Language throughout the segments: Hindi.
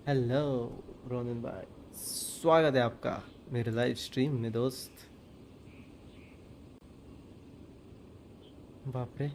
हेलो रोनिन भाई, स्वागत है आपका मेरे लाइव स्ट्रीम में दोस्त। बाप रे।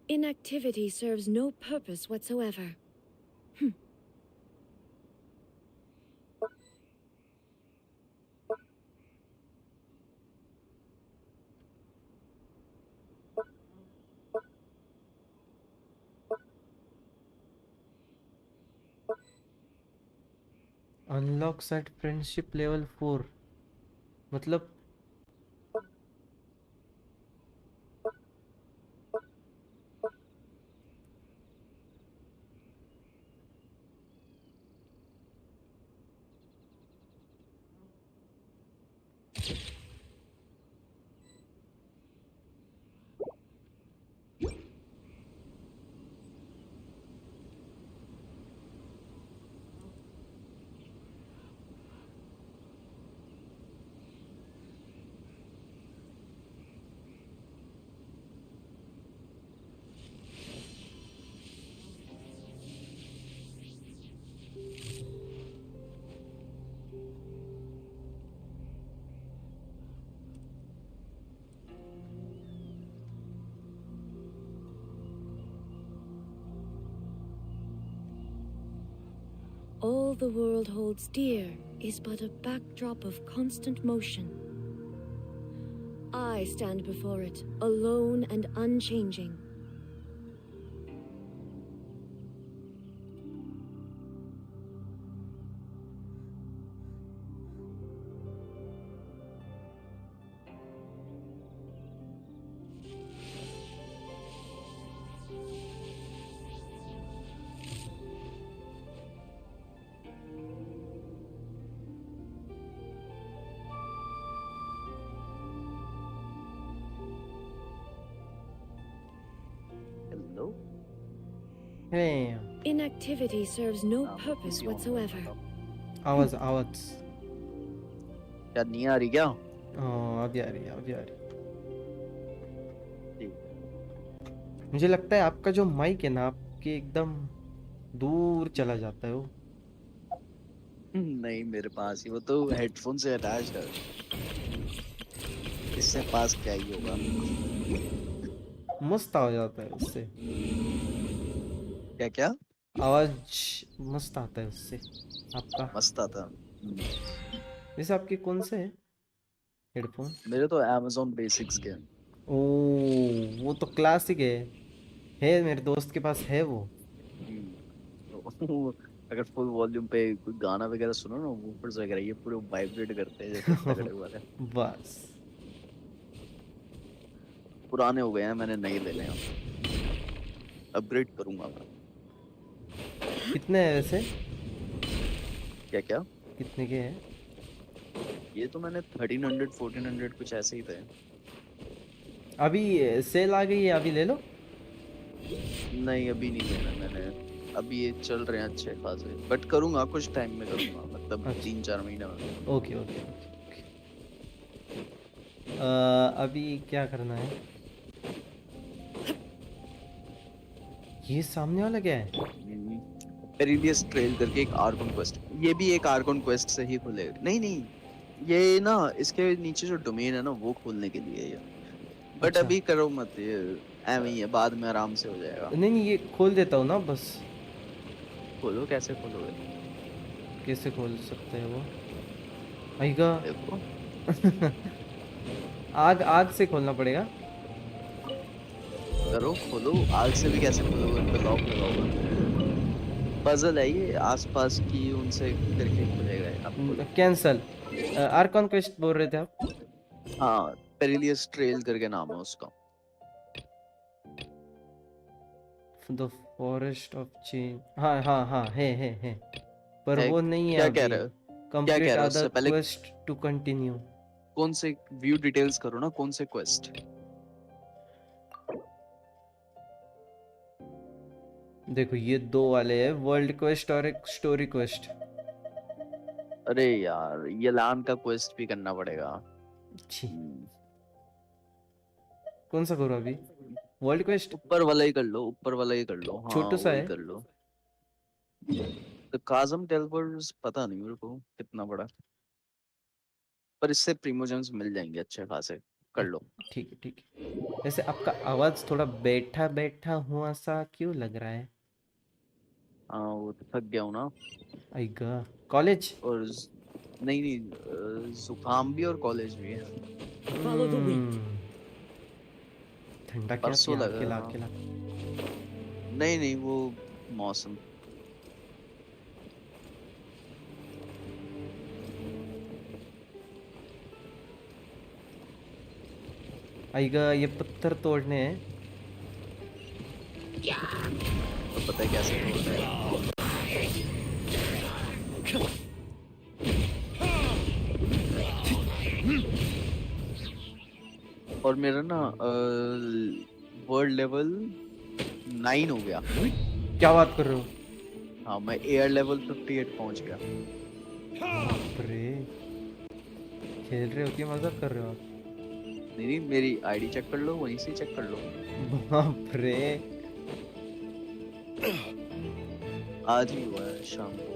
Inactivity serves no purpose whatsoever. Unlock set friendship level 4 मतलब All the world holds dear is but a backdrop of constant motion. I stand before it, alone and unchanging. Hello? Hey Inactivity serves no purpose whatsoever. आवाज आवाज क्या नहीं आ रही क्या? अभी आ रही है, अभी आ रही है। ठीक। मुझे लगता है आपका जो माइक है ना, आपके एकदम दूर चला जाता है वो। नहीं मेरे पास ही, वो तो हेडफोन से अटैच है। इससे पास क्या ही होगा? मस्त आ जाता है उससे, क्या क्या? आवाज मस्त आता है उससे आपका। मस्त आता। वैसे आपके कौन से है हेडफोन? मेरे तो Amazon बेसिक्स के हैं। ओ, वो तो क्लासिक है मेरे दोस्त के पास है वो। तो अगर फुल वॉल्यूम पे कोई गाना वगैरह सुनो ना, वूफर्स वगैरह ये पूरे वाइब्रेट करते हैं जैसे तगड़े वाले। बस। पुराने हो गए हैं, मैंने नए लेने हैं। अपग्रेड करूंगा मैं। कितने है वैसे? क्या क्या? कितने के हैं? ये तो मैंने 1300 1400 कुछ ऐसे ही थे। अभी सेल आ गई है, अभी ले लो। नहीं अभी नहीं लेना मैंने। अभी ये चल रहे हैं अच्छे खासे, बट करूंगा कुछ टाइम में करूंगा, मतलब अच्छा, 3-4 महीने में। Okay okay okay. अभी क्या करना है? ये सामने वाला क्या है? पेरिलियस ट्रेल करके एक आर्कन क्वेस्ट, ये भी एक आर्कन क्वेस्ट से ही खुलेगा। नहीं नहीं, ये ना इसके नीचे जो डोमेन है ना वो खोलने के लिए है ये। बट अच्छा, अभी करो मत ये, ऐਵੇਂ ही है, बाद में आराम से हो जाएगा। नहीं नहीं, ये खोल देता हूँ ना बस। खोलो, कैसे खोलोगे? कैसे खोल सकते हैं वो? आएगा। देखो, आग आग से खोलना पड़ेगा। करो खोलो, आग से भी कैसे खोलोगे? उन पे लॉक लगाओगे? पजल है ये, आसपास की उनसे करके खुलेगा ये, आप खोलो। कैंसल। आर्कन क्वेस्ट बोल रहे थे आप? हाँ, पेरिलियस ट्रेल करके नाम है उसका। द फॉरेस्ट ऑफ चेंज, हाँ हाँ हाँ, है। पर है वो नहीं है क्या कह अभी। रहे हो? क्या कह कंप्लीट रहे हो? अदर उससे पहले क्वेस्ट टू कंटिन्यू। कौन से व्यू डिटेल्स करो ना, कौन से क्वेस्ट? देखो ये दो वाले हैं, वर्ल्ड क्वेस्ट और एक स्टोरी क्वेस्ट। अरे यार ये लैन का क्वेस्ट भी करना पड़ेगा। छी, हम्म, कौन सा करो अभी? वर्ल्ड क्वेस्ट ऊपर वाला ही कर लो, ऊपर वाला ही कर लो, हाँ छोटू सा वही है। कर लो। तो काजम टेलवर्स पता नहीं मेरे को कितना बड़ा, पर इससे प्रीमोजेम्स मिल जाएंगे अच्छे खासे, कर लो। ठीक है ठीक है। वैसे आपका आवाज थोड़ा बैठा बैठा हुआ सा क्यों लग रहा है? हाँ वो तो थक गया हूँ ना। आई गा कॉलेज। और नहीं नहीं, जुकाम भी और कॉलेज भी है। Follow the wind. ठंडा क्या परसों पिया लगा, अकेला हाँ। अकेला? नहीं नहीं वो मौसम। आई गा ये पत्थर तोड़ने हैं। तो पता है कैसे तोड़ते हैं। और मेरा ना वर्ल्ड लेवल 9 हो गया। क्या बात कर रहे हो? हाँ मैं एयर लेवल 58 पहुंच गया। बाप रे, खेल रहे हो कि मजाक कर रहे हो आप? नहीं नहीं, मेरी आईडी चेक कर लो, वहीं से चेक कर लो। बाप रे। आज ही हुआ है शाम को।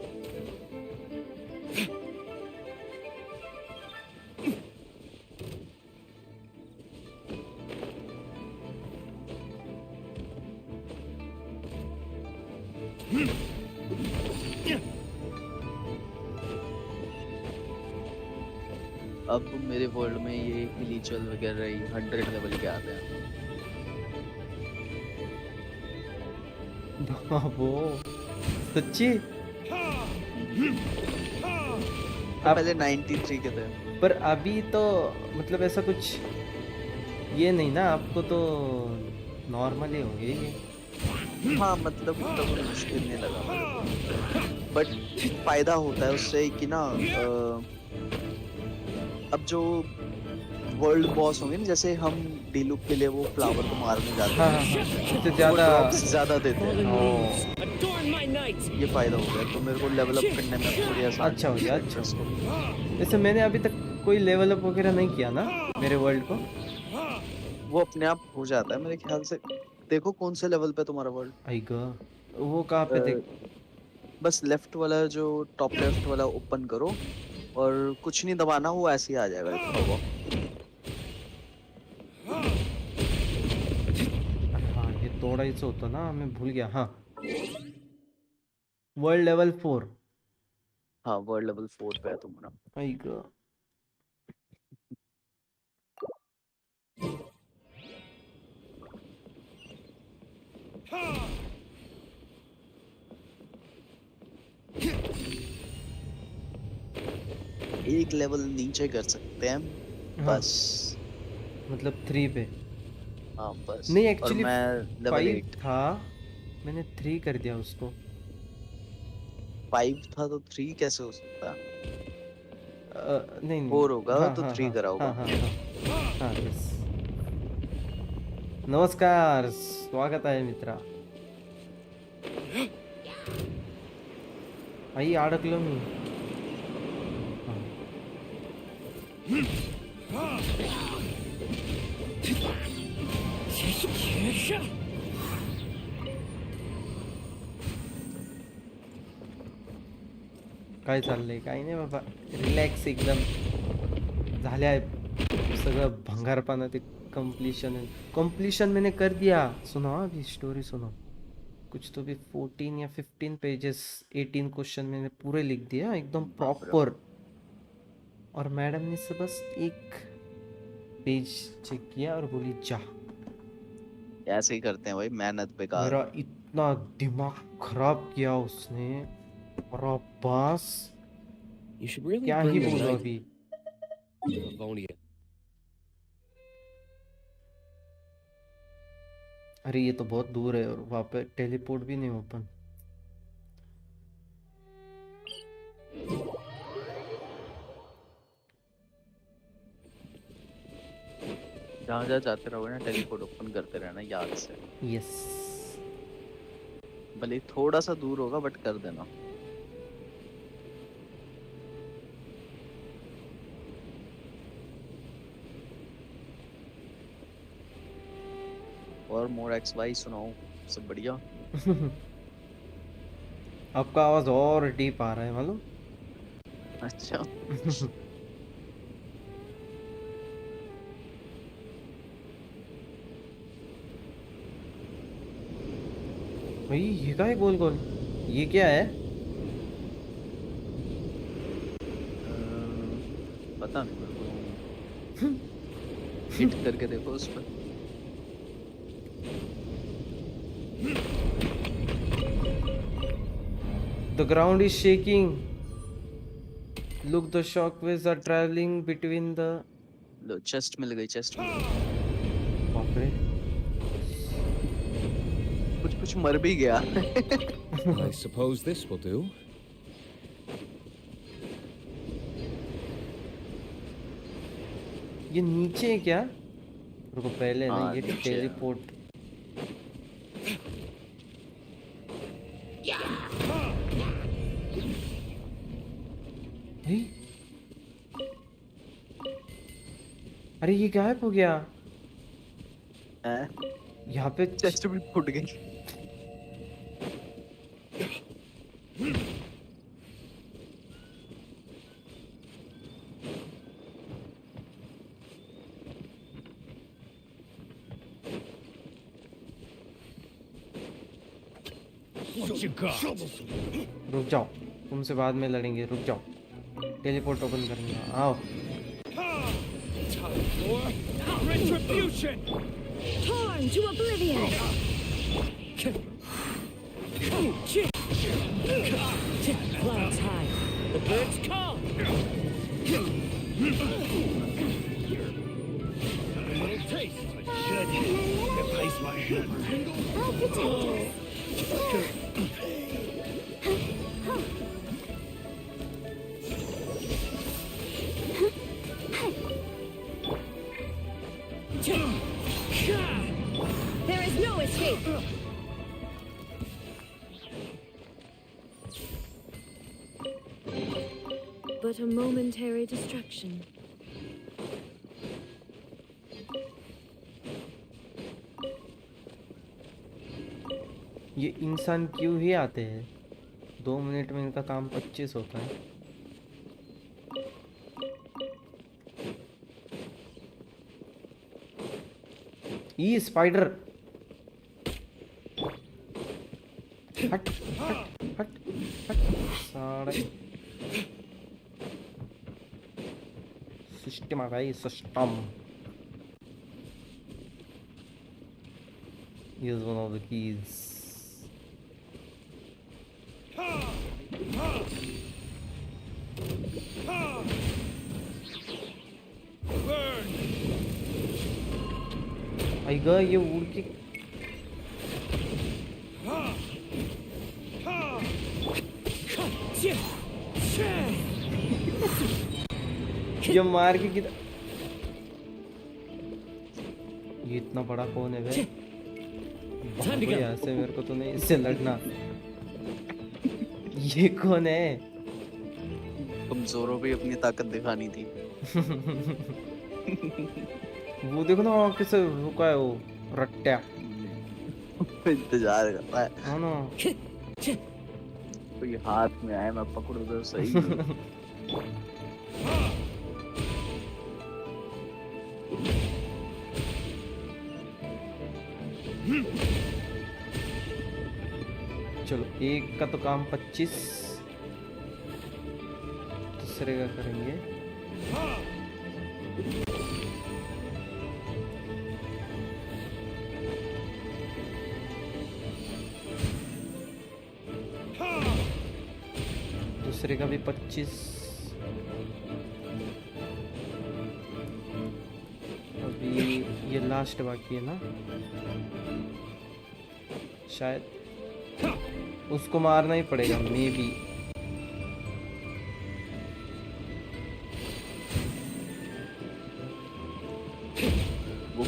अब मेरे वर्ल्ड में ये हिलीचल वगैरह ही 100 लेवल के आते हैं। वो सच्ची? तो आप पहले 93 के थे। पर अभी तो मतलब ऐसा कुछ ये नहीं ना, आपको तो नॉर्मल ही होंगे ये। हाँ मतलब उतना कोई मुश्किल नहीं लगा मेरे को, बट फायदा होता है उससे कि ना अब जो वर्ल्ड बॉस होंगे ना, जैसे हम डीलुक के लिए वो फ्लावर को मारने जाते हाँ हैं, हाँ हाँ, इससे वो ज्यादा। ड्रॉप्स ज्यादा देते हैं। Fallen O, leaves, adorn my night. ये फायदा हो गया, तो मेरे को लेवल अप करने में थोड़ी आसानी अच्छा हो हुई गया, अच्छा हो कैरेक्टर्स को। गया। वैसे मैंने अभी तक कोई लेवल अप वगैरह नहीं किया ना मेरे वर्ल्ड को। वो अपने आप हो जाता है मेरे ख्याल से। देखो कौन से लेवल पे तुम्हारा वर्ल्ड। आई गा, वो कहाँ पे देख? बस लेफ्ट वाला जो टॉप लेफ्ट वाला ओपन करो, और कुछ नहीं दबाना, वो ऐसे ही आ जाएगा लिखा हुआ। अरे हाँ, ये थोड़ा ही सा होता ना, मैं भूल गया। हाँ, वर्ल्ड लेवल 4। हाँ वर्ल्ड लेवल 4 पे है तुम्हारा। आई गा। एक लेवल नीचे कर सकते हैं हाँ बस। मतलब 3 पे। हाँ बस। नहीं और एक्चुअली मैं लेवल 5 8। था, मैंने 3 कर दिया उसको। 5 था तो 3 कैसे हो सकता है? नहीं नहीं। 4 होगा हाँ तो हाँ 3 हाँ करा हाँ होगा। हाँ हाँ हाँ यस। नमस्कार, स्वागत आहे मित्रा. आई अडकलो मी. हा. काय चाललंय? काही नाही बाबा, रिलॅक्स एकदम. झाले आहे सगळं भंगारपणा. ते कंप्लीशन मैंने कर दिया. सुनो अभी स्टोरी सुनो. कुछ तो भी 14 या 15 पेजेस, 18 क्वेश्चन मैंने पूरे लिख दिया एकदम बाप रे। प्रॉपर. और मैडम ने से बस एक पेज चेक किया और बोली जा. ऐसे ही करते हैं भाई, मेहनत बेकार। मेरा इतना दिमाग खराब किया उसने, और बस You should really क्या ही bring the बोलो knife अभी. to Livonia. अरे ये तो बहुत दूर है और वहाँ पे टेलीपोर्ट भी नहीं ओपन. जहाँ जहाँ जाते रहोगे ना टेलीपोर्ट ओपन करते रहना याद से, यस। भले ही थोड़ा सा दूर होगा बट कर देना। और मोर एक्स वाई सुनाओ, सब बढ़िया। आपका आवाज और डीप आ रहा है मालूम। अच्छा भाई ये क्या है गोल गोल, ये क्या है? पता नहीं मेरे को, हिट करके देखो उस पर। The ground is shaking. Look, the shockwaves are traveling between the. लो चेस्ट मिल गई, चेस्ट मिल गई। बाप रे। कुछ कुछ मर भी गया I suppose this will do. ये नीचे है क्या? रुको पहले ना हाँ, ये नीचे है। टेलीपोर्ट। हे? अरे ये गायब हो गया। हैं? यहाँ पे चेस्ट भी फूट गई। रुक जाओ, तुमसे बाद में लड़ेंगे, रुक जाओ। टेलीपोर्ट ओपन करेंगे, आओ। Retribution! Torn to oblivion! Clouds high. The birds call. There is no escape. But a momentary distraction. ये इंसान क्यों ही आते हैं? 2 मिनट में इनका काम 25 होता है। ये स्पाइडर, हट हट हट हट साड़े। सिस्टम आ भाई, system is one of the keys. आएगा ये उड़ के। ये मार के किधर? ये इतना बड़ा कौन है बे? भागो यहाँ से, मेरे को तो नहीं इससे लड़ना। ये कौन है? कमजोरों पे अपनी ताकत दिखानी थी। वो देखो ना कैसे रुका है वो रट्टा। इंतजार कर रहा है हाँ ना। कोई हाथ में आए, मैं पकड़ दो सही। चलो एक का तो काम 25, दूसरे का करेंगे। दूसरे का भी 25। अभी ये लास्ट बाकी है ना शायद। उसको मारना ही पड़ेगा मे बी। वो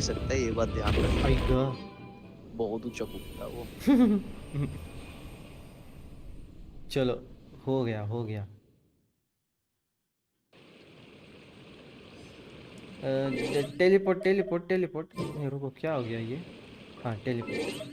सकता है, ये बात ध्यान रखना। आएगा। बहुत ऊंचा कूदता है वो। चलो, हो गया हो गया। टेलीपोर्ट टेलीपोर्ट टेलीपोर्ट, नहीं रुको, क्या हो गया ये? हाँ, टेलीपोर्ट।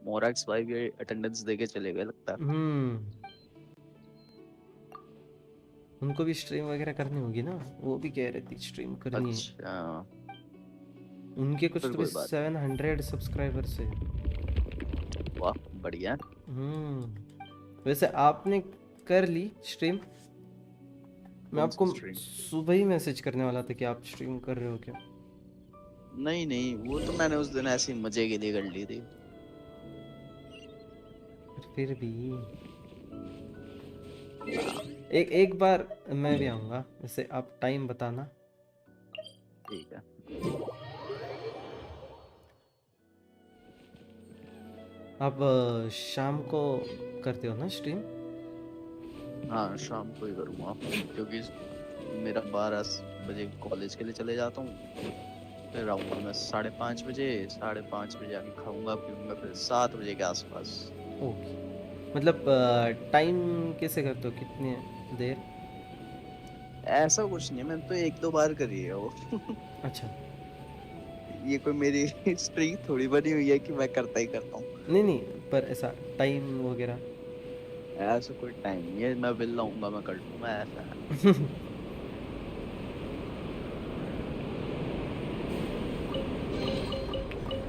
मोराक्स भाई भी अटेंडेंस देके चले गए लगता है। उनको भी स्ट्रीम वगैरह करनी होगी ना, वो भी कह रहे थे स्ट्रीम करनी है। अच्छा, उनके कुछ फिर तो भी कोई बात 700 सब्सक्राइबर्स है। नहीं। वाह, बढ़िया। वैसे आपने कर ली स्ट्रीम? मैं कौन सी आपको स्ट्रीम? सुबह ही मैसेज करने वाला था कि आप स्ट्रीम कर रहे हो क्या। नहीं नहीं, वो तो मैंने उस दिन ऐसे ही मजे के लिए कर ली थी। पर फिर भी हाँ, एक एक बार मैं भी आऊँगा, वैसे आप टाइम बताना। ठीक है। आप शाम को करते हो ना स्ट्रीम? हाँ, शाम को ही करूँगा, क्योंकि मेरा 12 बजे कॉलेज के लिए चले जाता हूँ। फिर आऊँगा मैं 5:30 बजे, 5:30 बजे आके खाऊंगा पीऊंगा, फिर 7 बजे के आसपास। ओके। मतलब टाइम कैसे करते हो, कितने देर? ऐसा कुछ नहीं है, मैंने तो 1-2 बार करी है वो। अच्छा। ये कोई मेरी स्ट्रीक थोड़ी बनी हुई है कि मैं करता ही करता हूँ। नहीं नहीं, पर ऐसा टाइम वगैरह? ऐसा कोई टाइम नहीं है, मैं विल लाऊंगा मैं कर लूंगा, ऐसा है।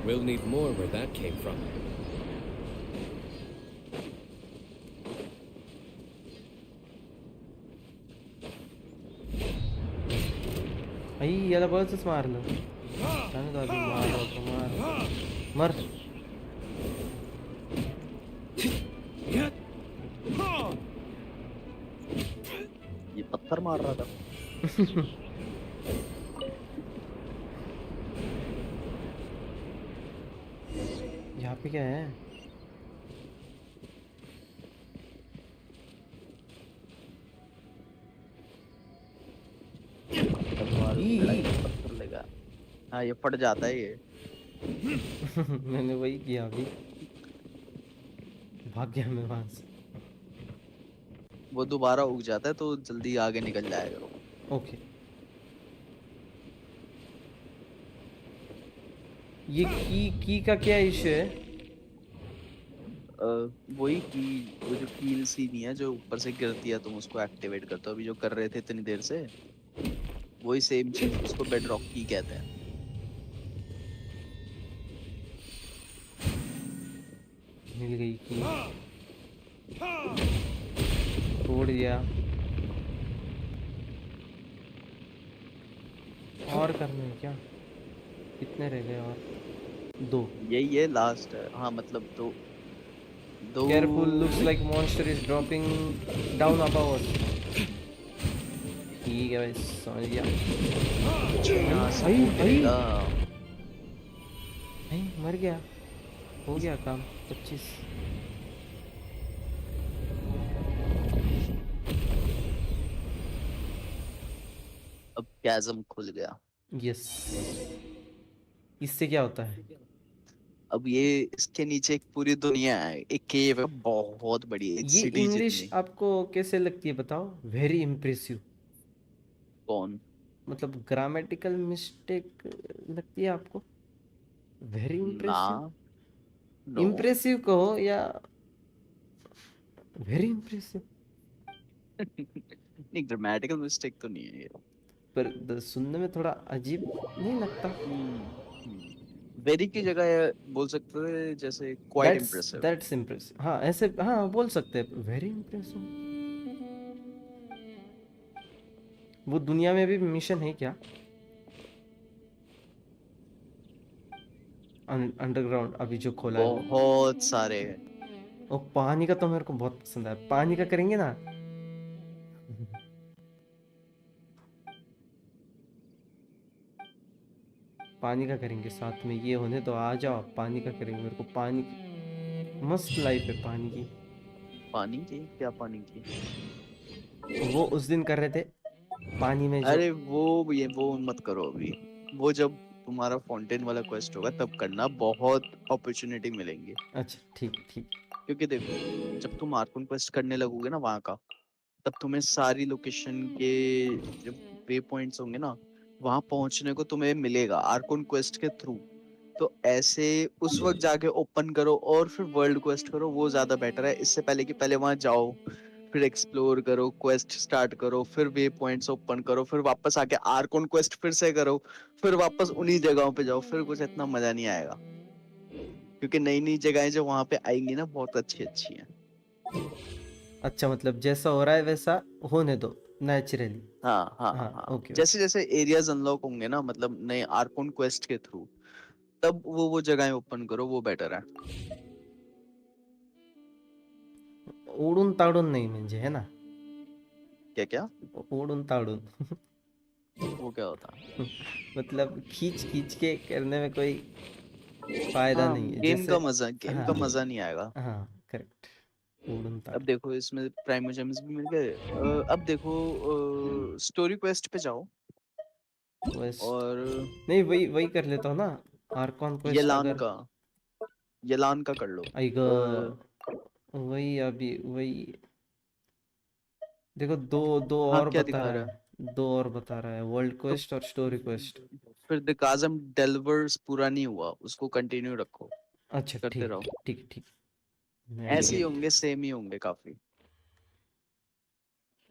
We'll need more where that came from. आई याला बळच मारलं, जाने दो, अभी मारो तो मार, मर। ये पत्थर मार रहा था। यहाँ पे क्या है? तलवार ई, लड़ाई ई। में पत्थर लेगा। हाँ, ये फट जाता है ये। मैंने वही किया अभी, भाग गया मैं वहां से। वो दोबारा उग जाता है तो जल्दी आगे निकल जाया करो। ओके। ये की का क्या इशू है? अ, वही की, वो जो कील सी नहीं है जो ऊपर से गिरती है, तुम उसको एक्टिवेट करते हो, अभी जो कर रहे थे इतनी देर से, वही सेम चीज, उसको बेड रॉक की कहते हैं। मिल गई की, तोड़ दिया। और करना है क्या? कितने रह गए और? 2। यही है लास्ट है, हाँ मतलब दो। दो। Careful, looks like monster is dropping down above अस। ठीक है भाई, समझ गया। यहाँ से भाई वो भाई गिरेगा। भाई, मर गया। हो गया काम। 25। अब chasm खुल गया। यस। इससे क्या होता है? अब ये इसके नीचे एक पूरी दुनिया है, एक केव है बहुत बड़ी, एक ये सिटी इंग्लिश जितनी। आपको कैसे लगती है बताओ? Very impressive. कौन? मतलब ग्रामेटिकल मिस्टेक लगती है आपको? वेरी ना। इम्प्रेसिव। नो। इम्प्रेसिव कहो या वेरी इम्प्रेसिव। नहीं, ग्रामेटिकल मिस्टेक तो नहीं है ये। पर सुनने में थोड़ा अजीब नहीं लगता? वेरी की जगह बोल सकते थे जैसे क्वाइट इम्प्रेसिव। दैट्स इम्प्रेसिव, हाँ ऐसे हाँ बोल सकते हैं, वेरी इम्प्रेसिव। वो दुनिया में भी मिशन है क्या? अंडरग्राउंड अभी जो खोला है वो? बहुत सारे हैं। और पानी का तो मेरे को बहुत पसंद है, पानी का करेंगे ना? पानी का करेंगे साथ में, ये होने तो आ जाओ, पानी का करेंगे, मेरे को पानी की मस्त लाइफ है पानी की। पानी की क्या पानी की? वो उस दिन कर रहे थे पानी में जो। अरे वो मत करो अभी। वो जब तुम्हारा फाउंटेन वाला क्वेस्ट होगा तब करना, बहुत अपॉर्चुनिटी मिलेंगी। अच्छा ठीक ठीक। क्योंकि देखो, जब तुम आर्कन क्वेस्ट करने लगोगे ना वहाँ का, तब तुम्हें सारी लोकेशन के जो वे पॉइंट्स होंगे ना, वहां पहुंचने को तुम्हें मिलेगा आर्कन क्वेस्ट के थ्रू। तो ऐसे उस वक्त जाके ओपन करो और फिर वर्ल्ड क्वेस्ट करो, वो ज्यादा बेटर है, इससे पहले कि पहले वहां जाओ, फिर एक्सप्लोर करो, क्वेस्ट स्टार्ट करो, फिर वे पॉइंट्स ओपन करो, फिर वापस आके आर्कन क्वेस्ट फिर से करो, फिर वापस उन्हीं जगहों पे जाओ, फिर कुछ इतना मजा नहीं आएगा। क्योंकि नई नई जगहें जो वहां पे आएंगी ना, बहुत अच्छी अच्छी हैं। अच्छा मतलब जैसा हो रहा है वैसा होने दो, नेचुरली। हाँ हाँ हाँ हाँ, ओके जैसे ओके। जैसे एरियाज अनलॉक होंगे ना, मतलब नए आर्कोन क्वेस्ट के थ्रू, तब वो जगहें ओपन करो, वो बेटर है। ओढून ताडून नहीं म्हणजे है ना? क्या क्या? ओढून ताडून। वो क्या होता है? मतलब खींच खींच के करने में कोई फायदा हाँ, नहीं है गेम जैसे। का मजा, गेम हाँ का मजा नहीं आएगा। हाँ करेक्ट। ओढून अब ताडून। देखो इसमें प्राइमोजेम्स भी मिल गए। अब देखो स्टोरी क्वेस्ट पे जाओ क्वेस्ट और नहीं, वही वही कर लेता हूँ ना, आर्कॉन क्वेस्ट यलान अगर। का, यलान का कर लो। आई वही अभी वही। देखो दो दो हाँ, और क्या बता दिखा रहा रहा है? है, दो और बता रहा है, वर्ल्ड तो क्वेस्ट और स्टोरी क्वेस्ट। फिर द काज़म डेलिवर्स पूरा नहीं हुआ, उसको कंटिन्यू रखो, अच्छा करते ठीक रहो। ठीक ठीक। ऐसे ही नेविगेट। होंगे, सेम ही होंगे काफी।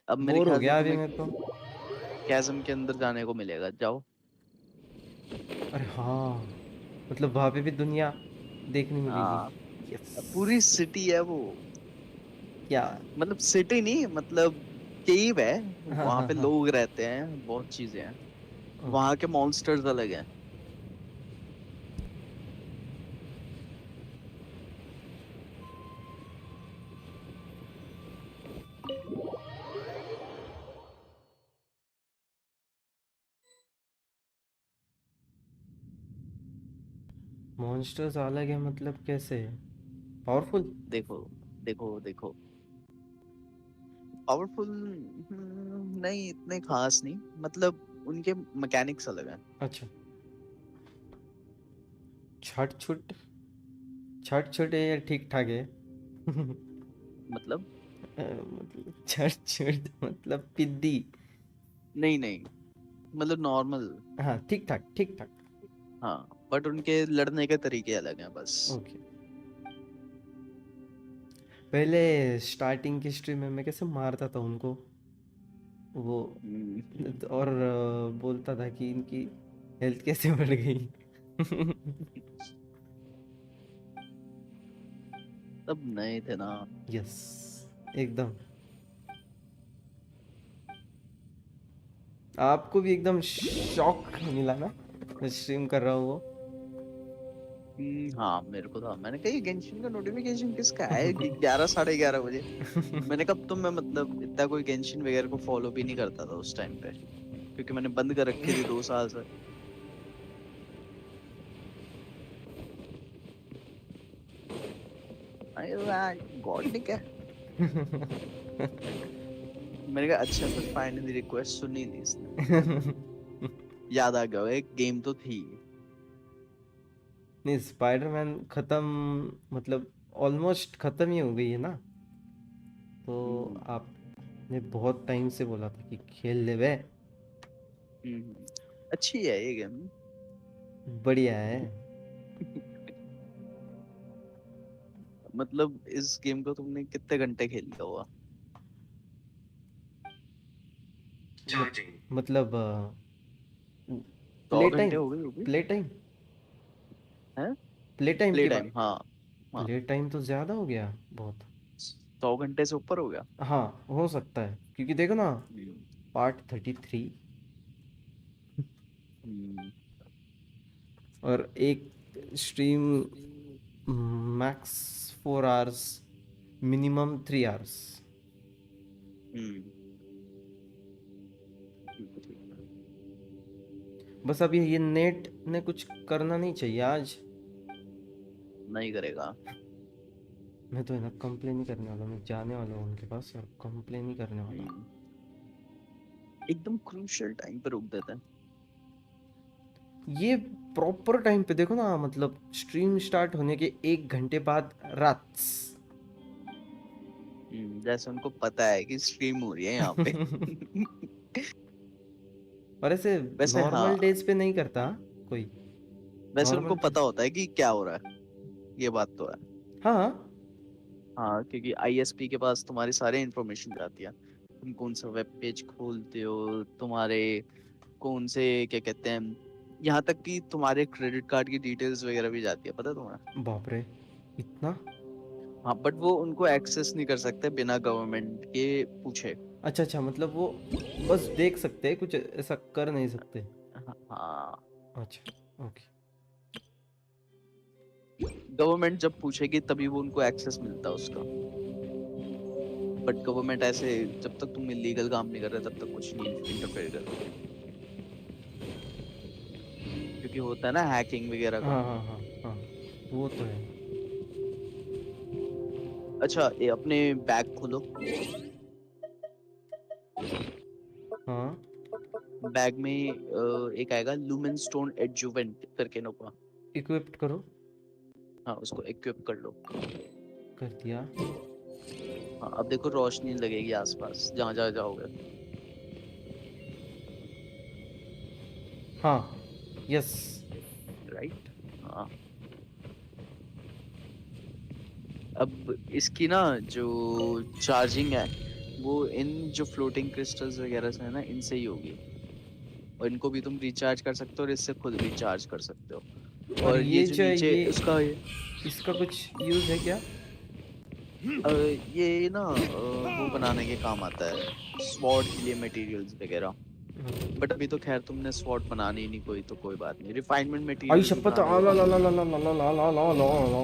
अब मेरे बोर हो ख्याल से गया अभी तुम्हें मेरे को। कैज़म के अंदर जाने को मिलेगा, जाओ। अरे हाँ, मतलब वहाँ पे भी दुनिया देखने मिलेगी। हाँ, यस। पूरी सिटी है वो। क्या? मतलब सिटी नहीं, मतलब केव है, हाँ वहां हाँ पे हाँ। लोग रहते हैं, बहुत चीजें हैं। ओके। वहां के मॉन्स्टर्स अलग हैं। मॉन्स्टर्स अलग है मतलब कैसे? पावरफुल? देखो देखो देखो, पावरफुल नहीं, इतने खास नहीं, मतलब उनके मैकेनिक्स अलग हैं। अच्छा। छट छुट, छट छुट है या ठीक ठाक है? मतलब मतलब छट छुट मतलब पिद्दी। नहीं नहीं, मतलब नॉर्मल। हाँ ठीक ठाक ठीक ठाक। हाँ, बट उनके लड़ने के तरीके अलग हैं बस। ओके। पहले स्टार्टिंग की स्ट्रीम में मैं कैसे मारता था उनको, वो हम्म, और बोलता था कि इनकी हेल्थ कैसे बढ़ गई। तब नए थे ना। यस एकदम। आपको भी एकदम शॉक मिला ना मैं स्ट्रीम कर रहा हूँ वो? हाँ, मेरे को था, मैंने कहा ये गेंशिन का नोटिफिकेशन किसका है 11 साढ़े 11 बजे। मैंने कब, तो मैं मतलब इतना कोई गेंशिन वगैरह को फॉलो भी नहीं करता था उस टाइम पे, क्योंकि मैंने बंद कर रखी थी 2 साल से। गॉडनिक है। मैंने कहा अच्छा, फिर फाइनली रिक्वेस्ट सुनी ली इसने, याद आ गया एक गेम तो थी। नहीं स्पाइडरमैन खत्म, मतलब ऑलमोस्ट खत्म ही हो गई है ना, तो हम्म, आपने बहुत टाइम से बोला था कि खेल ले वे। हम्म, अच्छी है ये गेम। बढ़िया है। मतलब इस गेम को तुमने कितने घंटे खेल लिया होगा? मतलब 100 प्ले घंटे टाइम, हो गई होगी। प्ले टाइम है प्ले टाइम प्ले की टाइम। बात? हाँ हाँ, प्ले टाइम तो ज्यादा हो गया बहुत। 100 घंटे से ऊपर हो गया। हाँ हो सकता है, क्योंकि देखो ना, हम्म, पार्ट 33 हम्म, और एक stream max 4 hours, minimum 3 hours. हम्म, ठीक है, ठीक है। बस अभी ये नेट ने कुछ करना नहीं चाहिए आज। नहीं करेगा। मैं तो है ना कंप्लेन ही करने वाला, मैं जाने वाला हूँ उनके पास और कंप्लेन ही करने वाला। हम्म, एकदम क्रूशियल टाइम पे रोक देते हैं। ये प्रॉपर टाइम पे देखो ना, मतलब स्ट्रीम स्टार्ट होने के 1 घंटे बाद रात। जैसे उनको पता है कि स्ट्रीम हो रही है यहाँ पे। और ऐसे वैसे हाँ, नॉर्मल डेज पे नहीं करता कोई। वैसे उनको नॉर्मल पता होता है कि क्या हो रहा है, ये बात तो है। हाँ। हाँ, क्योंकि आईएसपी के पास तुम्हारी सारी इंफॉर्मेशन जाती है। तुम कौन सा वेब पेज खोलते हो, तुम्हारे कौन से क्या कहते हैं, यहाँ तक कि तुम्हारे क्रेडिट कार्ड की डिटेल्स वगैरह भी जाती है, पता है तुम्हें? बाप रे, इतना? हाँ, बट वो उनको एक्सेस नहीं कर सकते बिना गवर्नमेंट के पूछे। अच्छा अच्छा, मतलब वो बस देख सकते हैं, कुछ ऐसा कर नहीं सकते। हाँ, अच्छा, ओके। गवर्नमेंट जब पूछेगी तभी वो उनको एक्सेस मिलता है उसका। बट गवर्नमेंट ऐसे, जब तक तुम इलीगल काम नहीं कर रहे तब तक कुछ नहीं इंटरफेयर करती, क्योंकि होता है ना हैकिंग वगैरह का। हाँ हाँ हाँ हाँ, वो तो है। अच्छा, ये अपने बैग खोलो। हाँ, बैग में एक आएगा लूमेन स्टोन एडजुवेंट करके नोका। इक्विप्ड करो। हाँ, उसको इक्विप कर लो। कर दिया। हाँ, अब देखो रोशनी लगेगी आसपास जहाँ जहाँ जाओगे। हाँ, यस। राइट। हाँ, अब इसकी ना जो चार्जिंग है वो इन जो फ्लोटिंग क्रिस्टल्स वगैरह से है ना, इनसे ही होगी। और इनको भी तुम रिचार्ज कर सकते हो और इससे खुद भी चार्ज कर सकते हो। और और ये ये जो जो नीचे ये उसका इसका कुछ यूज है क्या? ये ना वो बनाने के काम आता है, स्वॉर्ड के लिए मटेरियल्स वगैरह। बट अभी तो खैर तुमने स्वॉर्ड बनानी ही नहीं कोई, तो कोई बात नहीं, रिफाइनमेंट आई मटेरियल्स भी शपथ, बनाने आ के ला बाद ला ला तुम। ला ला ला ला ला ला ला ला ला।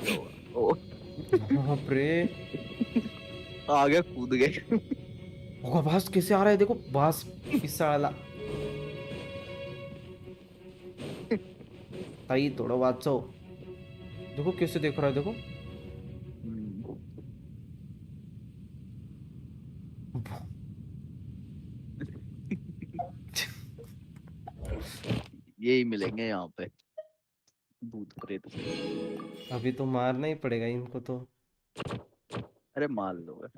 तो ओ, बाप रे, आ गया, कूद गए। होगा बास कैसे आ रहा है, देखो बास पिस्सा वाला। ताई थोड़ा वाचो, देखो कैसे देख रहा है, देखो। हम्म, यही मिलेंगे यहाँ पे, भूत प्रेत। अभी तो मारना ही पड़ेगा इनको तो। अरे मार लो।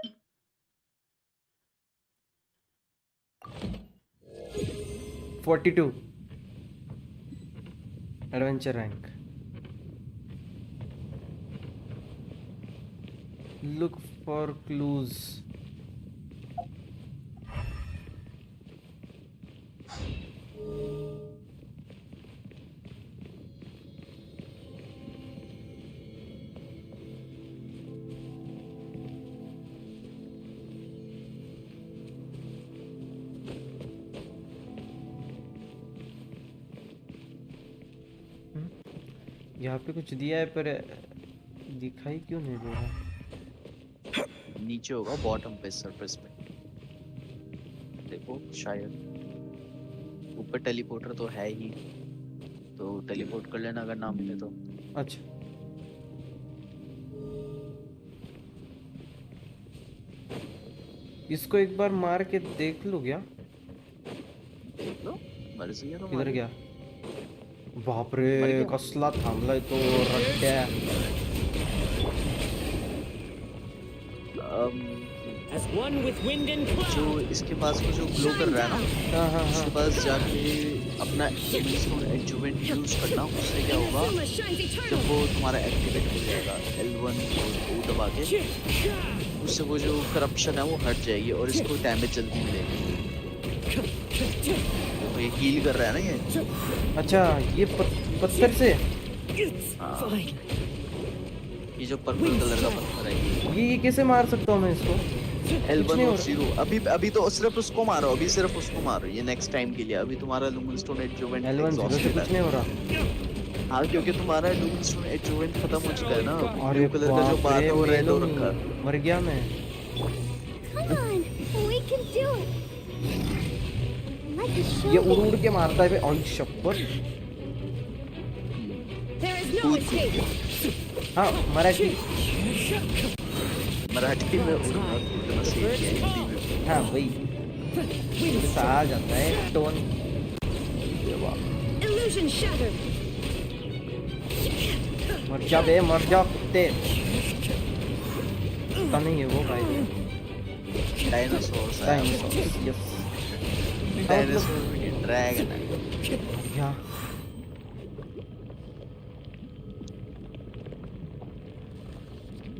42 adventure rank. Look for clues. यहाँ पे कुछ दिया है पर दिखाई क्यों नहीं दे रहा? नीचे होगा बॉटम पे, सरफेस पे देखो शायद। ऊपर टेलीपोर्टर तो है ही, तो टेलीपोर्ट कर लेना अगर ना मिले तो। अच्छा, इसको एक बार मार के देख लो क्या? देख लो, मर्जी है किधर तुम्हारी। गया? बाप रे, मर गया। कसला थांबलाय तो रट्ट्या। अम, As one with wind and cloud. जो इसके पास को जो ग्लो कर रहा है ना, हाँ हाँ हाँ। उसके पास जाके अपना लूमिनस्टोन एडजुवेंट यूज करना। उससे क्या होगा, जब वो तुम्हारा एक्टिवेट हो जाएगा L1 और O दबा के, उससे वो जो करप्शन है वो हट जाएगी और इसको डैमेज जल्दी मिलेगी। देखो ये हील कर रहा है ना ये। अच्छा ये पत्थर से हाँ, Fine. ये जो पर्पल कलर का पत्थर है ये। ये कैसे मार सकता हूँ मैं इसको? L1 कुछ नहीं हो और रहा। 0 अभी अभी तो सिर्फ उसको मारो, अभी सिर्फ उसको मारो ये नेक्स्ट टाइम के लिए। अभी तुम्हारा लूमनस्टोन एडजुवेंट L1 0 से एग्जॉस्टेड है। कुछ नहीं हो रहा। हाँ क्योंकि तुम्हारा लूमनस्टोन एडजुवेंट खत्म हो चुका है ना। अरे ब्लू कलर का जो बाप बार रे, था वो रेड हो मेलोनी रखा है। मर गया मैं। Come on, we can do it. Like a ये show. उड़ उड़ के मारता है बे। ऑल शप्पर। There is no कूद escape. हाँ मराठी। मराठी में उड़ना कूदना सीख गया, हिंदी में। हाँ वही गुस्सा आ जाता है टोन। Illusion shattered. मर जा बे, मर जा कुत्ते। पता नहीं है वो भाई। Dinosaur dinosaur yes. Dinosaur dragon है। या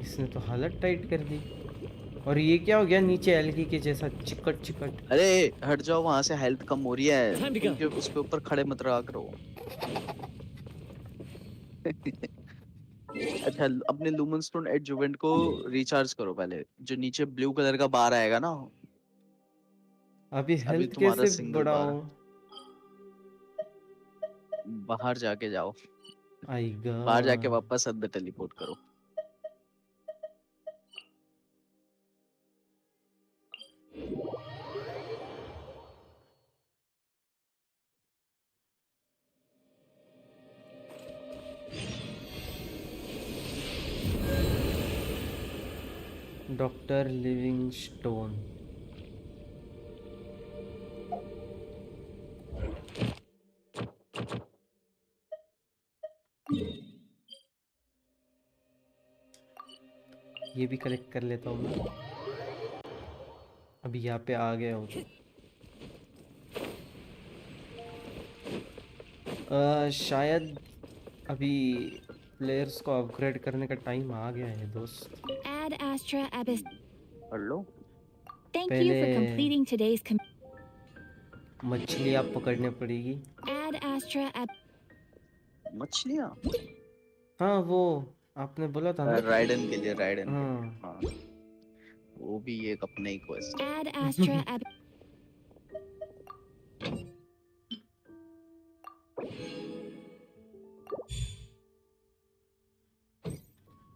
इसने तो हालत टाइट कर दी। और ये क्या हो गया नीचे एलगी के जैसा चिकट चिकट। अरे हट जाओ वहां से, हेल्थ कम हो रही है। Time to go. उनके उसके ऊपर खड़े मत रहा करो। अच्छा अपने लूमनस्टोन एडजुवेंट को रिचार्ज करो पहले। जो नीचे ब्लू कलर का बार आएगा ना, अभी अभी हेल्थ तुम्हारा कैसे सिंगल बार है। बढ़ाऊं? बाहर जाके जाओ, आएगा बाहर जाके वापस अंदर टेलीपोर्ट करो। Doctor Livingstone. ये भी कलेक्ट कर लेता हूँ मैं। अभी यहाँ पे आ गया हूँ तो शायद अभी प्लेयर्स को अपग्रेड करने का टाइम आ गया है दोस्त। Ad Astra Abyss. कर लो। Thank you for पहले completing today's मछलियाँ पकड़ने पड़ेगी। Ad Astra मछलियाँ हाँ वो आपने बोला था ना। राइडन के लिए, राइडन के लिए। हाँ हाँ वो भी एक अपना ही क्वेस्ट है। Ad Astra Abyss.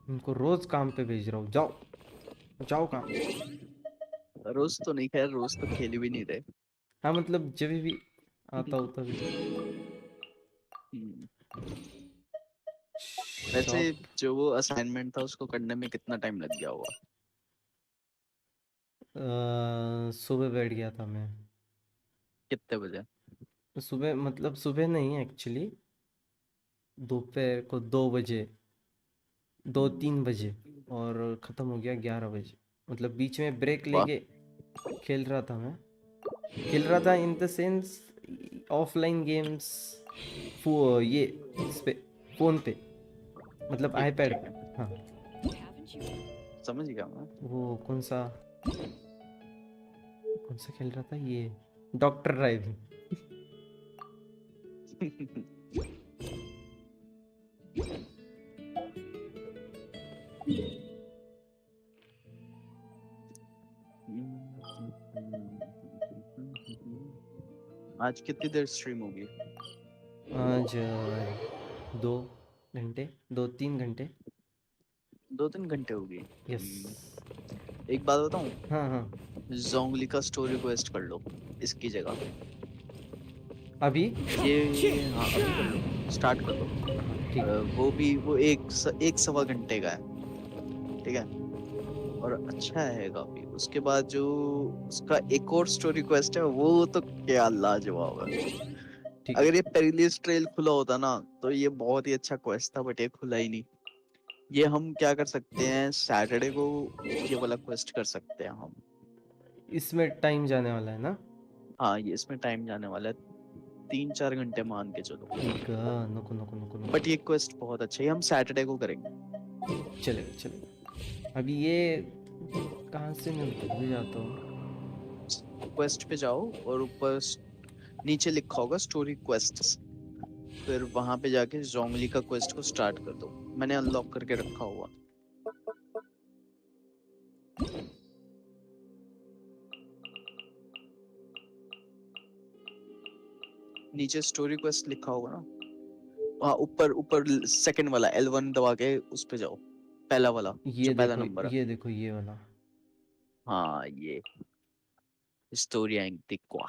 उनको रोज काम पे भेज रहा हूँ। जाओ जाओ काम। रोज तो नहीं, खैर रोज तो खेल भी नहीं रहे। हाँ मतलब जब भी आता हूँ तभी। हम्म, वैसे शॉप जो वो असाइनमेंट था उसको करने में कितना टाइम लग गया होगा? सुबह बैठ गया था मैं। कितने बजे? सुबह मतलब सुबह नहीं एक्चुअली, दोपहर को 2 बजे, 2-3 बजे। और ख़त्म हो गया 11 बजे। मतलब बीच में ब्रेक वाह। लेके खेल रहा था मैं। खेल रहा था in the sense offline games. ये इस पे फ़ोन पे, मतलब ठीक आईपैड ठीक पे। है, हाँ समझ गया मैं। वो कौन सा खेल रहा था, ये डॉक्टर ड्राइविंग। आज कितनी देर स्ट्रीम होगी? आज 2 घंटे, 2-3 घंटे। 2-3 घंटे होगी। यस। एक बात बताऊं, हाँ हाँ जोंगली का स्टोरी क्वेस्ट कर लो इसकी जगह। अभी ये हाँ अभी कर लो, स्टार्ट कर लो। ठीक है। वो भी वो एक सवा घंटे का है, ठीक है, और अच्छा है काफी। उसके बाद जो उसका एक और स्टोरी क्वेस्ट है वो तो क्या लाजवाब है। ठीक अगर ये पेरिलियस ट्रेल खुला होता ना तो ये बहुत ही अच्छा क्वेस्ट था, बट ये खुला ही नहीं। ये हम क्या कर सकते हैं, सैटरडे को ये वाला क्वेस्ट कर सकते हैं हम। इसमें टाइम जाने वाला है ना? हाँ ये इसमें टाइम जाने वाला है, 3-4 घंटे मान के चलो। ठीक है। नको नको नको नको। बट ये क्वेस्ट बहुत अच्छा है, ये हम सैटरडे को करेंगे। चलेगा चलेगा। अभी ये कहाँ से मैं भूल जाता हूँ। क्वेस्ट पे जाओ और ऊपर नीचे लिखा होगा स्टोरी क्वेस्ट्स, फिर वहां पे जाके जोंगली का क्वेस्ट को स्टार्ट कर दो। मैंने अनलॉक करके रखा हुआ। नीचे स्टोरी क्वेस्ट लिखा होगा ना, वहाँ ऊपर ऊपर सेकंड वाला L1 दबा के उस पे जाओ, पहला वाला जो पहला नंबर है। ये देखो ये वाला। हाँ ये स्टोरी एंटिक्वा।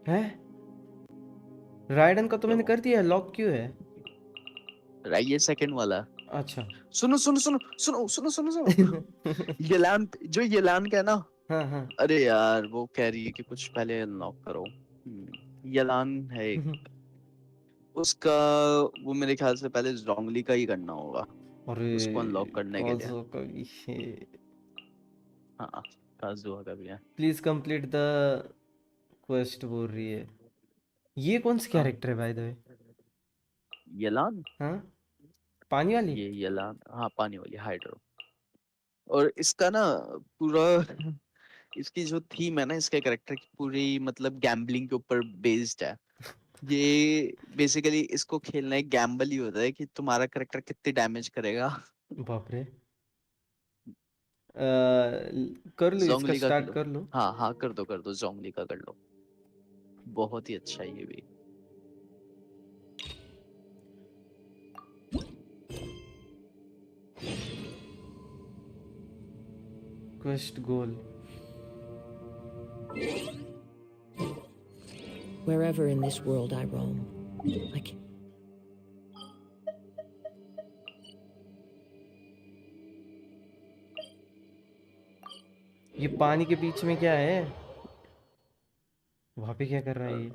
है राइडन का तो क्या मैंने हुआ? कर दिया है, लॉक क्यों है? ये सेकंड वाला। अच्छा। सुनो सुनो सुनो सुनो सुनो सुनो सुनो। येलान, जो येलान का है ना, हाँ हाँ। अरे यार वो कह रही है कि कुछ पहले अनलॉक करो। येलान है एक, उसका वो मेरे ख्याल से पहले जोंगली का ही करना होगा अरे उसको अनलॉक करने के लिए। काज़ो का भी है। हाँ काजुआ का भी है। प्लीज कंप्लीट द क्वेस्ट बोल रही है। ये कौन सा हाँ कैरेक्टर है बाय द वे? येलान, हाँ, पानी वाली। ये येलान, हाँ पानी वाली हाइड्रो। और इसका ना पूरा इसकी जो थीम है ना, इसके करेक्टर की पूरी मतलब गैम्बलिंग के ऊपर बेस्ड है। ये बेसिकली इसको खेलना एक गैम्बल ही होता है कि तुम्हारा करेक्टर कितने डैमेज करेगा। बाप रे। कर लो, इसका जोंगली का कर स्टार्ट लो। कर लो। हाँ हाँ कर दो जोंगली का कर लो, बहुत ही अच्छा है ये भी। Quest goal. Wherever in this world I roam, I can. ये पानी के बीच में क्या है? वहां पे क्या कर रहा है ये?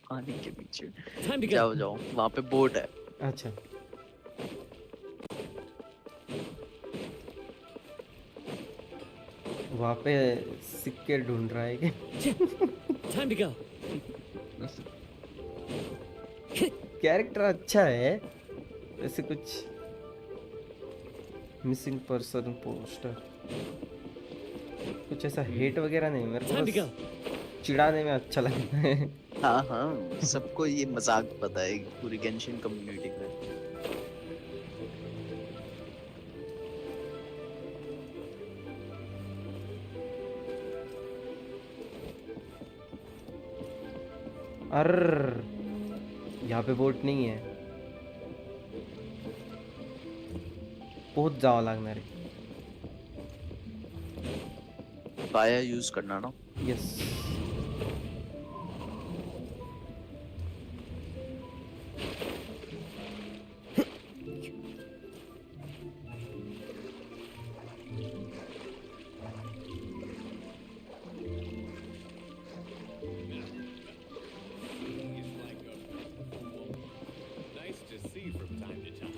पानी के पीछे Time to go. जाओ जाओ, वहां पे बोट है। अच्छा। वहां पे सिक्के ढूंढ रहा है क्या? Time to go. कैरेक्टर अच्छा है वैसे। कुछ मिसिंग पर्सन पोस्टर, कुछ ऐसा हेट वगैरह नहीं, मेरे को Time to go. बस चिढ़ाने में अच्छा लगता है। हाँ हाँ सबको ये मजाक पता है पूरी गेंशिन कम्युनिटी में। अर्र, यहाँ पे बोट नहीं है, बहुत जावा लागणार आहे। पाया यूज करना ना। Yes. Nice to see from time to time.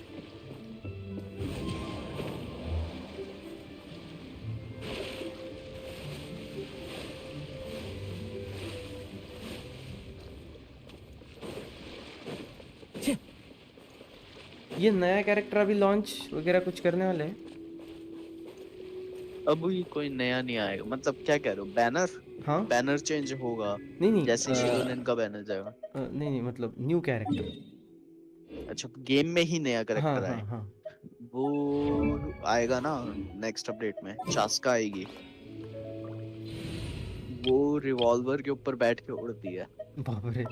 ये नया कैरेक्टर अभी लॉन्च वगैरह कुछ करने वाले हैं? अब ये कोई नया नहीं आएगा, मतलब क्या कह रहे हो, बैनर? हाँ। बैनर चेंज होगा नहीं नहीं, जैसे शिरोनिन का बैनर जाएगा। नहीं नहीं, मतलब न्यू कैरेक्टर। अच्छा गेम में ही नया हाँ करेक्टर हाँ आए, हाँ। वो आएगा ना नेक्स्ट अपडेट में। चास्का आएगी, वो रिवॉल्वर के ऊपर बैठ के उड़ती है। बाप रे।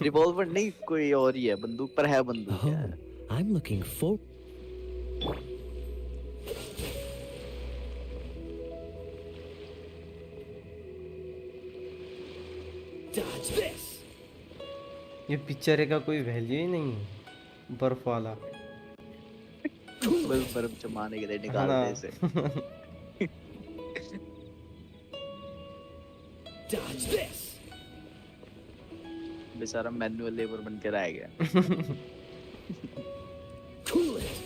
रिवॉल्वर नहीं, कोई और ही है, बंदूक पर है, बंदूक Oh, है। I'm looking for. Dodge this. ये पिक्चर का कोई वैल्यू ही नहीं है, बर्फ वाला। बस बर्फ जमाने के लिए है निकाल ना? दे इसे। Dodge this. बेचारा मैनुअल लेबर बन के रह गया। Cool it.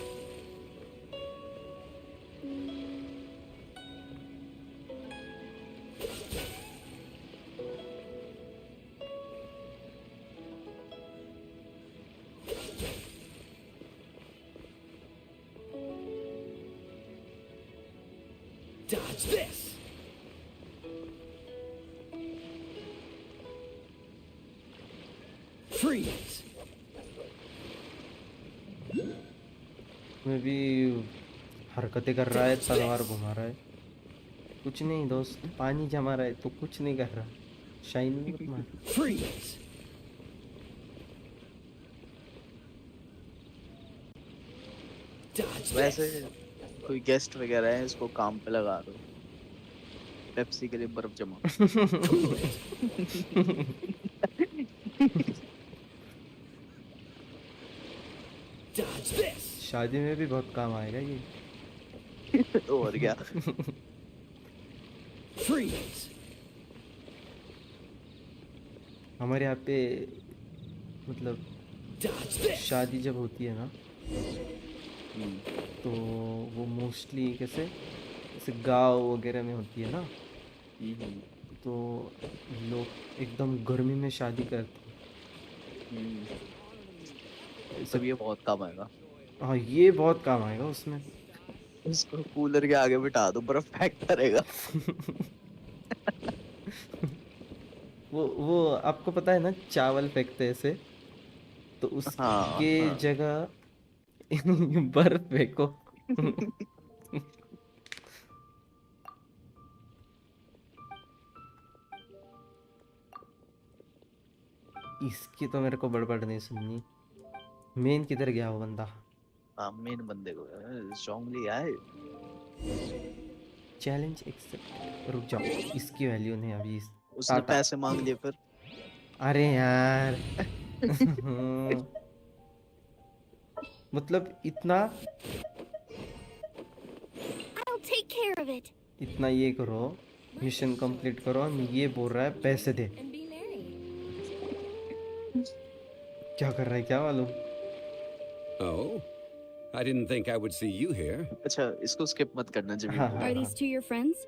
Dodge this. Freeze. मैं भी हरकतें कर रहा है, तलवार घुमा रहा है। कुछ नहीं दोस्त, पानी जमा रहा है तो कुछ नहीं कर रहा। शाइन मत मार। Freeze. Dodge वैसे this. कोई गेस्ट वगैरह है, इसको काम पे लगा दो, पेप्सी के लिए बर्फ जमा। Cool it. Dodge this. शादी में भी बहुत काम आएगा ये। और क्या। Freeze. हमारे यहाँ पे मतलब Dodge this. शादी जब होती है ना, तो वो मोस्टली कैसे जैसे गांव वगैरह में होती है ना, तो लोग एकदम गर्मी में शादी करते हैं। सब ये बहुत काम आएगा। हाँ, ये बहुत काम आएगा उसमें। इसको कूलर के आगे बिठा दो, बर्फ पैक करेगा। वो आपको पता है ना, चावल फेंकते हैं ऐसे, तो उसके हाँ। जगह बर्फ फेंको। इसकी तो मेरे को बड़बड़ नहीं सुननी। मेन किधर गया वो बंदा? हाँ, मेन बंदे को स्ट्रांगली आए। Challenge accept. रुक जाओ, इसकी वैल्यू नहीं अभी। उसने पैसे मांग लिए फिर। अरे यार। मतलब इतना I'll take care of it. इतना ये करो, मिशन कंप्लीट करो, हम ये बोल रहा है पैसे दे। क्या कर रहा है क्या मालूम? Oh, I didn't think I would see you here. अच्छा, इसको स्किप मत करना जमीन। हाँ, Are these two your friends?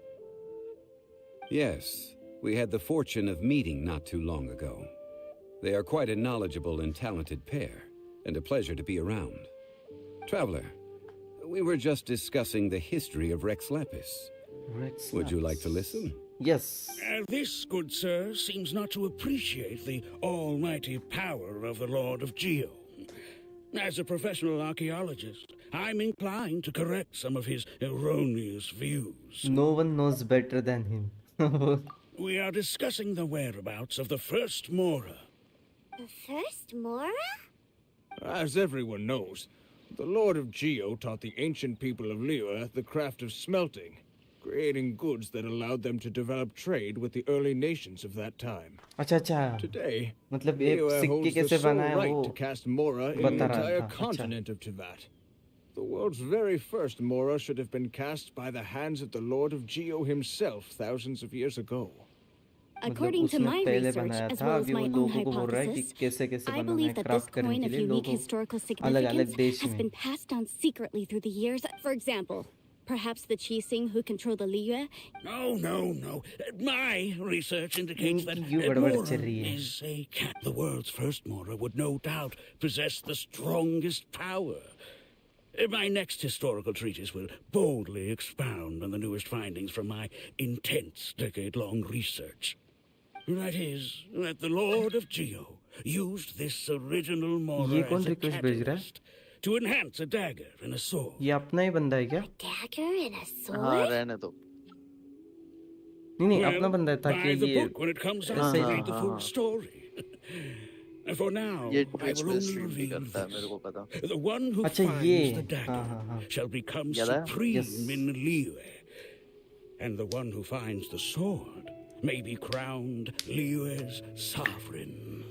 Yes, we had the fortune of meeting not too long ago. They are quite a knowledgeable and talented pair, and a pleasure to be around. Traveler, we were just discussing the history of Rex Lapis. Rex Would you like to Lapis. listen? Yes. This, good sir, seems not to appreciate the almighty power of the Lord of Geo. As a professional archaeologist, I'm inclined to correct some of his erroneous views. No one knows better than him. We are discussing the whereabouts of the first Mora. The first Mora? As everyone knows, the Lord of Geo taught the ancient people of Liyue the craft of smelting, creating goods that allowed them to develop trade with the early nations of that time. अच्छा अच्छा, Today, मतलब ये Liyue सिक्के holds the कैसे sole बना है right वो to cast Mora in बता the रहा entire था। अच्छा, continent of Teyvat. The world's very first Mora should have been cast by the hands of the Lord of Geo himself thousands of years ago. मतलब According to उसने my पहले research, बनाया as था, well as अभी my वो own लोगों को बोल रहा है कि hypothesis, कैसे कैसे I बनाना believe है that this क्राफ्ट करने coin के of लिए unique लोगों historical अलग अलग significance देश has में। been passed down secretly through the years. For example, perhaps the Qixing who control the Liyue. No. My research indicates that इनकी गड़बड़ Mora चल रही है। is a cat. The world's first Mora would no doubt possess the strongest power. My next historical treatise will boldly expound on the newest findings from my intense decade-long research. That is, that the Lord of Geo used this original Mora ये कौन as a रिक्वेस्ट भेज रहा है? catalyst to enhance a dagger and a sword. ये अपना ही बंदा है क्या? Dagger and a हाँ, sword? रहने दो। नहीं Well, अपना बंदा है buy ताकि the ये book when it comes out ऐसे and he read the full story. For now, ये I ट्विच will पे only स्ट्रीम भी reveal करता है, मेरे this. को पता। The one who अच्छा finds ये the हाँ dagger हाँ shall become याद है? supreme Yes. in Liyue. And the one who finds the sword may be crowned Liyue's sovereign.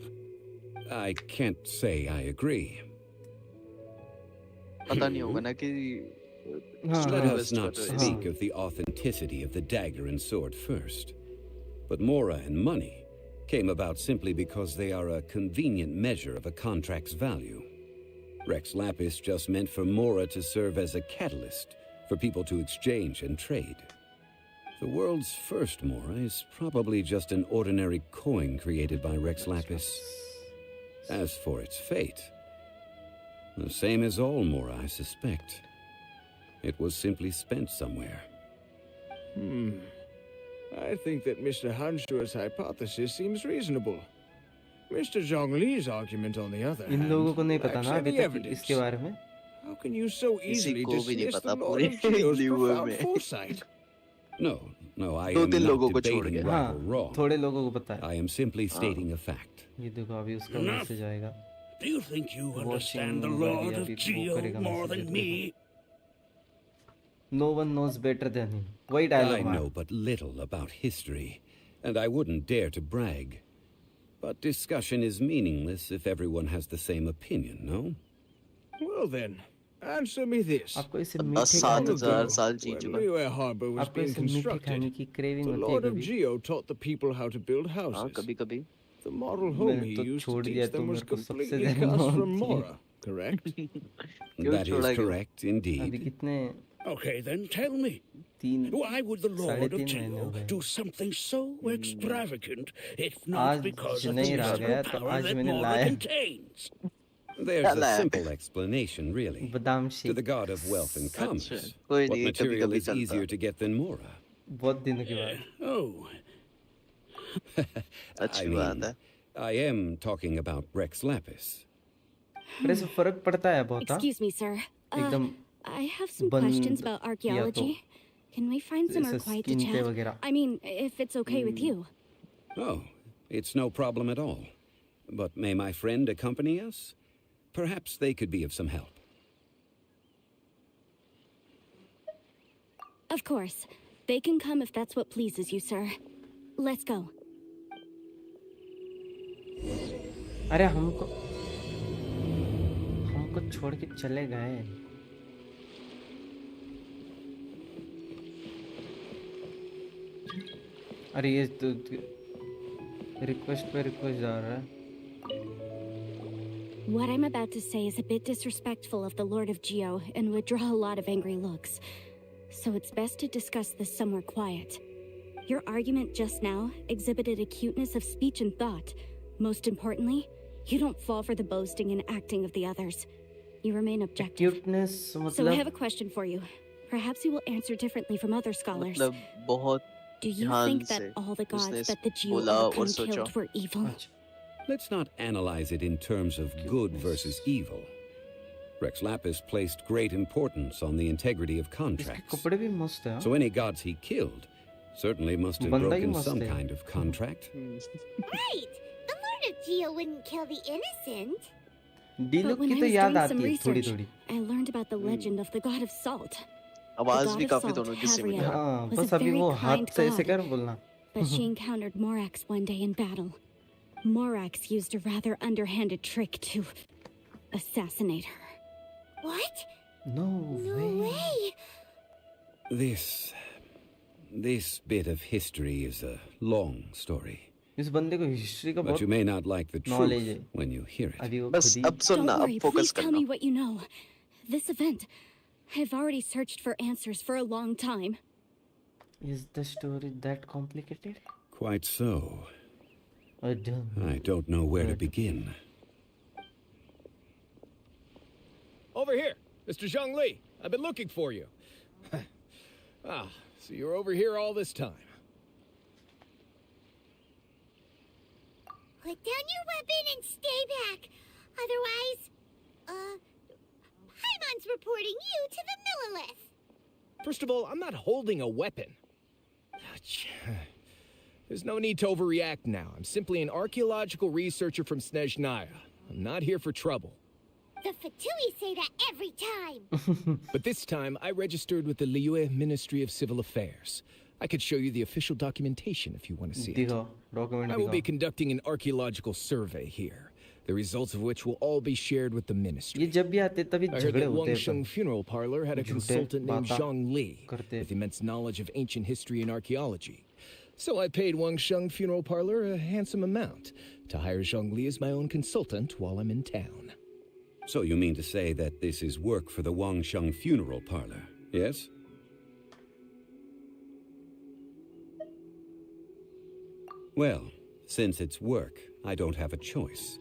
I can't say I agree. पता नहीं होगा ना कि हाँ Let हाँ us not हाँ। speak of the authenticity of the dagger and sword first. But Mora and money came about simply because they are a convenient measure of a contract's value. Rex Lapis just meant for Mora to serve as a catalyst for people to exchange and trade. The world's first Mora is probably just an ordinary coin created by Rex Lapis. As for its fate, the same as all Mora, I suspect. It was simply spent somewhere. I think that Mr. Hanshua's hypothesis seems reasonable. Mr. Zhongli's argument, on the other in hand, लोगों को नहीं पता lacks ना अभी any तक evidence. इसके बारे में. How can you so easily को भी नहीं dismiss पता the Lord of पूरे Geo's Liyue profound में. foresight? No, I दो am तीन not लोगों को छोड़ debating के. right हाँ, or wrong. थोड़े लोगों को पता है. I am simply stating a fact. ये देखो अभी उसका Enough. मैसेज आएगा. Do you think you understand the Watching Lord media of भी वो Geo करेगा more message than देखो. me? No one knows better than him. वही I dialogue know but little about history, and I wouldn't dare to brag. But discussion is meaningless if everyone has the same opinion, no? Well then, answer me this. आपको इसे 10 मीठे सात खाने हजार की साल जी When चुका. Liyue Harbor was आपको being इसे मीठे खाने constructed, की क्रेविंग the होती है Lord of कभी. Geo taught the people how to build हाँ houses. कभी कभी. The model home मैंने he तो used to छोड़ दिया teach तो them was मेरे को सबसे completely ज्यादा cast from मानती है. Mora, correct? That छोड़ा is क्यों? correct, अभी indeed. कितने Okay, then tell me. 3 Why would the Lord of 3.5 महीने हो Geo गए. do something so extravagant if not आज because of the नहीं रहा mystical गया तो power आज that मैंने Mora लाया. contains? There's a Hello. simple explanation, really. बादाम To shake. the god of wealth and commerce, कोई what नहीं, material कभी-कभी is चलता. easier to get than Mora? बहुत दिनों के बाद. Oh, अच्छी I बात mean, है. I am talking about Rex Lapis. पर इससे फर्क पड़ता है बहुत. हाँ? Excuse me, sir. एकदम I have some बंद questions about किया तो. archaeology. Can we find somewhere जैसे quiet to स्किन पे chat? वगैरह. I mean, if it's okay with you. Oh, it's no problem at all. But may my friend accompany us? Perhaps they could be of some help. Of course. They can come if that's what pleases you, sir. Let's go. अरे हमको छोड़ के चले गए. अरे ये तो रिक्वेस्ट पे रिक्वेस्ट जा रहा है. What I'm about to say is a bit disrespectful of the Lord of Geo and would draw a lot of angry looks. So it's best to discuss this somewhere quiet. Your argument just now exhibited acuteness of speech and thought. Most importantly, you don't fall for the boasting and acting of the others. You remain objective. Cuteness So I मतलब have a question for you. Perhaps you will answer differently from other scholars. मतलब बहुत Do you ध्यान think से that all the gods उसने that the Geo बोला और overcome सोचा. killed were evil? अच्छा. Let's not analyze it in terms of good versus evil. Rex Lapis placed great importance on the integrity of इसके contracts. कपड़े भी मस्त है. So any gods he killed certainly must have बंदा ही broken मस्त some है. kind of contract. Right! The Lord of Geo wouldn't kill the innocent. डीलुक But when की I तो was याद doing आती some है थोड़ी research, थोड़ी. I learned about the legend of the god of salt. आवाज God भी of काफी Salt, दोनों की सिमिलर Havriel. है. हाँ was बस a अभी very वो हाथ kind से ऐसे god. कर बोलना. But she encountered Morax one day in battle. Morax used a rather underhanded trick to assassinate her. What? No way. This bit of history is a long story. इस बंदे को हिस्ट्री का But बहुत you may not like the knowledge truth है. when you hear it. अभी वो बस खुद ही. अब सुनना, Don't अब worry, फोकस please tell करना. me what you know. This event, I've already searched for answers for a long time. Is the story that complicated? Quite so. I don't know where to begin. Over here, Mr. Zhongli. I've been looking for you. So you're over here all this time. Put down your weapon and stay back. Otherwise, Paimon's reporting you to the Millilith. First of all, I'm not holding a weapon. There's no need to overreact now. I'm simply an archaeological researcher from Snezhnaya. I'm not here for trouble. The Fatui say that every time. But this time, I registered with the Liyue Ministry of Civil Affairs. I could show you the official documentation if you want to see it. दिखाओ डॉक्यूमेंट I will be दिखाओ. conducting an archaeological survey here, the results of which will all be shared with the ये ministry. जब भी आते तभी I heard झगड़े that होते हैं Wangsheng Funeral Parlor had a झूठे consultant named बातें Zhang Li करते. with immense knowledge of ancient history and archaeology. So I paid Wangsheng Funeral Parlor a handsome amount to hire Zhang Li as my own consultant while I'm in town. So you mean to say that this is work for the Wangsheng Funeral Parlor, yes? Well, since it's work, I don't have a choice.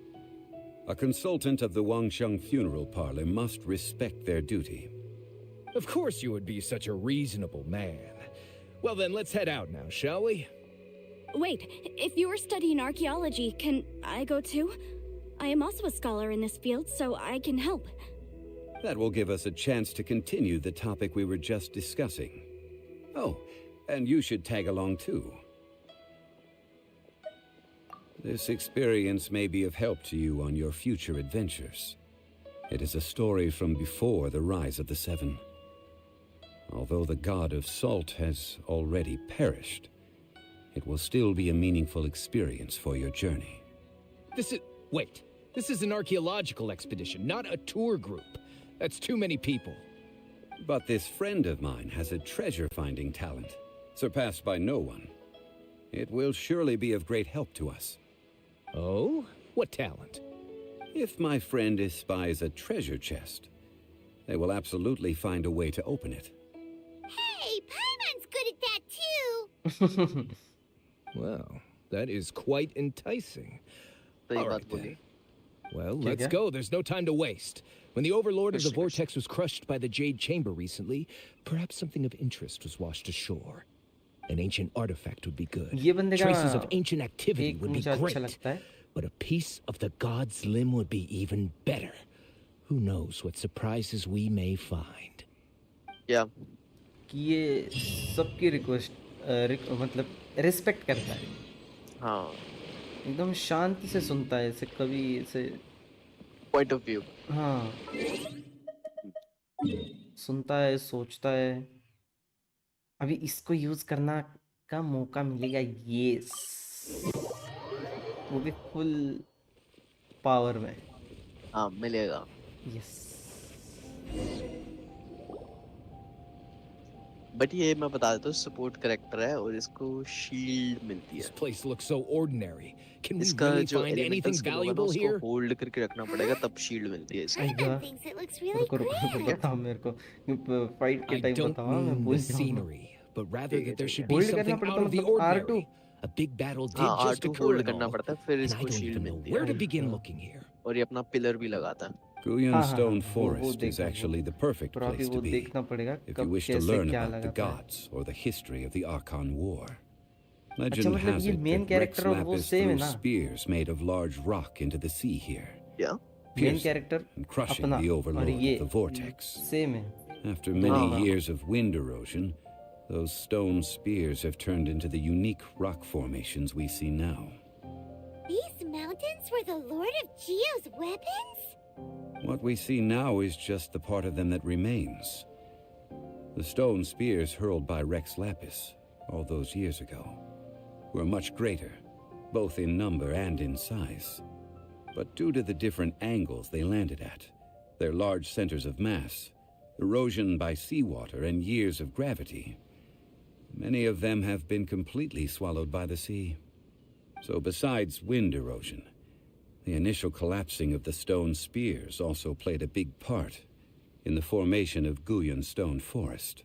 A consultant of the Wangsheng Funeral Parlor must respect their duty. Of course you would be such a reasonable man. Well then, let's head out now, shall we? Wait, if you are studying archaeology, can I go too? I am also a scholar in this field, so I can help. That will give us a chance to continue the topic we were just discussing. Oh, and you should tag along too. This experience may be of help to you on your future adventures. It is a story from before the rise of the Seven. Although the god of salt has already perished, it will still be a meaningful experience for your journey. Wait. This is an archaeological expedition, not a tour group. That's too many people. But this friend of mine has a treasure-finding talent, surpassed by no one. It will surely be of great help to us. Oh? What talent? If my friend espies a treasure chest, they will absolutely find a way to open it. Hey, Paimon's good at that too. Well, that is quite enticing. All right, then. Well, Okay, let's yeah. go. There's no time to waste. When the Overlord of the Vortex was crushed by the Jade Chamber recently, perhaps something of interest was washed ashore. An ancient artifact would be good. ये बंदे का Traces of ancient activity एक would be मुझे अच्छा great. लगता है But a piece of the god's limb would be even better. Who knows what surprises we may find. Yeah. कि ये सबकी रिक्वेस्ट मतलब रिस्पेक्ट करता है, हाँ. एकदम शांति से सुनता है, ऐसे कभी ऐसे Point of view. हाँ सुनता है, सोचता है अभी इसको यूज करना का मौका मिलेगा, यस, वो भी फुल पावर में, हाँ मिलेगा. यस. बट ये मैं बता देता हूँ सपोर्ट कैरेक्टर है और इसको शील्ड मिलती This है. place looks so ordinary. Can we इसका really जो find anything एलिमेंटल स्किल होगा ना valuable here? उसको होल्ड करके रखना पड़ेगा तब शील्ड मिलती है इसकी. आएगा. Thinks it looks really रुको रुको रुको, clear. बताओ मेरे को फाइट के I टाइम don't बताओ, मैं mean भूल the जाऊंगा. scenery, but rather that there should be hold करना something पड़ता out of the मतलब ordinary. R2. A big battle did हाँ just R2 occur hold and करना all, पड़ता है फिर and I इसको don't शील्ड even know मिलती where है to begin looking here. और ये अपना पिलर भी लगाता है. Guyan हाँ, Stone वो Forest is देखा, actually the perfect पर अभी place वो to be देखना पड़ेगा if you कब wish to कैसे learn क्या about the लगाता है. gods or the history of the Archon War. अच्छा Legend मतलब has ये it main that Rex character और वो Lapis सेम है threw ना, spears made of large rock into the sea here, Yeah. Main piercing character and crushing अपना the और overlord ये of the vortex. सेम है. After many Ah. years of wind erosion, those stone spears have turned into the unique rock formations we see now. These mountains were the Lord of Geo's weapons? What we see now is just the part of them that remains. The stone spears hurled by Rex Lapis all those years ago were much greater, both in number and in size. But due to the different angles they landed at, their large centers of mass, erosion by seawater, and years of gravity, many of them have been completely swallowed by the sea. So besides wind erosion, the initial collapsing of the stone spears also played a big part in the formation of Guyan Stone Forest.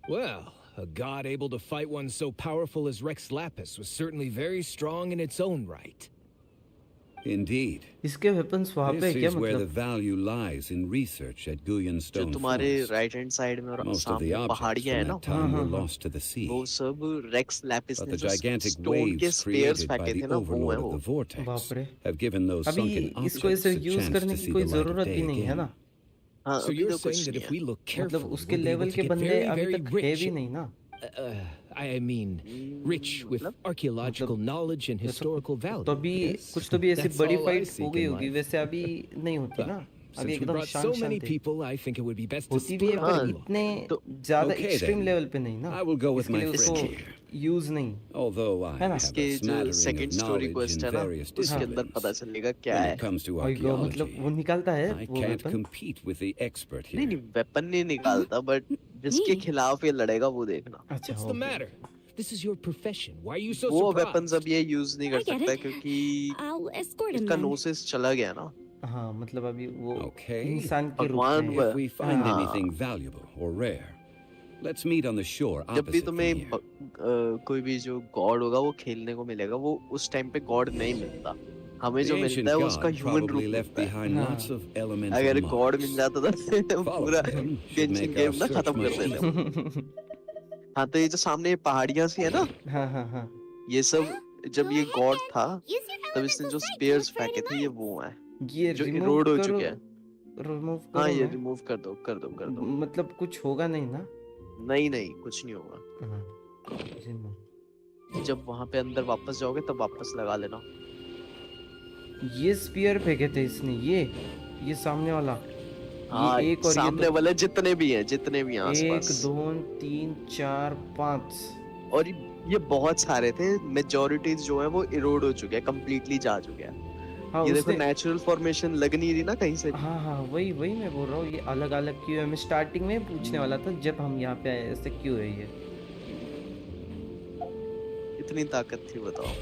Well, a god able to fight one so powerful as Rex Lapis was certainly very strong in its own right. Indeed. इसके वेपन्स वहाँ पे है This क्या is where the मतलब? value lies in research at Guyan जो Stone तुम्हारे Forest. राइट हैंड साइड में और Most of the सामने objects पहाड़ियाँ है from ना, that time were हाँ, हाँ. lost to the sea. वो सब रेक्स लैपिस But ने the जो gigantic स्टोन के waves स्पेयर्स created by फेंके the थे ना, वो है overlord वो. of the vortex बाप रे. have given those अभी sunken इसको objects ऐसे a यूज chance करने to की see कोई the light of जरूरत day भी नहीं है again. ना, हाँ So अभी you're तो saying कुछ that नहीं if है. we look carefully, मतलब उसके we'll be able level to के get बंदे very, अभी very तक है rich. भी नहीं ना. I mean, rich with archaeological knowledge and historical value. तो अभी yes? कुछ तो भी ऐसी That's बड़ी all I फाइट seek हो गई in होगी, life. वैसे अभी नहीं होती ना, अभी Since we एकदम brought so शांत many शांत है. people, I think it would be best to होती भी है split पर up. इतने तो ज्यादा Okay एक्सट्रीम then. लेवल पे नहीं ना, I will go with इसके my लिए उसको friend here. यूज नहीं. Although I है ना? have इसके a जो smattering second of story knowledge quest in है ना, various उसके अंदर पता disciplines, चलेगा क्या when है. it comes to और मतलब archaeology, वो निकालता है I वो can't weapon. compete with the expert नहीं here. नहीं वेपन नहीं निकालता, बट जिसके खिलाफ ये लड़ेगा वो देखना. अच्छा What's हो the matter? This is your profession. Why are you so वो surprised? वेपन्स अब ये यूज नहीं I कर get सकता it. क्योंकि I'll escort him इसका then. नोसिस चला गया ना. हाँ मतलब अभी वो Okay. इंसान के रूप भगवान में वो- है. If we find Ah. anything valuable or rare, let's meet on the shore जब भी opposite from तुम्हें here. कोई भी जो गॉड होगा वो खेलने को मिलेगा, वो उस टाइम पे गॉड नहीं मिलता. हमें The जो ancient मिलता है वो उसका god ह्यूमन रूप probably left मिलता है. behind हाँ. lots of elemental अगर marks. गॉड मिल जाता था तो Follow पूरा him should Genshin make game our ना search खत्म much कर देते. हाँ तो ये जो सामने ये पहाड़ियाँ सी है ना, हाँ हाँ हाँ। ये सब जब ये गॉड था Use your तब इसने जो elemental sight to spares look for फेंके थे ये any वो हैं ये जो रिमूव इरोड हो करो, चुके हैं। रिमूव हाँ करो ये मैं। रिमूव कर दो कर दो कर दो। मतलब कुछ होगा नहीं ना? नहीं नहीं कुछ नहीं होगा। हाँ, remove। जब वहां पे अंदर वापस जाओगे तब वापस लगा लेना। ये स्पीयर फेंके थे इसने, ये सामने वाला, हाँ ये एक और सामने ये दो, वाले जितने भी हैं आसपास। 1 2 3 4 5। और ये बहुत सारे थे, मेजोरिटी जो है वो इरोड हो चुके हैं, कंप्लीटली जा चुके हैं। हाँ ये देखो उसने, नेचुरल फॉर्मेशन लग नहीं रही ना कहीं से भी। हाँ हाँ वही वही मैं बोल रहा हूँ, ये अलग अलग क्यों है? मैं स्टार्टिंग में पूछने वाला था जब हम यहाँ पे आए, ऐसे क्यों है ये? इतनी ताकत थी बताओ।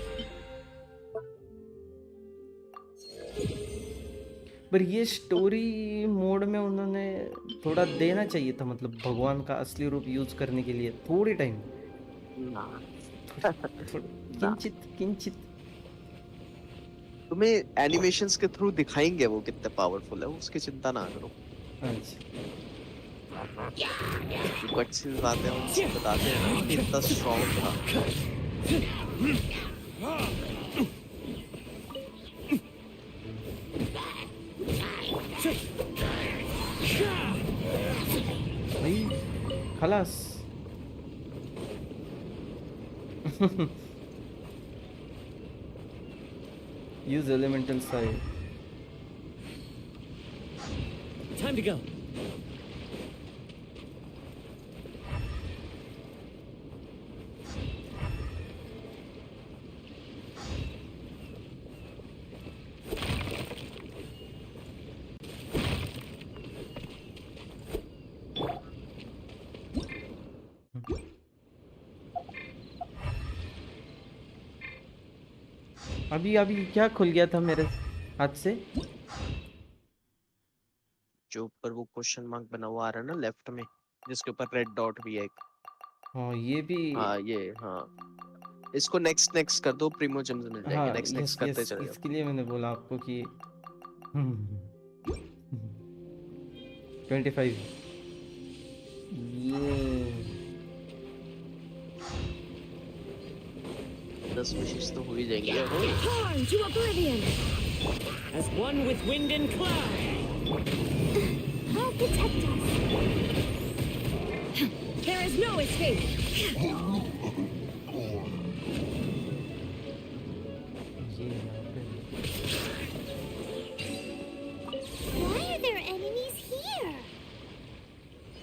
पर ये स्टोरी मोड में उन्होंने थोड़ा देना चाहिए था, मतलब भगवान का असली रूप यूज करने के लिए थोड़ी टाइम, ना किंचित किंचित। तुम्हें एनिमेशंस के थ्रू दिखाएंगे वो कितने पावरफुल है, उसकी चिंता ना करो। अच्छा जो कट सीन्स आते हैं उनसे बताते हैं ना कि इतना स्ट्रॉन्ग था। भाई खलास। Use elemental side. Time to go. अभी अभी क्या खुल गया था मेरे हाथ से? जो ऊपर वो क्वेश्चन मार्क बना हुआ आ रहा है ना लेफ्ट में, जिसके ऊपर रेड डॉट भी है एक। हाँ ये भी। हाँ ये हाँ, इसको नेक्स्ट नेक्स्ट कर दो, प्रीमो जेम्स मिल जाएंगे। हाँ नेक्स्ट यस नेक्स्ट करते यस, चले जाओ। इसके लिए मैंने बोला आपको कि 25 ये 10 विशेष तो हो ही जाएंगे। Torn to oblivion! As one with wind and cloud. Help protect us. There is no escape! ये यहाँ पे Why are there enemies here?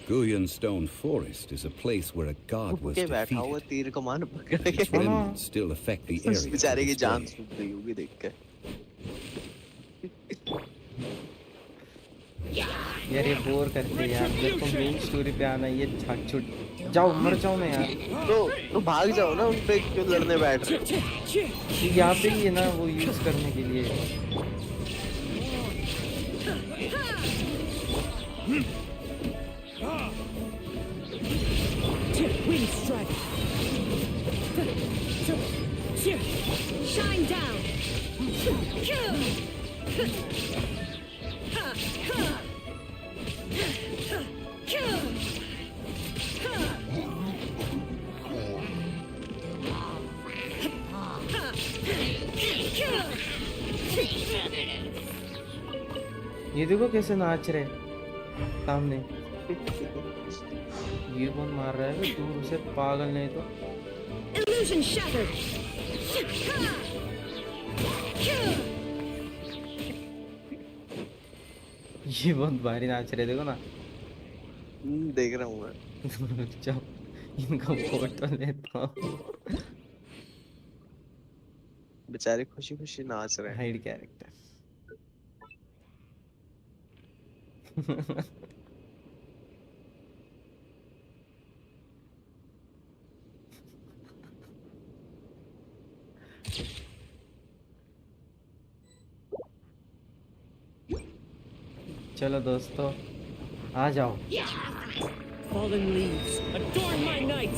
Guyan Stone Forest is a place where a god was के बैठा हुआ defeated. तीर कमान पकड़ के। Its remnants still affect the area. उस to बेचारे की this जान day. सूख गई होगी देख के। यार ये बोर करते हैं यार, देखो मेन स्टोरी पे आना, ये छाट छूट जाओ, मर जाओ ना यार। तो भाग जाओ ना, उन पे क्यों लड़ने बैठ रहे हो? ये यहाँ पे ही है ना वो यूज करने के लिए। Wind strike! Shine down! ये देखो कैसे नाच रहे सामने। ये कौन मार रहा है दूर से, पागल नहीं तो। Illusion shattered! ये बहुत भारी नाच रहे, देखो ना। देख रहा हूँ मैं। जाओ इनका फोटो लेता हूँ। बेचारे खुशी खुशी नाच रहे हैं। Hide character. चलो दोस्तों आ जाओ। Fallen leaves, adorn my night.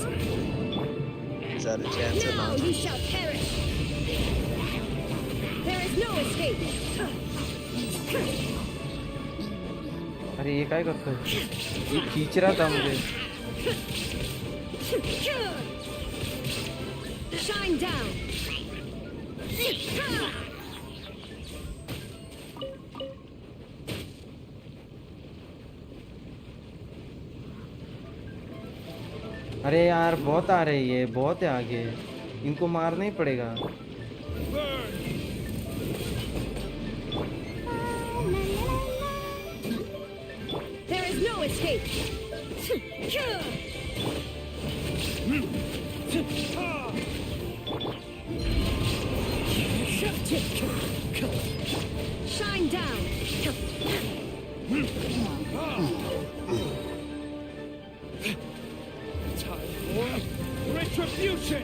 बेचारे चैन से Now नाच। you shall perish! There is no escape! अरे ये क्या करता है? ये खींच रहा था मुझे। Shine down. अरे यार बहुत आ रहे हैं, ये बहुत है आगे, इनको मारना ही पड़ेगा। There is no escape. Shine down. Time for retribution.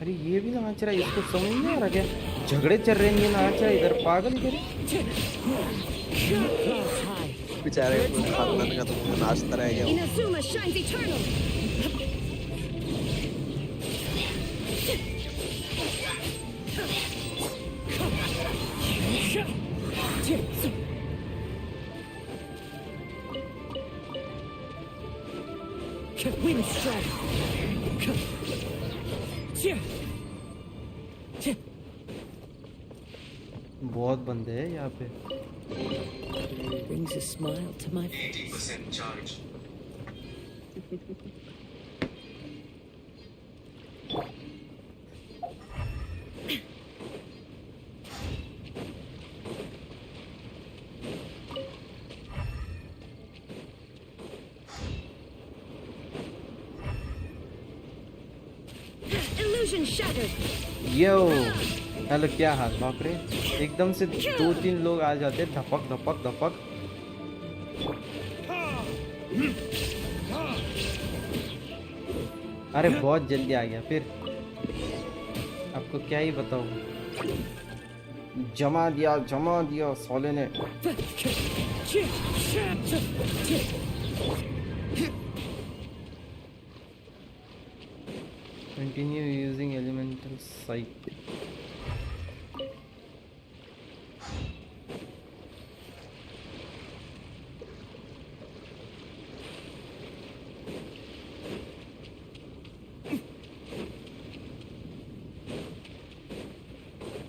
अरे ये भी नाच रहा है, इसको समझ नहीं आ रहा क्या? झगड़े चल रहे हैं, ये नाच रहा है इधर, पागल इधर। बेचारे खानदान का तो नाचता रह गया। Inazuma shines eternal. Wind strike. बहुत बंदे हैं यहाँ पे। Brings a smile to my face. Illusion shattered. Yo hello, क्या हाल? बाप रे, एकदम से 2-3 लोग आ जाते, धपक धपक धपक। अरे बहुत जल्दी आ गया फिर, आपको क्या ही बताऊं। जमा दिया सोले ने। Continue using elemental site.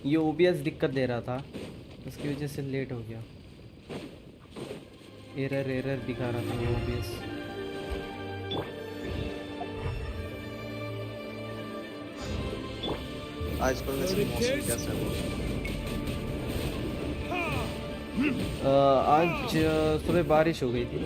ये ओबीएस दिक्कत दे रहा था, उसकी वजह से लेट हो गया। एरर दिखा रहा था ये ओबीएस। आजकल वैसे मौसम कैसा है? आज सुबह बारिश हो गई थी।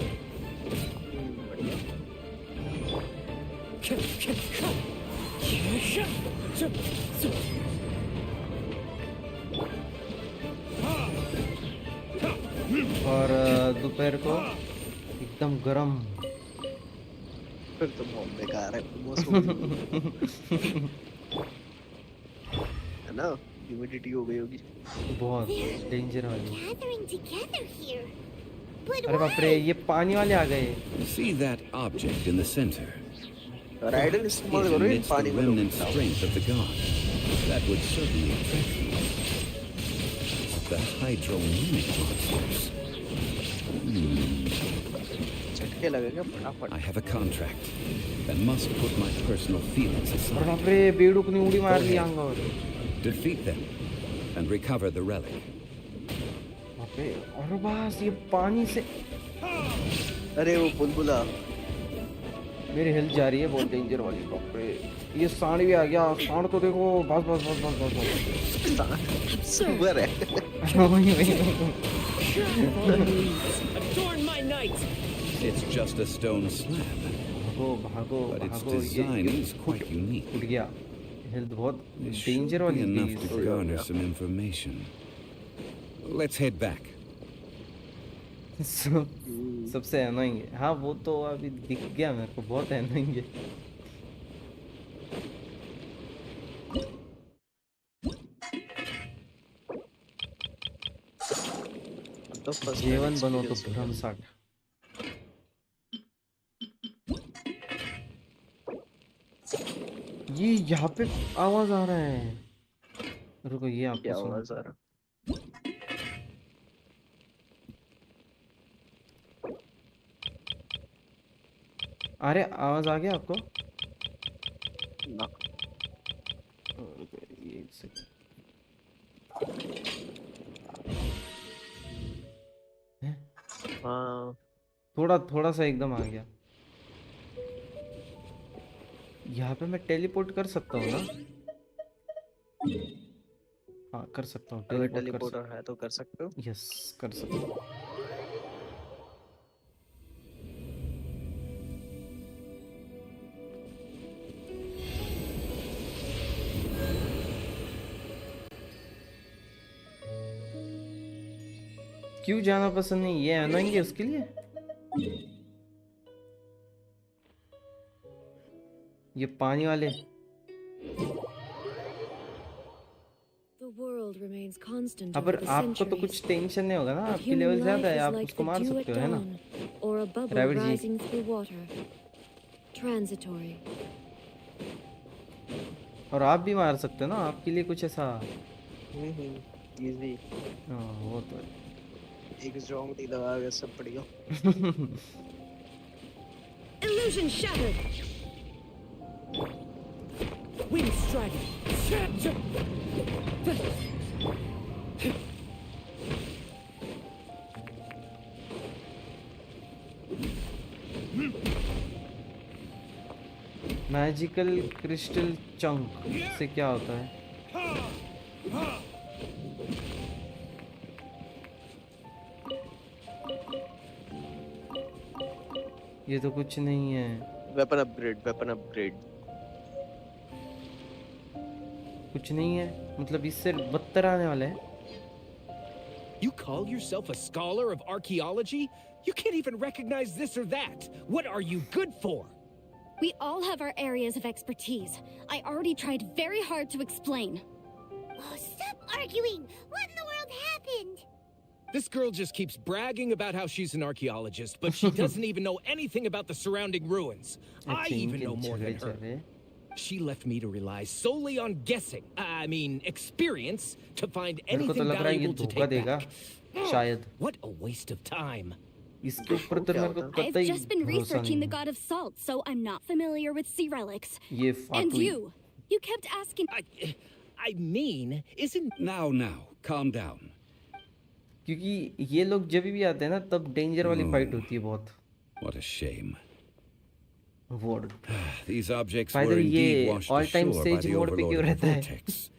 और दोपहर को एकदम गरम। फिर तो बहुत बेकार है मौसम। है ना, ह्यूमिडिटी हो गई होगी बहुत डेंजर वाली। Gathering together here. But अरे बाप रे, ये पानी वाले आ गए। See that object in the center? Rider It इस्तेमाल करो इन emits the पानी में। remnant strength of the god. That would certainly attract me. The hydromimic monsters. झटके लगेंगे फटाफट। I have a contract and must put my personal feelings अरे aside. बाप रे, बेडूक ने उड़ी मार दी अंगावर। Defeat them and recover the relic. बाप रे, और बस ये पानी से अरे वो बुलबुला मेरी हेल्थ जा रही है, बहुत डेंजर वाली। बाप रे, ये सांड भी आ गया। सांड तो देखो, बस बस बस बस बस बस। सुपर है। Adorn my night. It's just a stone slab, भागो but its भागो, design is quite unique. उठ गया। हेल्थ बहुत It should डेंजर be वाली enough चीज। to garner some information. Let's head back. सबसे अनोइंग है। हाँ, वो तो अभी दिख गया मेरे को, बहुत अनोइंग है। जेवण बनवतो भरमसाठ। ये यहाँ पे आवाज आ रहा है। रुको, ये आपको क्या सुना। आवाज आ रहा? अरे आवाज आ गया आपको? ना एक सेकंड। हाँ थोड़ा थोड़ा सा एकदम आ गया। यहाँ पे मैं टेलीपोर्ट कर सकता हूँ ना? हाँ कर सकता हूँ, अगर टेलीपोर्ट कर टेलीपोर्टर है तो कर सकते हो। यस कर सकता हूँ। क्यों जाना पसंद नहीं? ये अनोइंग है उसके लिए। ये पानी वाले। The world remains constant हाँ over पर the आपको तो centuries. कुछ टेंशन नहीं होगा ना, But आपकी human लेवल ज्यादा life है, is आप like उसको the मार dew सकते at हो, है ना? dawn, or a bubble Rabbit ji. rising through water. Transitory. और आप भी मार सकते हो ना, आपके लिए कुछ ऐसा। इजी। हाँ वो तो है। एक स्ट्रॉन्ग टी लगा के सब बढ़िया। Illusion shattered. Wind strider. Magical crystal chunk से क्या होता है? ये तो कुछ नहीं है। Weapon upgrade, weapon upgrade. कुछ नहीं है मतलब इससे बदतर आने वाला है। You call yourself a scholar of archaeology? You can't even recognize this or that. What are you good for? We all have our areas of expertise. I already tried very hard to explain. Oh, stop arguing! What in the world happened? This girl just keeps bragging about how she's an archaeologist, but she doesn't even know anything about the surrounding ruins. I even know more than her. She left me to rely solely on guessing. I mean, experience to find anything valuable to take back. शायद। What a waste of time. इसके ऊपर तो मेरे को I've कतई just been भरोसा researching नहीं the है। god of salt, so I'm not familiar with sea relics. ये And फाटुई। you kept asking. I mean, isn't... Now, calm down. क्योंकि ये लोग जब भी आते हैं ना तब डेंजर वाली फाइट होती है बहुत। What a shame. Word. These objects By the were way, indeed ये washed all time ashore by sage the mode पे overlord क्यों of the रहता है? vortex.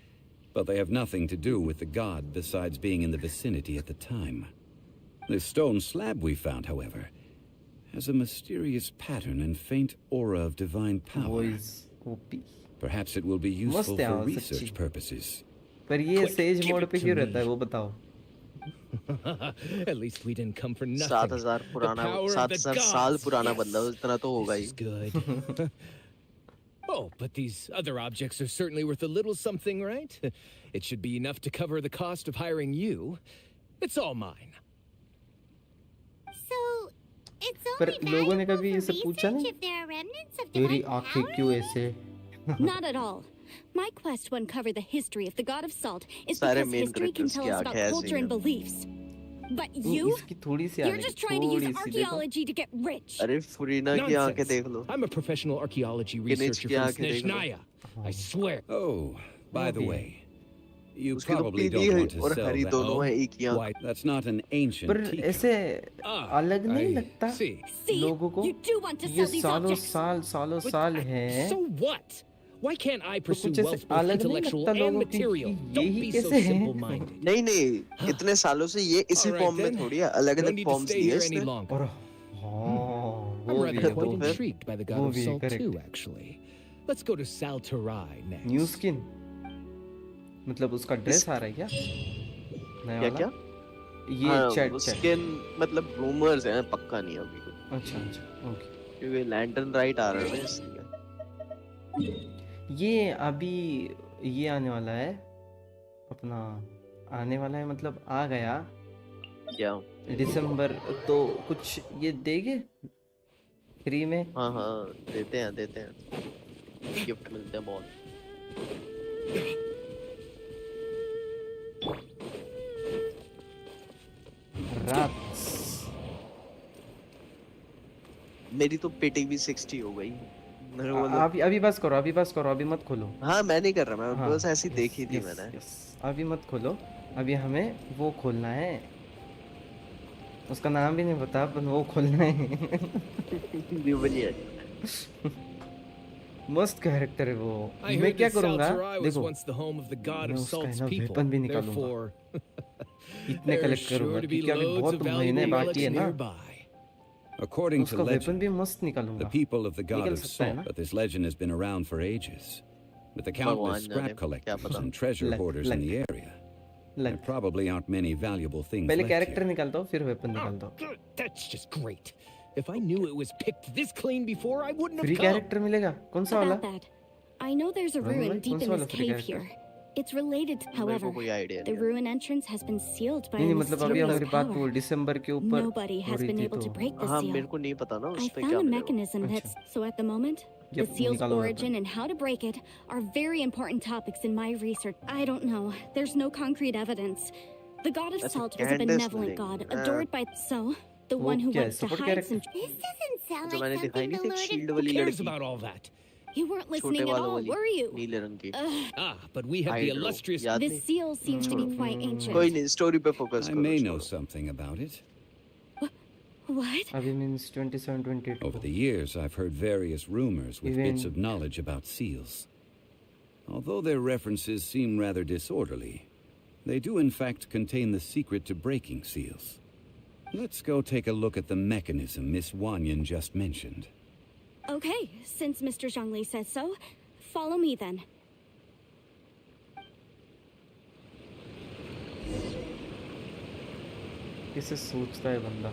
But they have nothing to do with the god besides being in the vicinity at the time. The stone slab we found, however, has a mysterious pattern and faint aura of divine power. OP. Perhaps it will be useful है for आवाज research सच्ची। purposes. पर ये Quick, says give mode it पे to क्यों me. रहता है वो बताओ? At least we didn't come for nothing. 7000 पुराना, 7000 साल पुराना बंदा, इतना तो होगा ही। This is good. Oh, but these other objects are certainly worth a little something, right? It should be enough to cover the cost of hiring you. It's all mine. So, it's पर only लोगों ने valuable कभी ये for सब पूछा research नहीं? if there are remnants of तेरी divine आंखें power? क्यों ऐसे? Not at all. My quest to uncover the history of the god of salt is सारे because main history can characters tell की us about आंखें ऐसी culture and हैं। beliefs. But वो you? इसकी थोड़ी सी You're आने just trying to use थोड़ी सी देखो। archaeology to get rich. अरे फुरीना की आंखें देख लो। I'm a professional archaeology Kinich researcher की from आंखें देख लो। Snezhnaya. I swear. Oh, by the Okay. way, you उसकी तो probably पीली don't want to और sell हरी that. दोनों हैं, एक ही आंख। Why, that's not an ancient पर teacup. ऐसे Ah, अलग नहीं I लगता see. See? लोगों को? You do want to ये sell these सालों objects. साल है। So what? Why can't I तो pursue कुछ ऐसे wealth both अलग नहीं intellectual लगता and लोगों को material? कि Don't यही be so कैसे है? simple-minded. नहीं, इतने सालों से ये इसी All right फॉर्म में then. थोड़ी है, अलग No अलग need to फॉर्म्स stay लिए here any इसने। longer. और हाँ I'm वो भी rather है, quite वो भी intrigued by the god वो of भी salt correct. too, actually. Let's go to Saltarai next. New skin मतलब उसका ड्रेस आ रहा है क्या? नया क्या वाला? क्या? ये हाँ, चैट वो चैट। स्किन मतलब रूमर्स हैं, पक्का नहीं है अभी कुछ। अच्छा ओके। क्योंकि लैंटर्न राइट आ रहा है ना इसलिए। ये अभी ये आने वाला है अपना, आने वाला है मतलब आ गया क्या? दिसंबर, तो कुछ ये देंगे फ्री में? हाँ देते हैं गिफ्ट मिलते हैं बहुत। रात्स मेरी तो पेटी भी 60 हो गई। मेरे को मतलब अभी बस करो, अभी बस करो, अभी मत खोलो। हाँ मैं नहीं कर रहा, मैं हाँ बस ऐसी यस देखी थी यस मैंने। यस, अभी मत खोलो। अभी हमें वो खोलना है, उसका नाम भी नहीं पता पर वो खोलना है। ये बढ़िया। मस्त कैरेक्टर है वो। I मैं heard क्या that करूंगा Salterai was देखो, once the home of the god मैं of उसका है Salt's ना people. वेपन भी निकालूंगा, Therefore, इतने there are कलेक्ट sure करूंगा to be क्योंकि अभी loads बहुत of महीने valuable बाकी relics है ना, nearby. According to उसका वेपन legend, भी मस्त the निकालूंगा। people of the god निकल of सकता है salt, ना? but this legend has been around for ages. With the countless भगवान जाने, scrap क्या collectors पता। and treasure Luck, hoarders in luck. the area, there लग probably aren't many valuable things पहले left कैरेक्टर here. निकालता हूँ फिर वेपन Oh, निकालता हूँ। good. That's just great. If I knew it was picked this clean before, I wouldn't free have come. Character मिलेगा? कौन सा वाला? About that, I know there's a Rama ruin bhai, deep kaun in sa this wala free cave character? here. It's related, मेरे को however. कोई आइडिया The नहीं है। ruin entrance has been sealed by नहीं a मतलब अभी mysterious हमारी बात वो power. दिसंबर के ऊपर Nobody हो has रही been थी able तो to break the हाँ seal. मेरे को नहीं पता ना I उस पे क्या found a मिलेगा। mechanism अच्छा। that's so at the moment, the Yep, seal's निकालो origin weapon। and how to break it are very important topics in my research. I don't know. There's no concrete evidence. The god of अच्छा salt was a kinds benevolent god, मिलेंगी। adored by so the वो one who क्या है? wants to support hide character? some. This doesn't sound जो like मैंने दिखाई something नहीं the थी एक Lord शील्ड of... Who वाली cares लड़की, about all that? You weren't छोटे listening at बालों all, वाली, were you? नीले रंग की। Ah, but we have the hydro, illustrious. याद This नहीं? seal seems to be quite कोई ancient. नहीं, स्टोरी पे फोकस I करो, may know छोड़ो। something about it. What? अभी मीन्स 27 28 Over को the years, I've heard various rumors with bits of Even- knowledge about seals. Although their references seem rather disorderly, they do in fact contain the secret to breaking seals. Let's go take a look at the mechanism Miss Wanyan just mentioned. Okay, since Mr. Zhongli says so, follow me then. किसे सोचता है बंदा।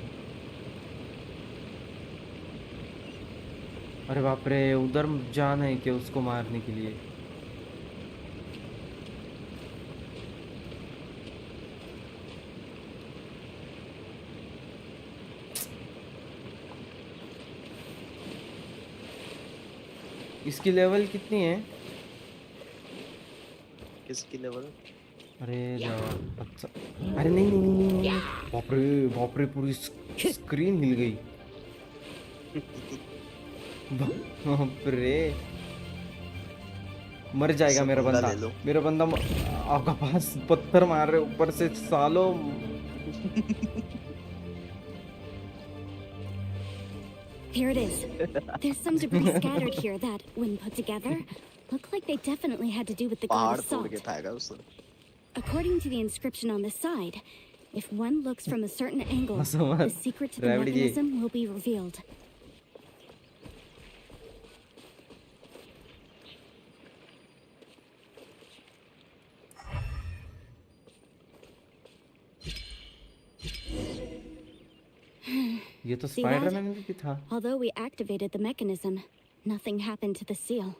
अरे बाप रे, उधर जाना है क्या उसको मारने के लिए? इसकी लेवल कितनी है? किसकी लेवल? अरे जाओ, अच्छा अरे नहीं नहीं नहीं नहीं, नहीं। बाप रे पूरी स्क्रीन हिल गई। बाप रे, मर जाएगा मेरा बंदा बंदा। ले लो। मेरा बंदा आपका पास पत्थर मार रहे ऊपर से सालों। Here it is. There's some debris scattered here that, when put together, look like they definitely had to do with the god पहाड़ of तोड़ के salt. खाएगा उसने। According to the inscription on the side, if one looks from a certain angle, Masama, the secret to the Ravidi ji. mechanism will be revealed. ये तो See that? स्पाइडरमैन भी था। Although we activated the mechanism, nothing happened to the seal.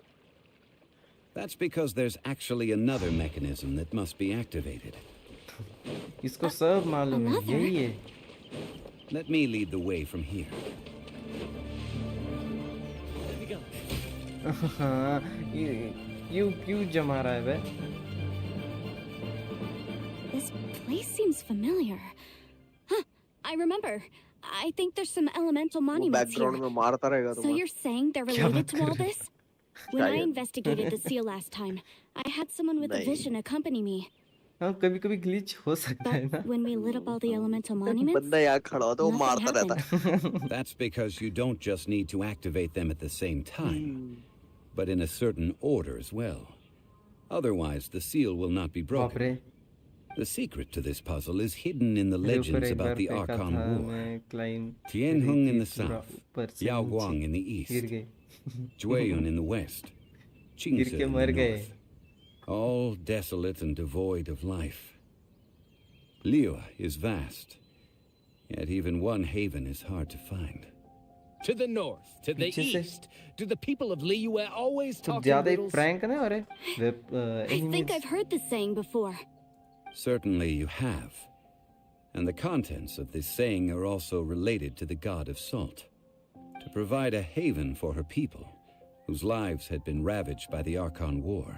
That's because there's actually another mechanism that must be activated. इसको सब मालूम है, another? यही है। Let me lead the way from here. हाँ, क्यों जमा रहा है बे? This place seems familiar. Huh, I remember. I think there's some elemental वो monuments here. बैकग्राउंड में मारता रहेगा So तुम्हें। you're saying they're क्या related बात to कर all रहे this? When I शायद। investigated the seal last time, I had someone with a नहीं। vision accompany me. हाँ, कभी कभी ग्लिच हो सकता है But ना। when we lit up all the elemental monuments, बंदा यहाँ खड़ा होता है, वो nothing मारता रहता happened. है। That's because you don't just need to activate them at the same time, but in a certain order as well. Otherwise, the seal will not be बाप broken. रे, The secret to this puzzle is hidden in the मेरे ऊपर legends एक about बार the फेंका Archon था, War. मैं क्लाइम Tianheng in the पूरा south, ऊपर से Yao नीचे Guang in the गिर east, गए। Jueyun in the west, गिर Qingze के in मर the गए। north. All desolate and devoid of life. Liu is vast, yet even one haven is hard to find. To the north, to the पीछे से। east. Do the people of Liyue always तो talk in ज्यादा ही riddles? प्रैंक है ना? अरे I think I've heard this saying before. Certainly you have. And the contents of this saying are also related to the god of salt. To provide a haven for her people, whose lives had been ravaged by the Archon War.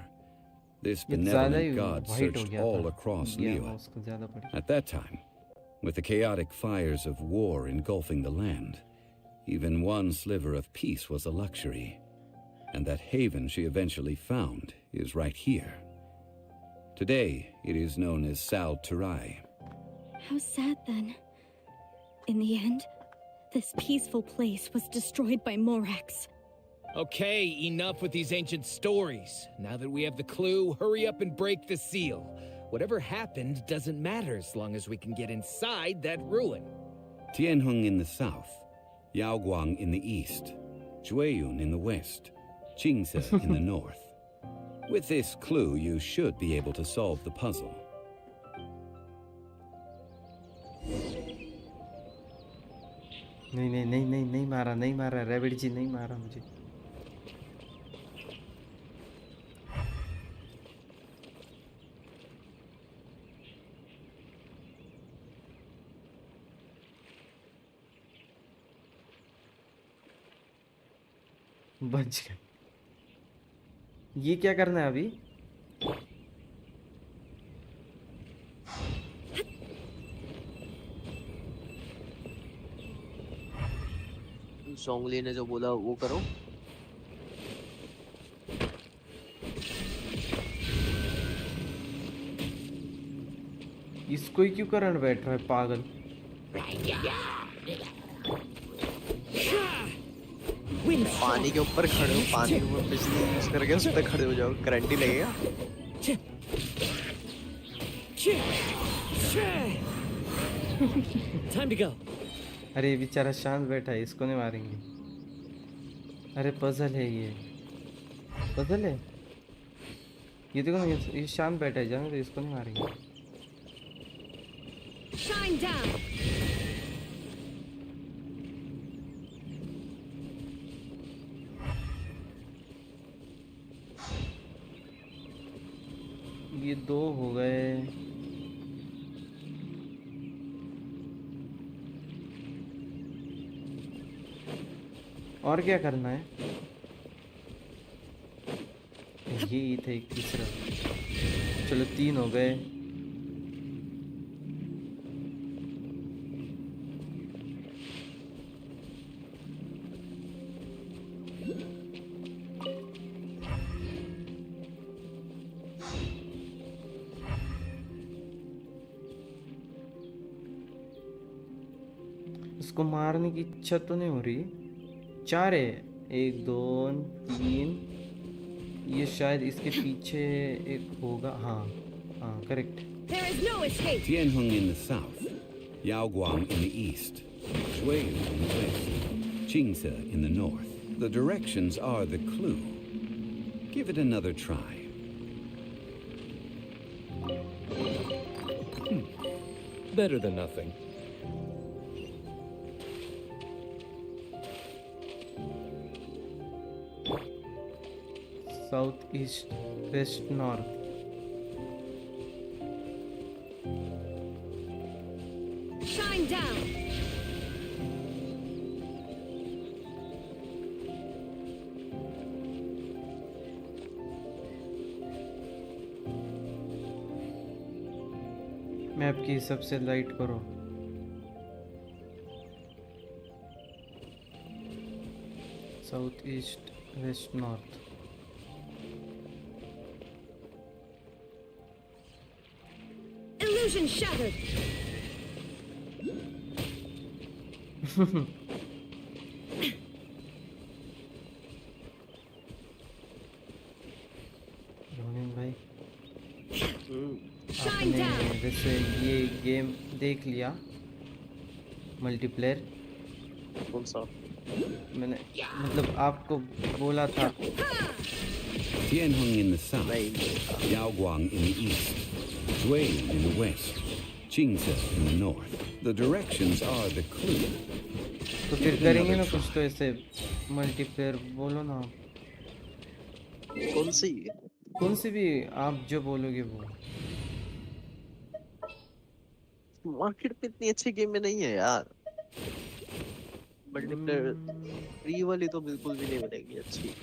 This ये ज़्यादा ही benevolent god वाइट हो searched गया all था। across या Liyue. उसको ज़्यादा पड़ी। At that time, with the chaotic fires of war engulfing the land, Even one sliver of peace was a luxury, and that haven she eventually found is right here. Today, it is known as Sal Turai. How sad then. In the end, this peaceful place was destroyed by Morax. Okay, enough with these ancient stories. Now that we have the clue, hurry up and break the seal. Whatever happened doesn't matter as long as we can get inside that ruin. Tianheng in the south, Yaoguang in the east, Jueyun in the west, Qingse in the north. With this clue, you should be able to solve the puzzle. नहीं मारा रैबिट जी नहीं मारा मुझे। बच गए। ये क्या करना है अभी? सोंगली ने जो बोला वो करो। इसको ही क्यों करंट बैठ रहा है पागल? पानी के ऊपर खड़े हो, पानी के ऊपर बिजली यूज करके उस पर खड़े हो जाओ, करंट ही लगेगा। Time to go. अरे बेचारा शांत बैठा है, इसको नहीं मारेंगे। अरे पजल है ये, पजल है ये। देखो ना, ये शांत बैठा है, जाने तो इसको नहीं मारेंगे। Shine down. ये 2 हो गए। और क्या करना है? ये था एक तीसरा। चलो 3 हो गए। इसको मारने की इच्छा तो नहीं हो रही। 4 है, 1 2 3। ये शायद इसके पीछे एक होगा। हाँ हाँ, correct. There is no escape. Tianheng in the south, Yaoguang in the east, Jueyun in the west, Qingse in the north. The directions are the clue. Give it another try. Better than nothing. South, east, west, north. Shine down. Map की सबसे लाइट करो। South, east, west, north. Illusion shattered. Ronin भाई, Shine आपने down. वैसे ये गेम देख लिया मल्टीप्लेयर? कौन सा? मैंने मतलब आपको बोला था। Tianheng in the south, Yaoguang in the east, Jueyun in the west, Qingse in the north. The directions are the clue. तो फिर करेंगे ना कुछ तो ऐसे मल्टीप्लेयर बोलो ना। कौन सी? कौन सी भी आप जो बोलोगे वो। मार्केट पे इतनी अच्छी गेम में नहीं है यार। मल्टीप्लेयर फ्री वाली तो बिल्कुल भी नहीं बनेगी अच्छी।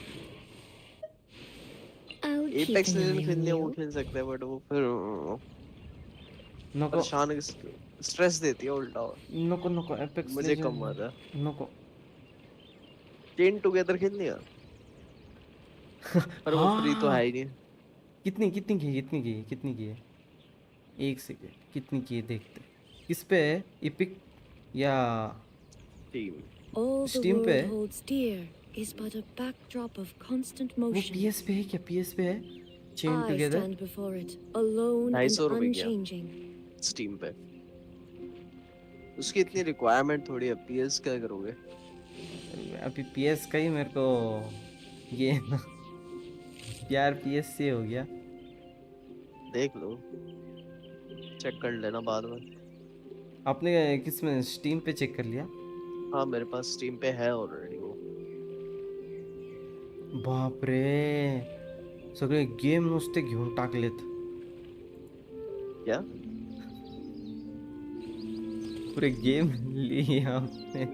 I'll keep apex an eye legend on खेलने वो you. खेल सकते हैं, बट वो फिर नको परेशान स्ट्रेस देती है उल्टा। नको नको एपेक्स मुझे कम आता है। नको। चेन टुगेदर खेलनी है, पर वो फ्री तो है हाँ, ही नहीं। कितनी की है? एक सेकेंड, कितनी की है देखते। किस पे है? इपिक या टीम। All the स्टीम पे world है? holds dear is but a backdrop of constant वो motion. पीएस पे है क्या? पीएस पे है chain I together? stand before it, alone and 250 रुपए unchanging. की स्टीम पे। उसकी इतनी रिक्वायरमेंट थोड़ी है, पीएस क्या करोगे? अभी पीएस का ही मेरे को ये ना प्यार पीएस से हो गया। देख लो, चेक कर लेना बाद में। आपने किस में, स्टीम पे चेक कर लिया? हाँ मेरे पास स्टीम पे है ऑलरेडी वो। बाप रे, सगळे गेम नुसते घेऊन टाकलेत। क्या? पूरे गेम लिए आपने,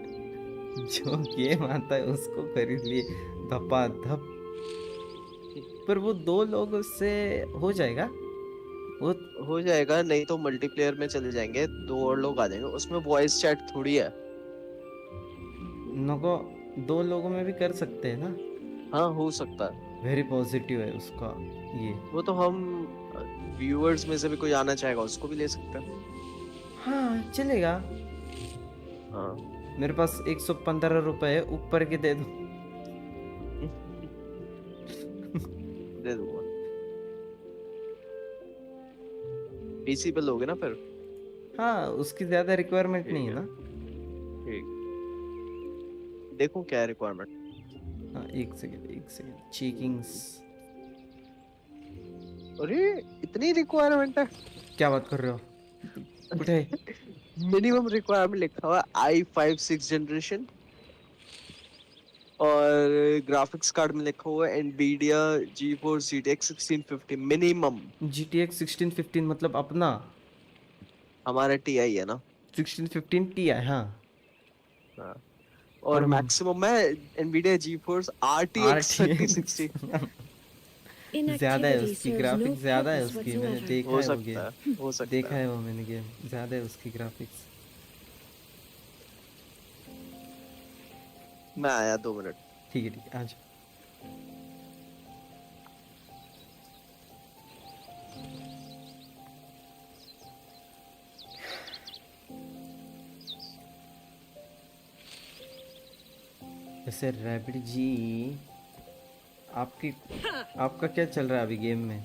जो गेम आता है उसको खरीद लिए धपाधप। पर वो 2 लोगों से हो जाएगा? वो हो जाएगा, नहीं तो मल्टीप्लेयर में चले जाएंगे, 2 और लोग आ जाएंगे, उसमें वॉइस चैट थोड़ी है। नको, 2 लोगों में भी कर सकते हैं ना? हाँ हो सकता है। वेरी पॉजिटिव है उसका ये। वो तो हम व्यूअर्स में से भी कोई आना चाहेगा उसको भी ले सकते हैं। हाँ चलेगा। हाँ मेरे पास 115 रुपए है, ऊपर के दे दो। दे दूंगा। पीसी पे लोगे ना फिर? हाँ, उसकी ज्यादा रिक्वायरमेंट नहीं है ना? ठीक, देखो क्या रिक्वायरमेंट। हाँ, एक सेकंड चेकिंग्स। अरे इतनी रिक्वायरमेंट है? क्या बात कर रहे हो? उठे। मिनिमम रिक्वायरमेंट लिखा हुआ है i5 जनरेशन, और ग्राफिक्स कार्ड में लिखा हुआ है Nvidia GeForce GTX 1650 minimum. GTX 1615 मतलब अपना हमारा TI है ना। 1615 Ti? हाँ। हाँ। और और मैक्सिमम है Nvidia GeForce RTX RTX 3060। ज्यादा है Inactivity उसकी, serves no ग्राफिक्स ज्यादा है purpose उसकी, मैंने whatsoever. देखा हो है वो सकता गेम। है, हो सकता देखा है। है वो मैंने गेम, ज्यादा है उसकी ग्राफिक्स। मैं आया 2 मिनट। ठीक है आज। वैसे रैबिड जी, आपका क्या चल रहा है अभी गेम में?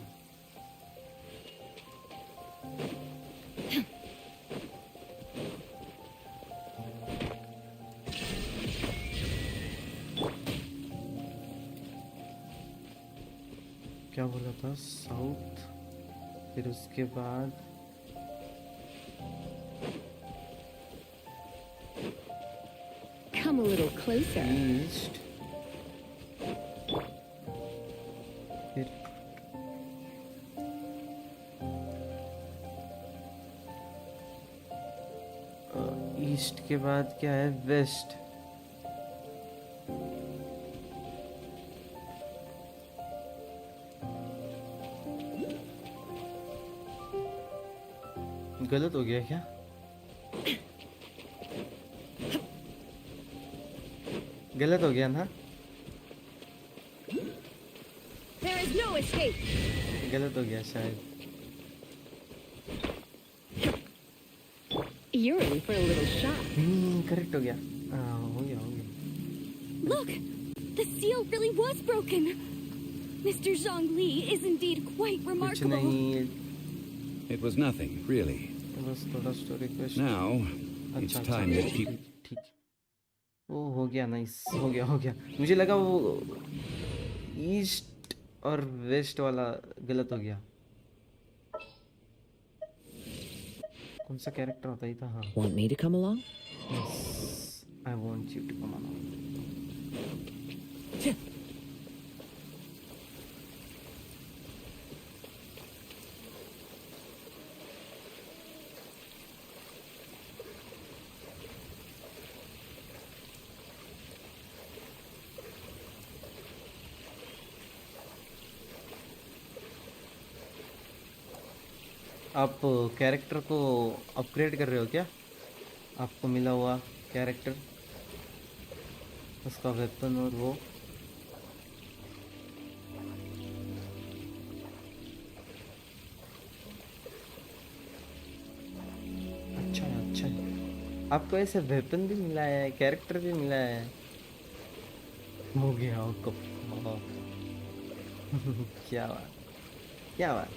क्या बोला था? साउथ, फिर उसके बाद Come a little closer. East, फिर ईस्ट के बाद क्या है? वेस्ट। गलत हो गया क्या? गलत हो गया ना? There is no escape. गलत हो गया शायद। You're in for a little shock. Correct हो गया। हो गया। Look! The seal really was broken! Mr. Zhongli is indeed quite कुछ remarkable. नहीं, It was nothing, really. बस थोड़ा स्टोरी क्वेस्ट। Now, it's अच्छा time that people... ठीक। वो हो गया, नाइस, हो गया। मुझे लगा वो ईस्ट और वेस्ट वाला गलत हो गया। कौन सा कैरेक्टर होता ही था? हाँ, Want me to come along? Yes, I want you to come on. आप कैरेक्टर को अपग्रेड कर रहे हो क्या? आपको मिला हुआ कैरेक्टर? उसका वेपन और वो अच्छा है, अच्छा है। आपको ऐसे वेपन भी मिला है, कैरेक्टर भी मिला है। हो गया आपको। क्या बात, क्या बात।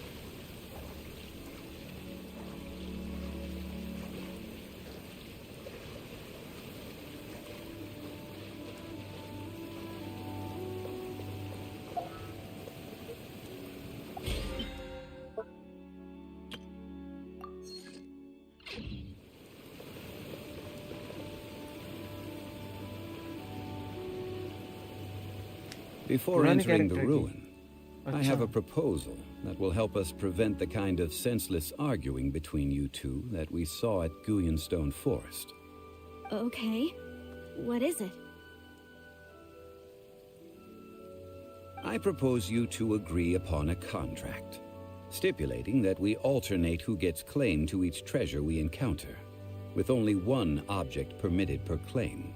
Before पुराने entering the character की। ruin, I have अच्छा। a proposal that will help us prevent the kind of senseless arguing between you two that we saw at Guyenstone Forest. Okay. What is it? I propose you two agree upon a contract, stipulating that we alternate who gets claim to each treasure we encounter, with only one object permitted per claim.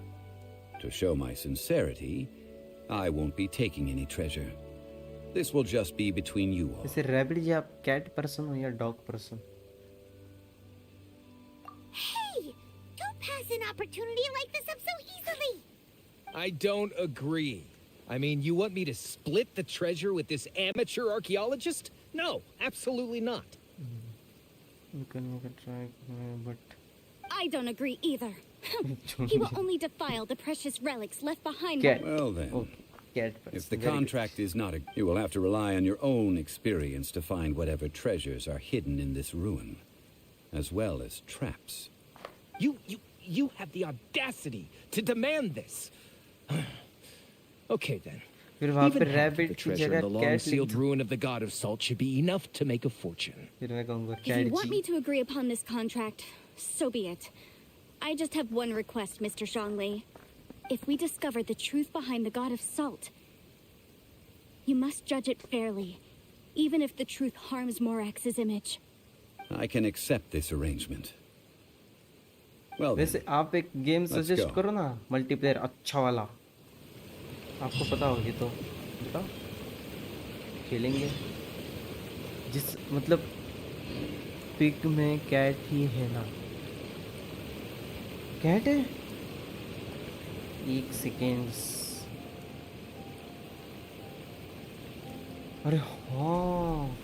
To show my sincerity, I won't be taking any treasure. This will just be between you all. जैसे रैबिट जी, आप कैट पर्सन हो या dog person? Hey! Don't pass an opportunity like this up so easily! I don't agree. I mean, you want me to split the treasure with this amateur archaeologist? No, absolutely not. You can make a try, but I don't agree either. He will only defile the precious relics left behind. cat. Well then, Okay, cat person. if the Very good. contract is not you will have to rely on your own experience to find whatever treasures are hidden in this ruin, as well as traps. You have the audacity to demand this. Okay then. फिर वहाँ पे Even half of the rabbit की treasure in जगह the कैट लिख long-sealed दो। ruin of the God of Salt should be enough to make a fortune. फिर मैं कहूँगा If you cat want me जी। to agree upon this contract, so be it. I just have one request, Mr. Zhongli. If we discover the truth behind the God of Salt, you must judge it fairly, even if the truth harms Morax's image. I can accept this arrangement. Well वैसे then, आप एक गेम Let's सजेस्ट go. करो ना, मल्टीप्लेयर अच्छा वाला। आपको पता होगी तो बताओ, खेलेंगे। जिस मतलब पिग में कैट ही है ना? कैट है? एक सेकेंड। अरे हाँ,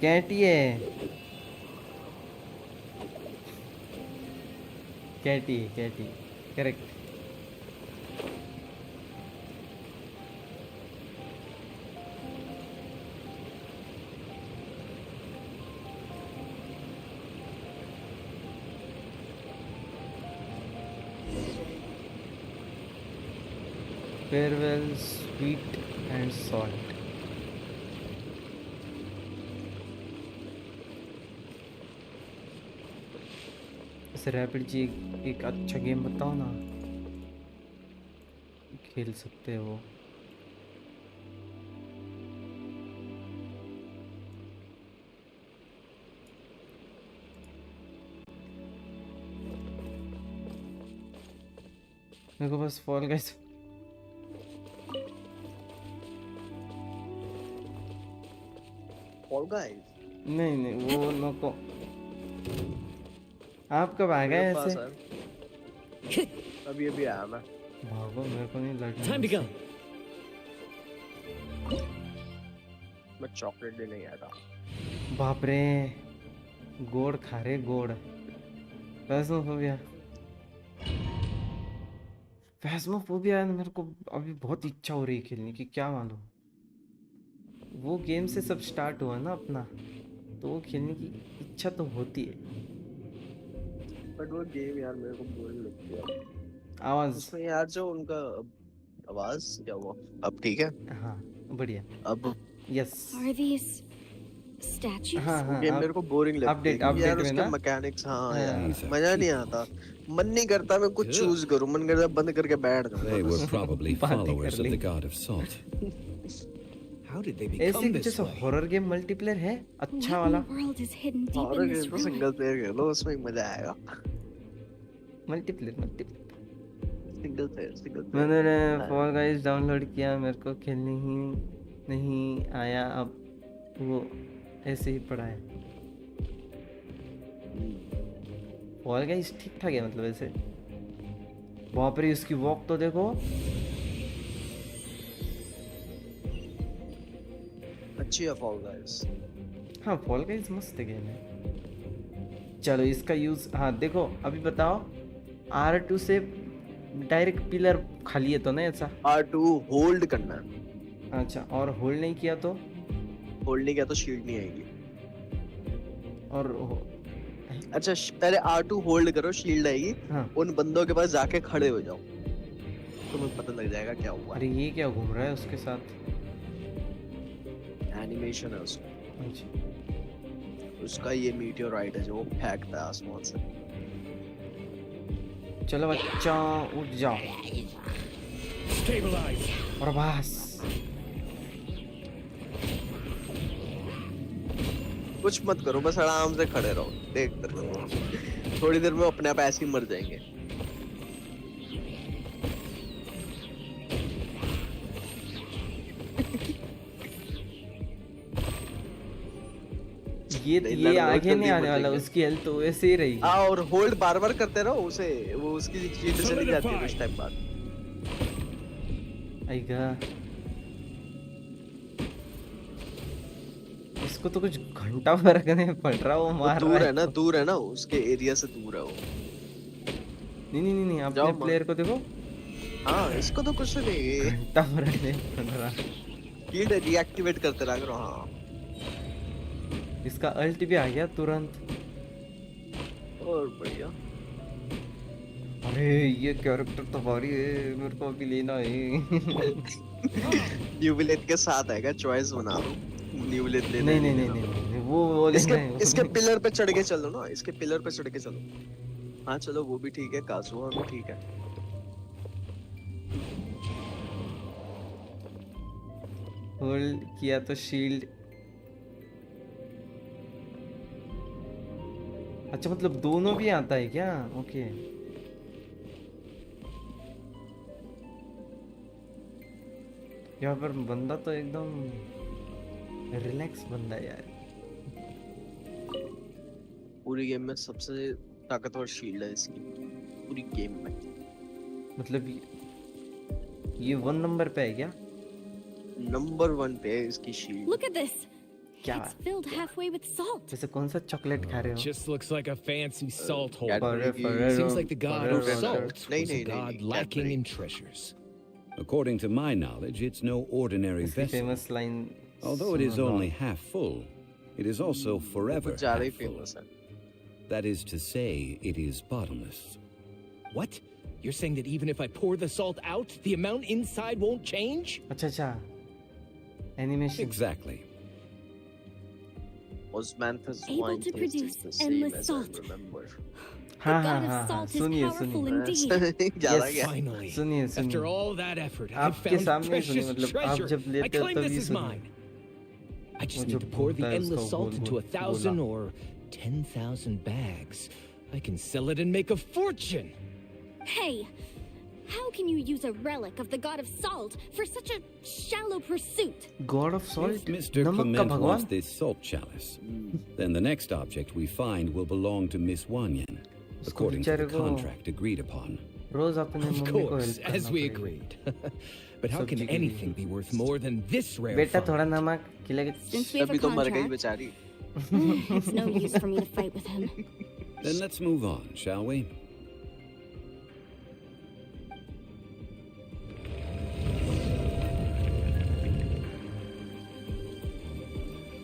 कैट ही है। Katy, Katy, correct. Farewell, sweet and salt. ऐसे रैपिड जी एक अच्छा गेम बताओ ना, खेल सकते हैं वो। मेरे को बस फॉल गाइस। Fall Guys? नहीं नहीं, वो नको। आप कब आ गए मेरे पास ऐसे? है। अभी अभी आया मैं। भागो, मेरे को नहीं लड़ना। Time to go. मैं चॉकलेट लेने गया था। बाप रे, गोड़ खा रहे गोड़। फैस्मोफोबिया, फैस्मोफोबिया मेरे को अभी बहुत इच्छा हो रही है खेलने की, क्या मालूम। वो गेम से सब स्टार्ट हुआ ना अपना, तो वो खेलने की इच्छा तो होती है। बट वो गेम यार मेरे को बोरिंग लगती है। आवाज, उसमें यार जो उनका आवाज क्या हुआ? अब ठीक है? हाँ बढ़िया। अब यस, Are these statues? हाँ हाँ, गेम मेरे को बोरिंग लगती है अपडेट क्योंकि यार अपडेट में उसके ना। मैकेनिक्स हाँ हाँ, यार These are मजा नहीं cute. आता। मन नहीं करता मैं कुछ चूज करूं, मन करता बंद करके बैठ They जाऊं were बस। probably बातें followers कर of ली। the God of Salt. How did they ऐसे become कुछ this ऐसा way? हॉरर गेम मल्टीप्लेयर है अच्छा What in वाला? the world is hidden deep और in this गेम तो ruin? सिंगल प्लेयर खेलो, उसमें मजा आएगा। Multiplayer, multiplayer. सिंगल प्लेयर मैंने फॉल गाइस डाउनलोड किया, मेरे को खेलने ही नहीं आया, अब वो ऐसे ही पड़ा है। फॉल गाइस ठीक ठाक है मतलब ऐसे। बाप रे उसकी वॉक तो देखो। अच्छी है फॉल गाइस। हाँ फॉल गाइस मस्त गेम है। चलो इसका यूज, हाँ देखो अभी बताओ, R2 से डायरेक्ट पिलर खाली है तो नहीं ऐसा? R2 होल्ड करना है। अच्छा, और होल्ड नहीं किया तो? होल्ड नहीं किया तो शील्ड नहीं आएगी। और अच्छा पहले R2 होल्ड करो, शील्ड आएगी। हाँ। उन बंदों के पास जाके खड़े हो जाओ, तुम्हें पता लग जाएगा क्या हुआ। अरे ये क्या घूम रहा है उसके साथ? एनिमेशन है उसका। अच्छा। उसका ये मीटियोराइट है जो वो फेंकता है आसमान से। चलो बच्चा उठ जाओ। और बस कुछ मत करो, बस आराम से खड़े रहो, देखते रहो। थोड़ी देर में अपने आप ऐसे ही मर जाएंगे। ये आगे नहीं आने वाला, उसकी हेल्थ तो वैसे ही रहेगी। हाँ, और होल्ड बार बार करते रहो उसे, वो उसकी शील्ड चली जाती है कुछ टाइम बाद। आएगा इसको तो कुछ घंटा फर्क नहीं पड़ रहा, वो मार रहा दूर है ना, दूर है ना, उसके एरिया से दूर है वो। नहीं अपने प्लेयर को देखो। हाँ इसको तो कुछ नहीं, घंटा फर्क नहीं पड़ रहा। शील्ड डीएक्टिवेट करते रहा करो। हाँ इसका अल्ट भी आ गया तुरंत। और बढ़िया। अरे ये कैरेक्टर तो भारी है, मेरे को अभी लेना है। न्यू विलेन के साथ आएगा, चॉइस बना लो। न्यू विलेन लेना नहीं वो लेना है। इसके पिलर पे चढ़ के चलो ना, इसके पिलर पे चढ़ के चलो। हाँ चलो वो भी ठीक है, काजुआ भी ठीक है। होल्ड किया तो शील्ड। अच्छा मतलब दोनों भी आता है क्या? ओके। यहाँ पर बंदा तो एकदम रिलैक्स बंदा है यार। पूरी गेम में सबसे ताकतवर शील्ड है इसकी, पूरी गेम में। मतलब ये 1 नंबर पे है क्या? नंबर 1 पे है इसकी शील्ड। Look at this. क्या? It's filled halfway with salt. जैसे कौन सा चॉकलेट खा रहे हो? Just looks like a fancy salt hole. Ferrero. Seems like the god of salt was a No, god lacking in treasures. According to my knowledge, it's no ordinary इसकी vessel. famous line Although it is only half full, it is also forever कुछ ज्यादा ही half full. फेमस है। That is to say, it is bottomless. What? You're saying that even if I pour the salt out, the amount inside won't change? अच्छा animation. Exactly. Osmanthus Able wine to taste produce is the same endless as I salt. remember. The god of salt is powerful indeed. ज्यादा Yes. क्या? Finally. सुनिए After all that effort, I've आपके found सामने ही सुनिए, precious मतलब आप treasure. जब I लेते हो claim तभी this is सुनिए। mine. I just वो need जो to pour the बोलता है endless उसका salt बोल into बोल 1,000 or 10,000 bags. I can sell it and make a fortune. Hey, how can you use a relic of the god of salt for such a shallow pursuit? God of salt, If Mr. नमक का Clement भगवान। wants this salt chalice, then the next object we find will belong to Miss Wanyan, according to the बेचारे को contract agreed upon. रोज अपने Of मम्मी को course, help as we agreed. But how can सब्जी के लिए। anything be worth more than this rare बेटा find? थोड़ा नमक खिलाएगा। Since we have a अभी तो मर गई contract, बेचारी। it's no use for me to fight with him. Then let's move on, shall we?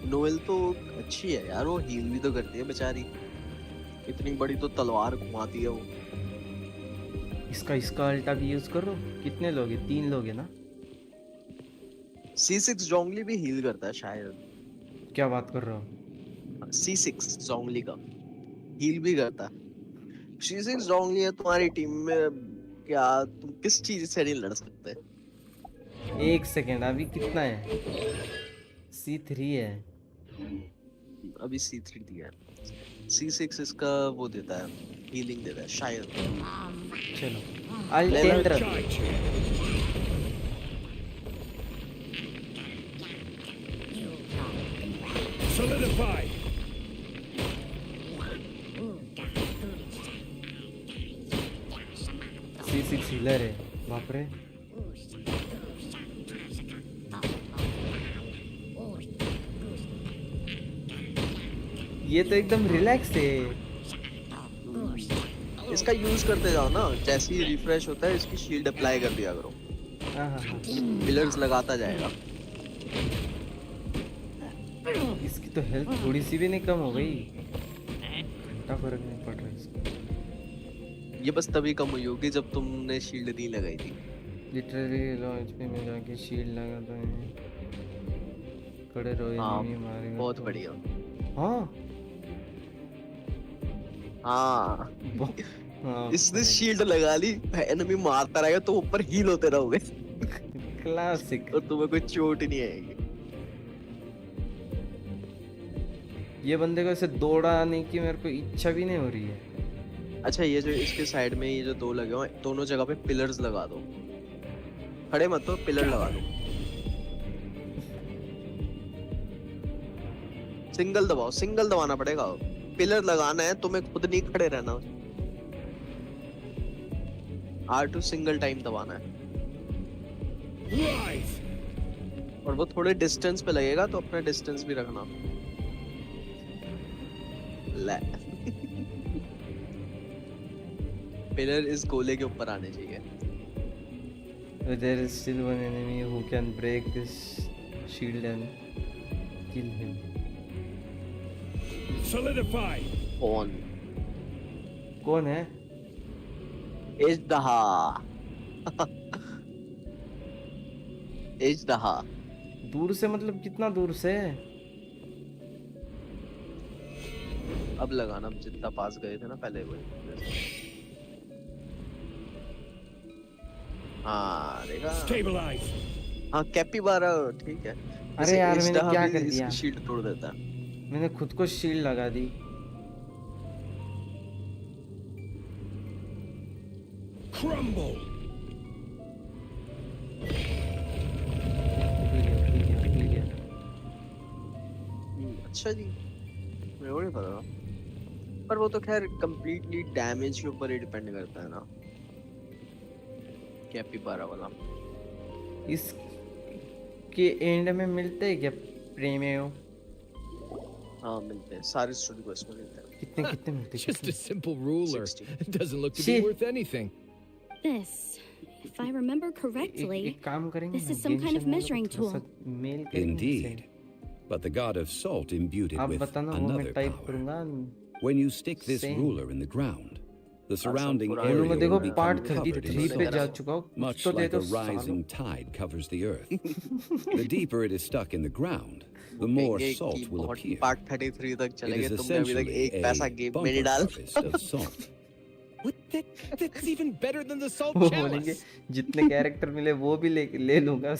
Noel तो अच्छी है यार, वो हील भी तो करती है बेचारी। इतनी बड़ी तो तलवार घुमाती है वो। इसका अल्टा भी यूज करो। कितने लोग हैं? 3 लोग हैं ना? C6 जोंगली भी हील करता है शायद। क्या बात कर रहे हो? C6 जोंगली का हील भी करता है। C6 जोंगली है तुम्हारी टीम में, क्या तुम किस चीज से नहीं लड़ सकते? एक सेकेंड, अभी कितना है? C3 है। अभी C3 दिया है। C6 इसका वो देता है, हीलिंग देता है शायद। चलो अल्टेंद्र Solidify. C6 हीलर है बाप रे ये तो एकदम रिलैक्स है इसका यूज करते जाओ ना, जैसे ही रिफ्रेश होता है इसकी शील्ड अप्लाई कर दिया करो, पिलर्स लगाता जाएगा। इसकी तो हेल्थ थोड़ी सी भी नहीं कम हो गई, घंटा फर्क नहीं पड़ रहा इसका। ये बस तभी कम हुई होगी जब तुमने शील्ड नहीं लगाई थी। लिटरली लो एचपी में जाके शील्ड लगाता है, खड़े रहो एनिमी मारेगा। बहुत बढ़िया। हाँ हाँ इसने शील्ड लगा ली, एनिमी मारता रहेगा तो ऊपर हील होते रहोगे। क्लासिक। और तुम्हें कोई चोट ही नहीं आएगी। ये बंदे को ऐसे दौड़ाने की मेरे को इच्छा भी नहीं हो रही है। अच्छा ये जो इसके साइड में ये जो दो लगे हुए हैं, दोनों जगह पे पिलर्स लगा दो, खड़े मत हो, पिलर लगा दो। सिंगल दबाओ, सिंगल दबाना पड़ेगा, पिलर लगाना है तुम्हें, खुद नहीं खड़े रहना। R2 सिंगल टाइम दबाना है और वो थोड़े डिस्टेंस पे लगेगा तो अपना डिस्टेंस भी रखना। ले पिलर इस गोले के ऊपर आने चाहिए। There is still one enemy who can break this shield and kill him. Solidify. कौन है? इजदहा। इजदहा। दूर से मतलब कितना दूर से? अब लगाना, जितना पास गए थे ना पहले वो। हाँ देखा। Stabilize. हाँ कैपिबारा ठीक है। अरे यार मैंने क्या कर दिया? शील्ड तोड़ देता है। मैंने खुद को शील्ड लगा दी। Crumble. अच्छा जी, मेरे को नहीं पता, पर वो तो खैर कंप्लीटली डैमेज के ऊपर ही डिपेंड करता है ना, कैपिबारा वाला। इस के एंड में मिलते हैं क्या प्रीमियम? हाँ मिलते हैं, सारे स्टोरी को इसमें मिलते हैं। कितने कितने मिलते हैं? Just a simple ruler. 60. It doesn't look to be worth anything. This, if I remember correctly, एक काम करेंगे this ना, is some kind of Genshin measuring थोड़ा सा tool. मेल करेंगे Indeed. But the god of salt imbued it आप with बताना वो मैं another टाइप power. करूँगा। When you stick this Same. ruler in the ground, the surrounding पुराने area लोगों will देखो become पार्ट covered in 33 पे जा salt, चुका हूँ, much तो दे like दो a rising tide covers the earth. The deeper it is stuck in the ground, the more salt will appear. Part 33 तक It चलेंगे, is तुमने अभी तक essentially एक पैसा a गेम में नहीं bumper डाला। harvest of salt. What? That's even better than the salt वो बोलेंगे chalice. जितने कैरेक्टर मिले वो भी ले लूँगा।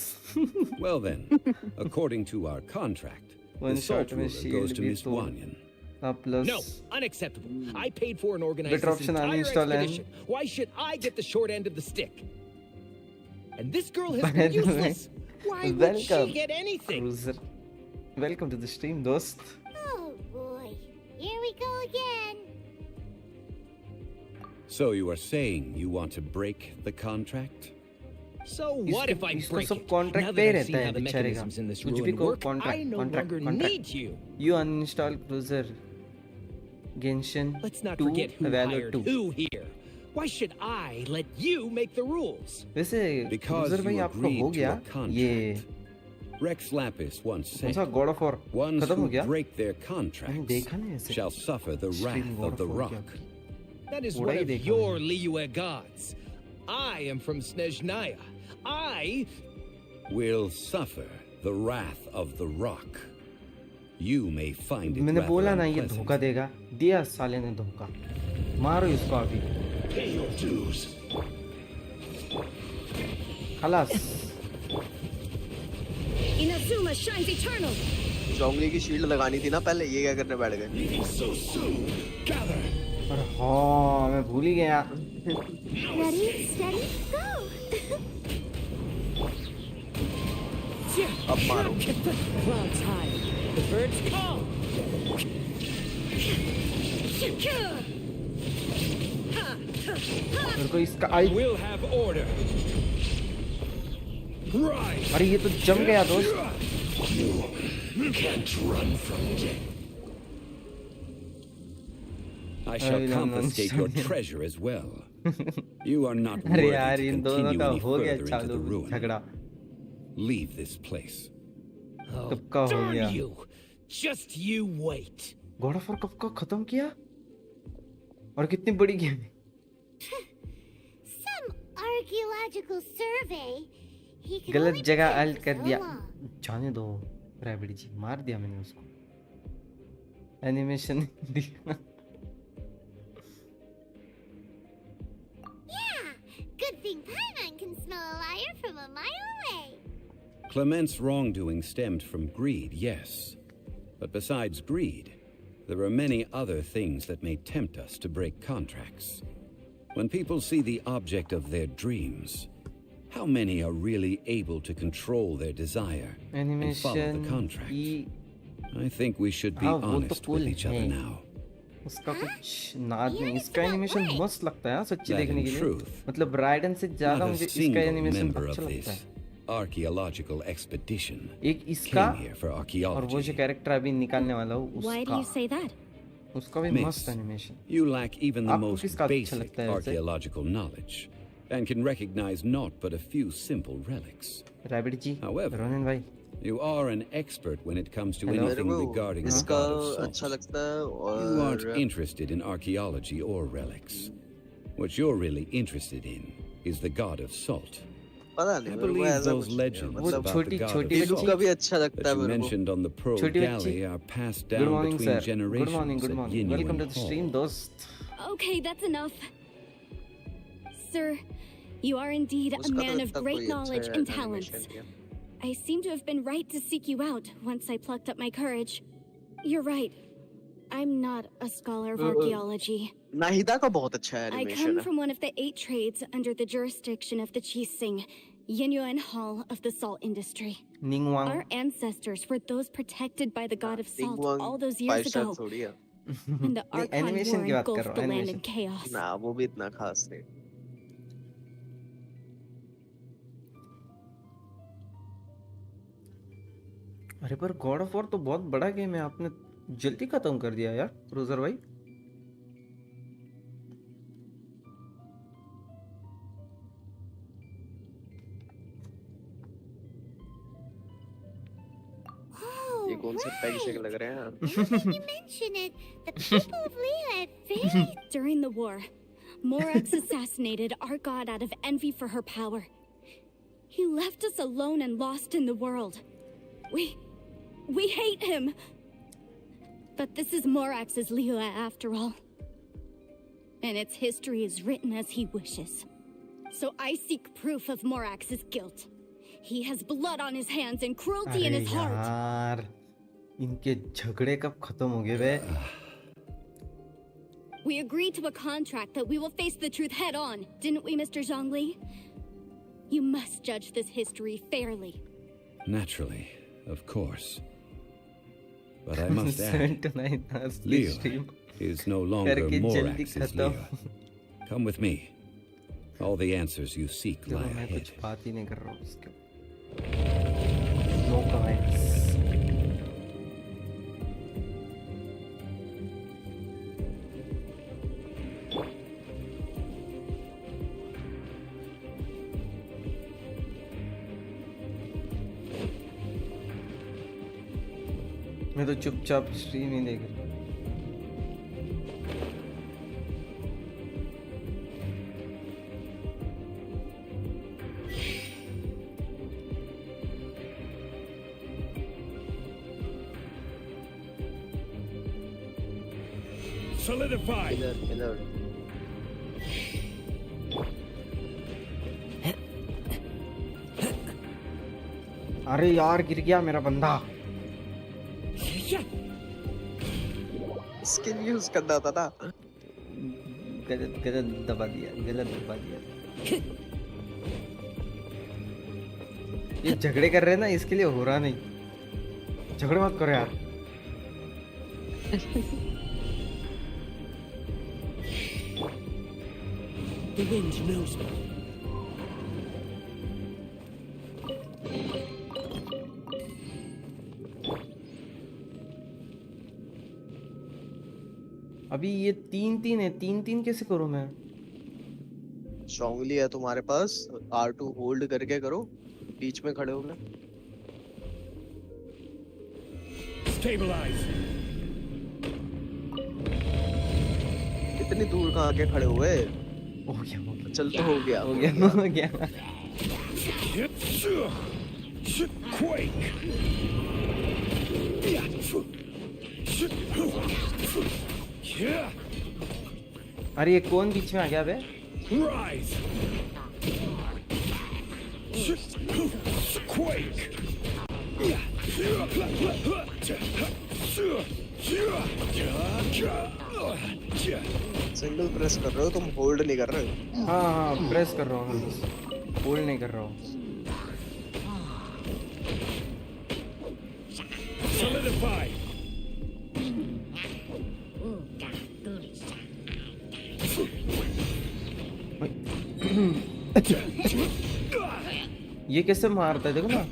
Well then, according to our contract, One the salt shot में ruler shield goes to भी Miss तोड़। Wanyan. No, unacceptable. I paid for and organized Better this option entire uninstall and- expedition. Why should I get the short end of the stick? And this girl has By been the way, useless. Why would she welcome, get anything? Cruiser. Welcome to the stream, दोस्त। Oh boy, here we go again. So you are saying you want to break the contract? So what if I इसको break सब it? contract Now पे that I've रहता seen है how the बेचारे का। mechanisms in this कुछ भी ruin को work, I contract no longer need you. You uninstall Cruiser. Genshin Let's not 2 forget who Valor hired 2। who here. Why should I let you make the rules? वैसे Because Cruiser भाई you आपका हो agreed to गया a contract. ये Rex Lapis once कौन सा said, God of War ones खत्म हो who गया? break their मैंने contracts देखा नहीं ऐसे। shall suffer the Stream wrath God of the of War rock. क्या? That is थोड़ा one ही of देखा your मैंने। Liyue gods. I am from Snezhnaya. I Will suffer the wrath of the rock. You may find it मैंने rather बोला ना ये unpleasant. धोखा देगा, दिया साले ने धोखा। मारो इसको अभी। Pay your dues. खलास। Inazuma shines eternal. जोंगली की शील्ड लगानी थी ना पहले, ये क्या करने बैठ गए? Leaving so soon. Gather. अरे हाँ मैं भूल ही गया। Ready, steady, go! अब मारो। Get the clouds high. The birds call. मेरे को इसका आई We'll have order. Rise. अरे ये तो जम गया दोस्त। Can't run from death. I shall Ay, confiscate your naman. treasure as well. You are not अरे worthy यार to इन दोनों continue का any हो गया further into चालू the ruin. झगड़ा। Leave this place. कब का हो Darn गया? you. Just you wait. God of war कब का खत्म किया? और कितनी बड़ी गेम है? Some archaeological survey. He can गलत only जगह pretend अल्ट for कर so दिया। long. जाने दो रैबिट जी, मार दिया मैंने उसको। Animation Yeah, good thing Paimon can smell a liar from a mile away. Clement's wrongdoing stemmed from greed, yes. But besides greed, there are many other things that may tempt us to break contracts. When people see the object of their dreams, how many are really able to control their desire and follow the animation contract? की I think we should be हाँ, वो तो honest cool with each other है। now. उसका कुछ नाद नहीं। इसका एनिमेशन मस्त लगता है सच्ची That देखने in के लिए। truth, मतलब राइडन से ज्यादा Not a मुझे इसका single एनिमेशन member अच्छा of लगता this है। archaeological expedition एक इसका came here for और वो जो archaeology. कैरेक्टर अभी निकालने वाला हूँ Why do उसका you say that? उसका भी Miss, मस्त animation. You lack even the आपको most किसका अच्छा basic लगता है वैसे? archaeological knowledge and can recognize naught but a few simple relics. Rabbit ji, However, Ronin भाई, You are an expert when it comes to Hello? anything regarding the इसका god of अच्छा salt. लगता है You aren't और interested in archaeology or relics. What you're really interested in is the god of salt. पता I नहीं मेरे को believe ऐसा those कुछ नहीं है, legends वो मतलब about the छोटी- god छोटी of टीलू salt का भी अच्छा लगता that है you मेरे को mentioned on the Pearl छोटी बच्ची। Galley are passed good down morning between sir, good generations morning, good at morning, Yin welcome to and the stream Hall. दोस्त। Okay, that's enough. Sir, you are indeed a उसका तो man of लगता great कोई अच्छा knowledge है and animation talents. किया। I seem to have been right to seek you out once I plucked up my courage. You're right. I'm not a scholar of archaeology. Nahida का बहुत अच्छा I एनिमेशन come है। from one of the 8 trades under the jurisdiction of the Chising, Yinyuan Hall of the salt industry. निंगवांग Our ancestors were those protected by the god of salt Dingwang all those years 5 star ago, थोड़ी है। when the नहीं, Archon animation War की बात कर engulfed रहा the हूँ, land in animation। chaos. ना वो भी इतना खास नहीं। अरे पर गॉड ऑफ वॉर तो बहुत बड़ा गेम है, आपने जल्दी खत्म कर दिया यार रोजर भाई। Oh, ये कौन से पैक शेक लग रहे हैं? now that you mention it, the people of Leo are very... During the war, Morax assassinated our god out of envy for her power. He left us alone and lost in the world. We hate him. But this is Morax's Liyue after all. And its history is written as he wishes. So I seek proof of Morax's guilt. He has blood on his hands and cruelty in अरे his heart. यार इनके झगड़े कब खत्म हो गए बे? We agreed to a contract that we will face the truth head on, didn't we, Mr. Zhongli? You must judge this history fairly. Naturally, of course. But I must 7 add, to 9 hours की Leo stream is no longer करके जल्दी Morax's खत्म। Leo. Come with me. All the answers you seek चलो lie मैं ahead. कुछ बात ही नहीं कर रहा हूँ उसके। No comments. मैं तो चुपचाप स्ट्रीम ही देख रहा हूँ। Solidify! इधर अरे यार गिर गया मेरा बंदा। स्किल यूज करना था ना। गलत दबा दिया। ये झगड़े कर रहे हैं ना, इसके लिए हो रहा नहीं। झगड़े मत करो यार। The wind knows me. अभी ये 3-3 है, 3-3 कैसे करूं मैं? स्ट्रांगली है तुम्हारे पास, R2 होल्ड करके करो, बीच में खड़े होना। Stabilize. इतनी दूर कहाँ के खड़े हुए? हो गया। चल तो हो गया। Quake. अरे ये कौन बीच में आ गया बे? Rise. Quake. सिंगल प्रेस कर रहे हो तुम, होल्ड नहीं कर रहे हो। हाँ प्रेस कर रहा हूँ, बस होल्ड नहीं कर रहा हूँ। Solidify. ये कैसे मारता है देखो ना।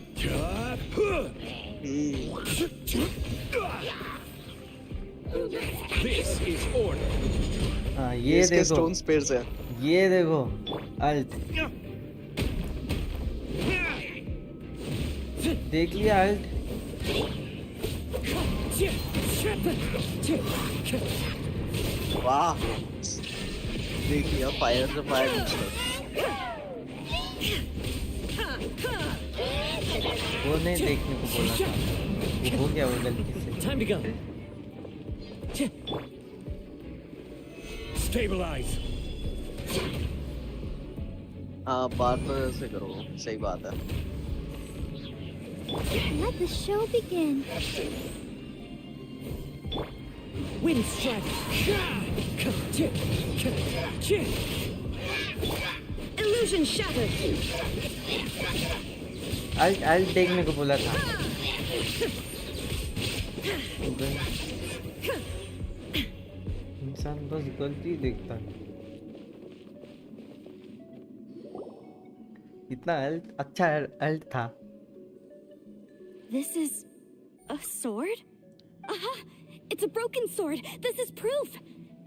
This is order. हाँ ये देखो, स्टोन स्पेयर्स है। ये देखो अल्ट, देख लिया अल्ट। वाह, देखिए फायर से फायर। वो नहीं देखने को बोला था, वो हो गया वो गलती से। Time to go. Stabilize. हाँ बात तो ऐसे करो, सही बात है। Let the show begin. Wind strike. Illusion shattered. Ult देखने को बोला था। इंसान बस गलती देखता है। इतना अल्ट, अच्छा अल्ट था। This is a sword? Aha! It's a broken sword. This is proof.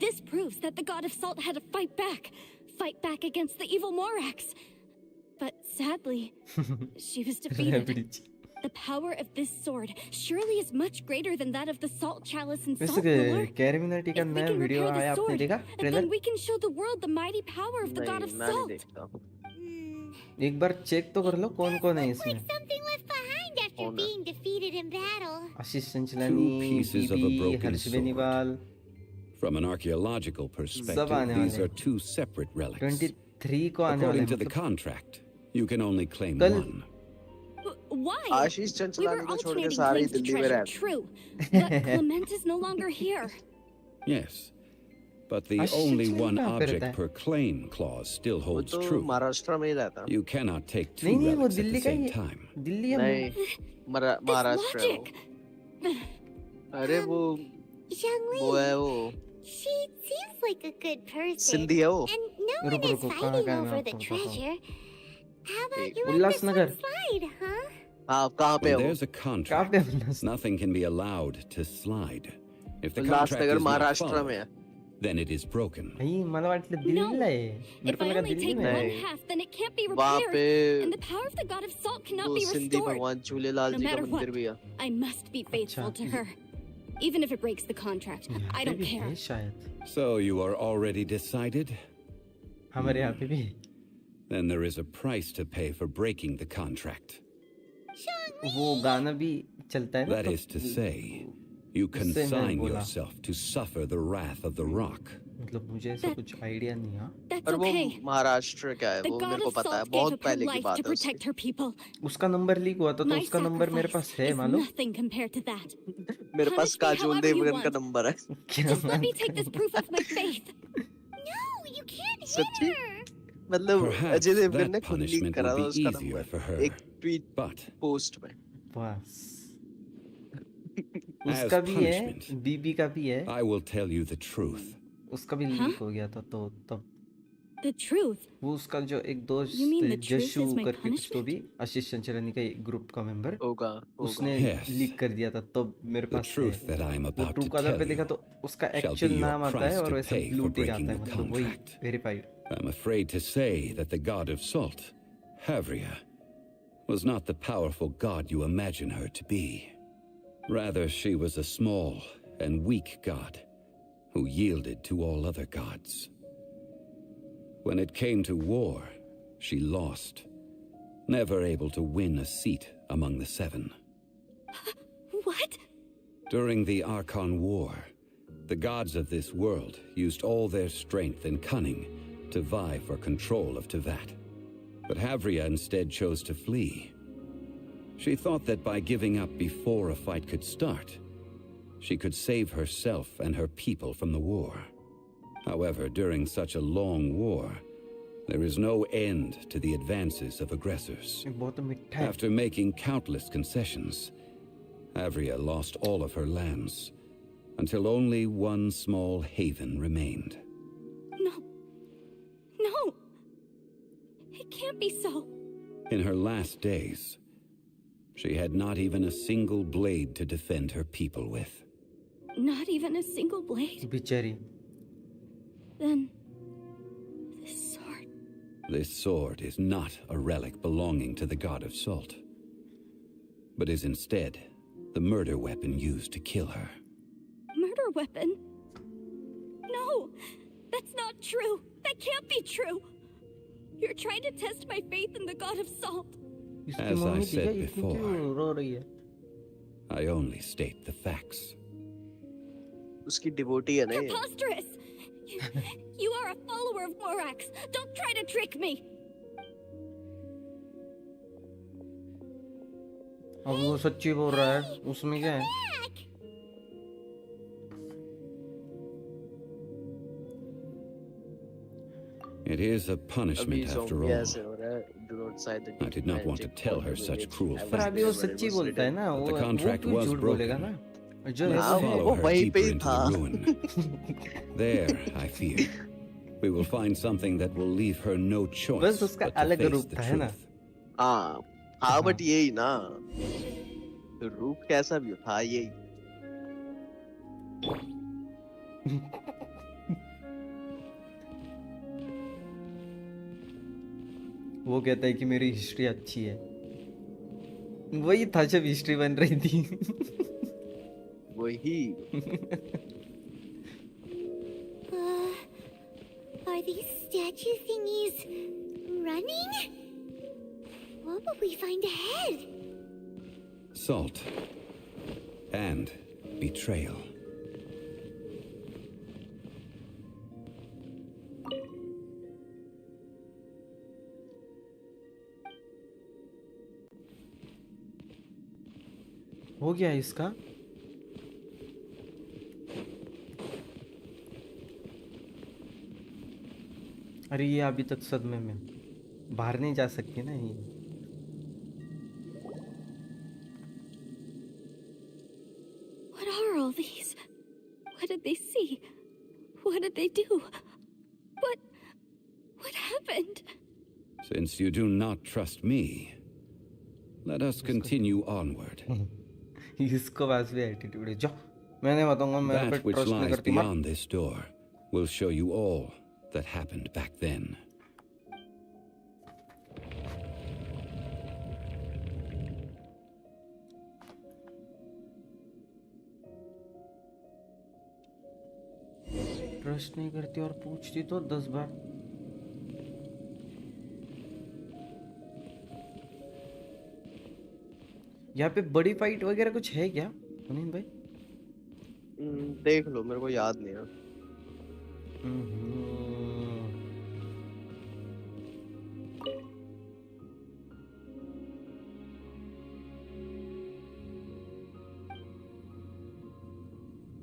This proves that the god of salt had to fight back against the evil Morax. But sadly, she was defeated. The power of this sword surely is much greater than that of the salt chalice and salt pillar. CarryMinati का If we नया can वीडियो repair आया, the आपने sword, देखा trailer? then we can show the world the mighty power of the god of नहीं, मैं नहीं salt. देखता। एक बार चेक तो कर लो कौन कौन है Looks like इसमें। something left behind after Oh, no. being defeated in battle. Ashish Two Chanchlani, pieces of a Bibi, broken Harsh sword. Beniwal. From an archaeological perspective, आने these वाले। are two separate relics. 23 को आने वाले According हैं, to the मतलब contract, you can only claim कल- one. Why? Ashish We Chanchlani were को छोड़ के alternating सारे claims to दिल्ली में treasure, रहते। true. But Clement is no longer here. Yes, but the Ashish only Chachla one कहाँ पे रहता object है? per claim clause still वो holds तो true. महाराष्ट्र में ही रहता। You cannot take two नहीं नहीं वो relics at दिल्ली the का same ही time. है। दिल्ली है। नहीं, This महाराष्ट्र है logic. वो। अरे वो Zhongli, है वो, she seems like a good person. Sindhi है वो। And no one रुको, is रुको, कहाँ fighting गए मैं over आपको the बताता हूँ। treasure. How about you let this Ulhasnagar. one slide, huh? हाँ कहाँ पे है When वो? there's a कहाँ contract, पे उल्लास? nothing can be allowed to slide. If the contract Ulhasnagar is not Maharashtra में है। followed, then it is broken. भाई मला वाटलं दिल्लीला आहे, मेरे If को I लगा only दिल्ली take में one है। नहीं। half, then it can't be वहाँ repaired. पे And the power of the god of salt cannot वो be सिंधी restored. भगवान झूलेलाल No जी का matter मंदिर what. भी है। I must be faithful to her. Even if it breaks the contract. यहाँ I पे don't भी care. है शायद, So you are already decided? हमारे यहाँ पे भी। Then there is a price to pay for breaking the contract. वो गाना भी चलता है ना, That तो is to say, you उससे मैं consign बोला। yourself to suffer the wrath of the rock. मतलब मुझे ऐसा कुछ आइडिया नहीं है। That's और वो okay. महाराष्ट्र का है, The वो god मेरे को of पता है, salt gave बहुत up her पहले की life बात to है उसकी। protect her people. उसका नंबर लीक हुआ था, तो My उसका नंबर मेरे पास sacrifice है is मालूम। nothing compared to that. मेरे पास Punish me Kajol however you Devgan का want. नंबर है। क्या Just let me बात take this कर- proof of my faith. No, सच्ची मतलब Perhaps अजय देवगन ने that खुद लीक punishment करा will था be उसका easier for नंबर her. एक ट्वीट But पोस्ट में। बस as उसका भी है, punishment, बीबी का भी है, I will tell you the truth. उसका भी हाँ? लीक हो गया था तो तब The truth. वो उसका जो एक दोस्त You mean है, the truth जशु is my करके कुछ तो punishment? भी आशीष चंचलानी का एक ग्रुप का मेंबर होगा उसने Yes. लीक कर दिया था तब मेरे The पास है। truth that I am वो about ट्रू to कलर पे tell देखा you तो उसका shall be एक्चुअल your नाम आता है price और to वैसे pay blue for tick breaking आता है, the मतलब वही contract. Verified. I'm afraid to say that the god of salt, Havria, was not the powerful god you imagine her to be. Rather, she was a small and weak god who yielded to all other gods. When it came to war, she lost, never able to win a seat among the seven. What? During the Archon War, the gods of this world used all their strength and cunning to vie for control of Tevat. But Havria instead chose to flee. She thought that by giving up before a fight could start, she could save herself and her people from the war. However, during such a long war, there is no end to the advances of aggressors. बहुत मिठा है। After making countless concessions, Havria lost all of her lands, until only one small haven remained. No. No. It can't be so. In her last days, she had not even a single blade to defend her people with. Not even a single blade. बेचारी। Then this sword. This sword is not a relic belonging to the god of salt, but is instead the murder weapon used to kill her. Murder weapon? No. That's not true. That can't be true. You're trying to test my faith in the god of salt. इसकी As I मम्मी said दिखा इतनी before, क्यों रो रही है? I only state the facts. उसकी डिवोटी है ना ये। Preposterous! You are a follower of Morax. Don't try to trick me. अब वो सच्ची बोल रहा है, उसमें क्या है? It is a अभी punishment after zombie all. ऐसे हो रहा है, do not side the I did not want to magic tell her for such which cruel I was पर अभी वो facts. there when it सच्ची was बोलता है written. ना, But the वो contract क्यों was झूठ बोलेगा ना? और जो है Let's हाँ, वो है। follow वो her वहीं पे deeper ही into था। the ruin. There, I fear, we will find something that will leave her no choice बस उसका but to अलग face रूप the था, है ना? truth. हाँ हाँ बट यही ना रूप कैसा भी था यही। वो कहता है कि मेरी हिस्ट्री अच्छी है। वही था जब हिस्ट्री बन रही थी। वही Are these statue thingies running? What will we find ahead? Salt and betrayal. हो गया इसका? अरे ये अभी तक सदमे में बाहर नहीं जा सकती ना ये। What are all these? What did they see? What did they do? What happened? Since you do not trust me, let us continue onward. इसको पास भी एटीट्यूड है। जाओ, मैं नहीं बताऊंगा, मैं पे That which ट्रस्ट नहीं lies करती। मत। beyond this door will show you all that happened back then. Trust नहीं करती और पूछती तो 10 बार। यहाँ पे बड़ी फाइट वगैरह कुछ है क्या मुनीन भाई? देख लो, मेरे को याद नहीं है।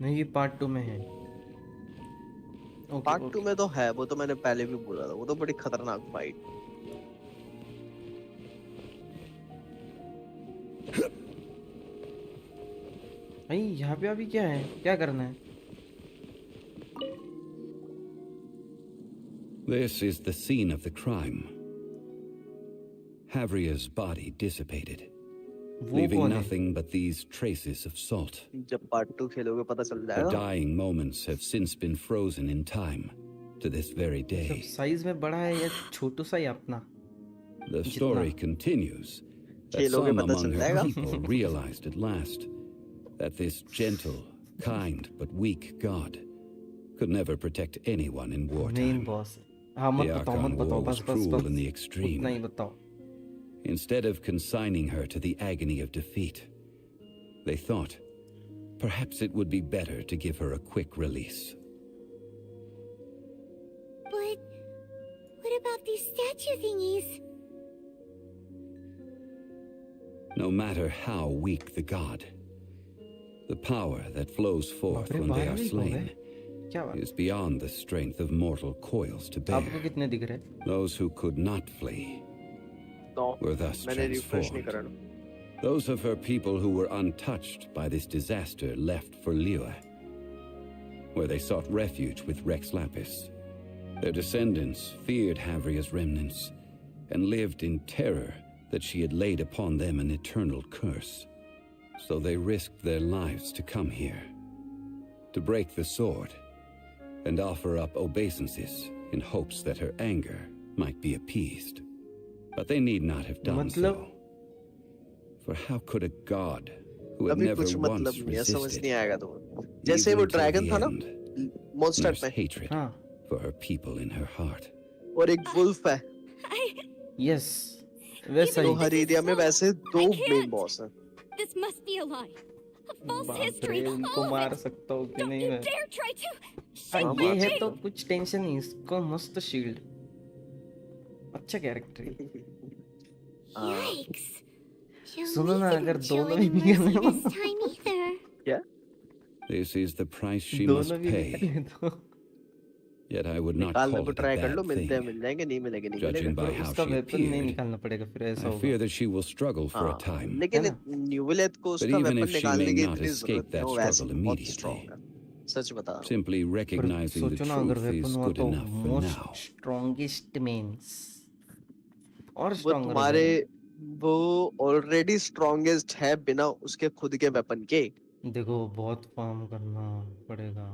नहीं, ये पार्ट 2 में है। पार्ट 2 में तो है, वो तो मैंने पहले भी बोला था, वो तो बड़ी खतरनाक फाइट। भाई यहाँ पे अभी क्या है, क्या करना है? This is the scene of the crime. Havria's body dissipated, leaving nothing but these traces of salt. जब पार्ट 2 खेलोगे पता चल Her जाएगा। dying moments have since been frozen in time to this very day. Size में बड़ा है या छोटू सा ही अपना? The story continues that खेलोगे some पता among चल her जाएगा। people realized at last that this gentle, kind but weak god could never protect anyone in main wartime. Boss. हाँ मत The बताओ, Archon मत War बताओ, was बस बस cruel बस in the extreme. उतना ही बताओ। Instead of consigning her to the agony of defeat, they thought perhaps it would be better to give her a quick release. But what about these statue thingies? No matter how weak the god, the power that flows forth बाप रे, when they बाहर are भी हो slain गए? क्या बात? is beyond the strength of mortal coils to आपको bear. कितने दिख रहे? Those who could not flee were thus मैंने रिफ्रेश नहीं करा transformed. Those of her people who were untouched by this disaster left for Liyue, where they sought refuge with Rex Lapis. Their descendants feared Havria's remnants and lived in terror that she had laid upon them an eternal curse. So they risked their lives to come here, to break the sword and offer up obeisances in hopes that her anger might be appeased. But they need not have done so. For how could a god who had अभी never कुछ once मतलब नहीं है, समझ resisted, नहीं आएगा तुम्हें। जैसे वो even till ड्रैगन the था ना end, मॉन्स्टर nurse में, hatred for her people in her heart? और एक वुल्फ है। यस, वैसा तो ही। हर एरिया में वैसे 2 मेन बॉस हैं। This must be a lie. A false बाप रे, history. उनको All of मार it. सकता हूँ कि Don't नहीं you मैं? dare try to हाँ, shake ये my है faith. तो कुछ टेंशन नहीं, इसको मस्त शील्ड। अच्छा कैरेक्टर है। Yikes. सुनो ना, अगर Didn't show दोनों any भी निकलने mercy वाला- this time either. क्या? This is the price she दोनों must भी pay. निकले तो Yet I would not निकालने call को it a ट्राई कर लो, bad मिलते हैं thing. मिल जाएंगे, नहीं मिलेंगे नहीं Judging मिलेंगे। by how उसका she वेपन नहीं appeared, निकालना पड़ेगा, फिर ऐसा I होगा। fear that she will struggle for a हाँ, time. लेकिन है ना? न्यूविलेट को But उसका even वेपन if she निकालने may की not इतनी escape जरूरत नहीं है, that वो वैसे struggle भी बहुत immediately, स्ट्रांग है। सच बता रहा हूँ। simply पर recognizing the सोचो ना, अगर truth is वेपन हुआ good तो enough for now. Most strongest means और वो स्ट्रॉन्गर तुम्हारे वो ऑलरेडी स्ट्रॉन्गेस्ट है बिना उसके खुद के वेपन के। देखो बहुत फार्म करना पड़ेगा,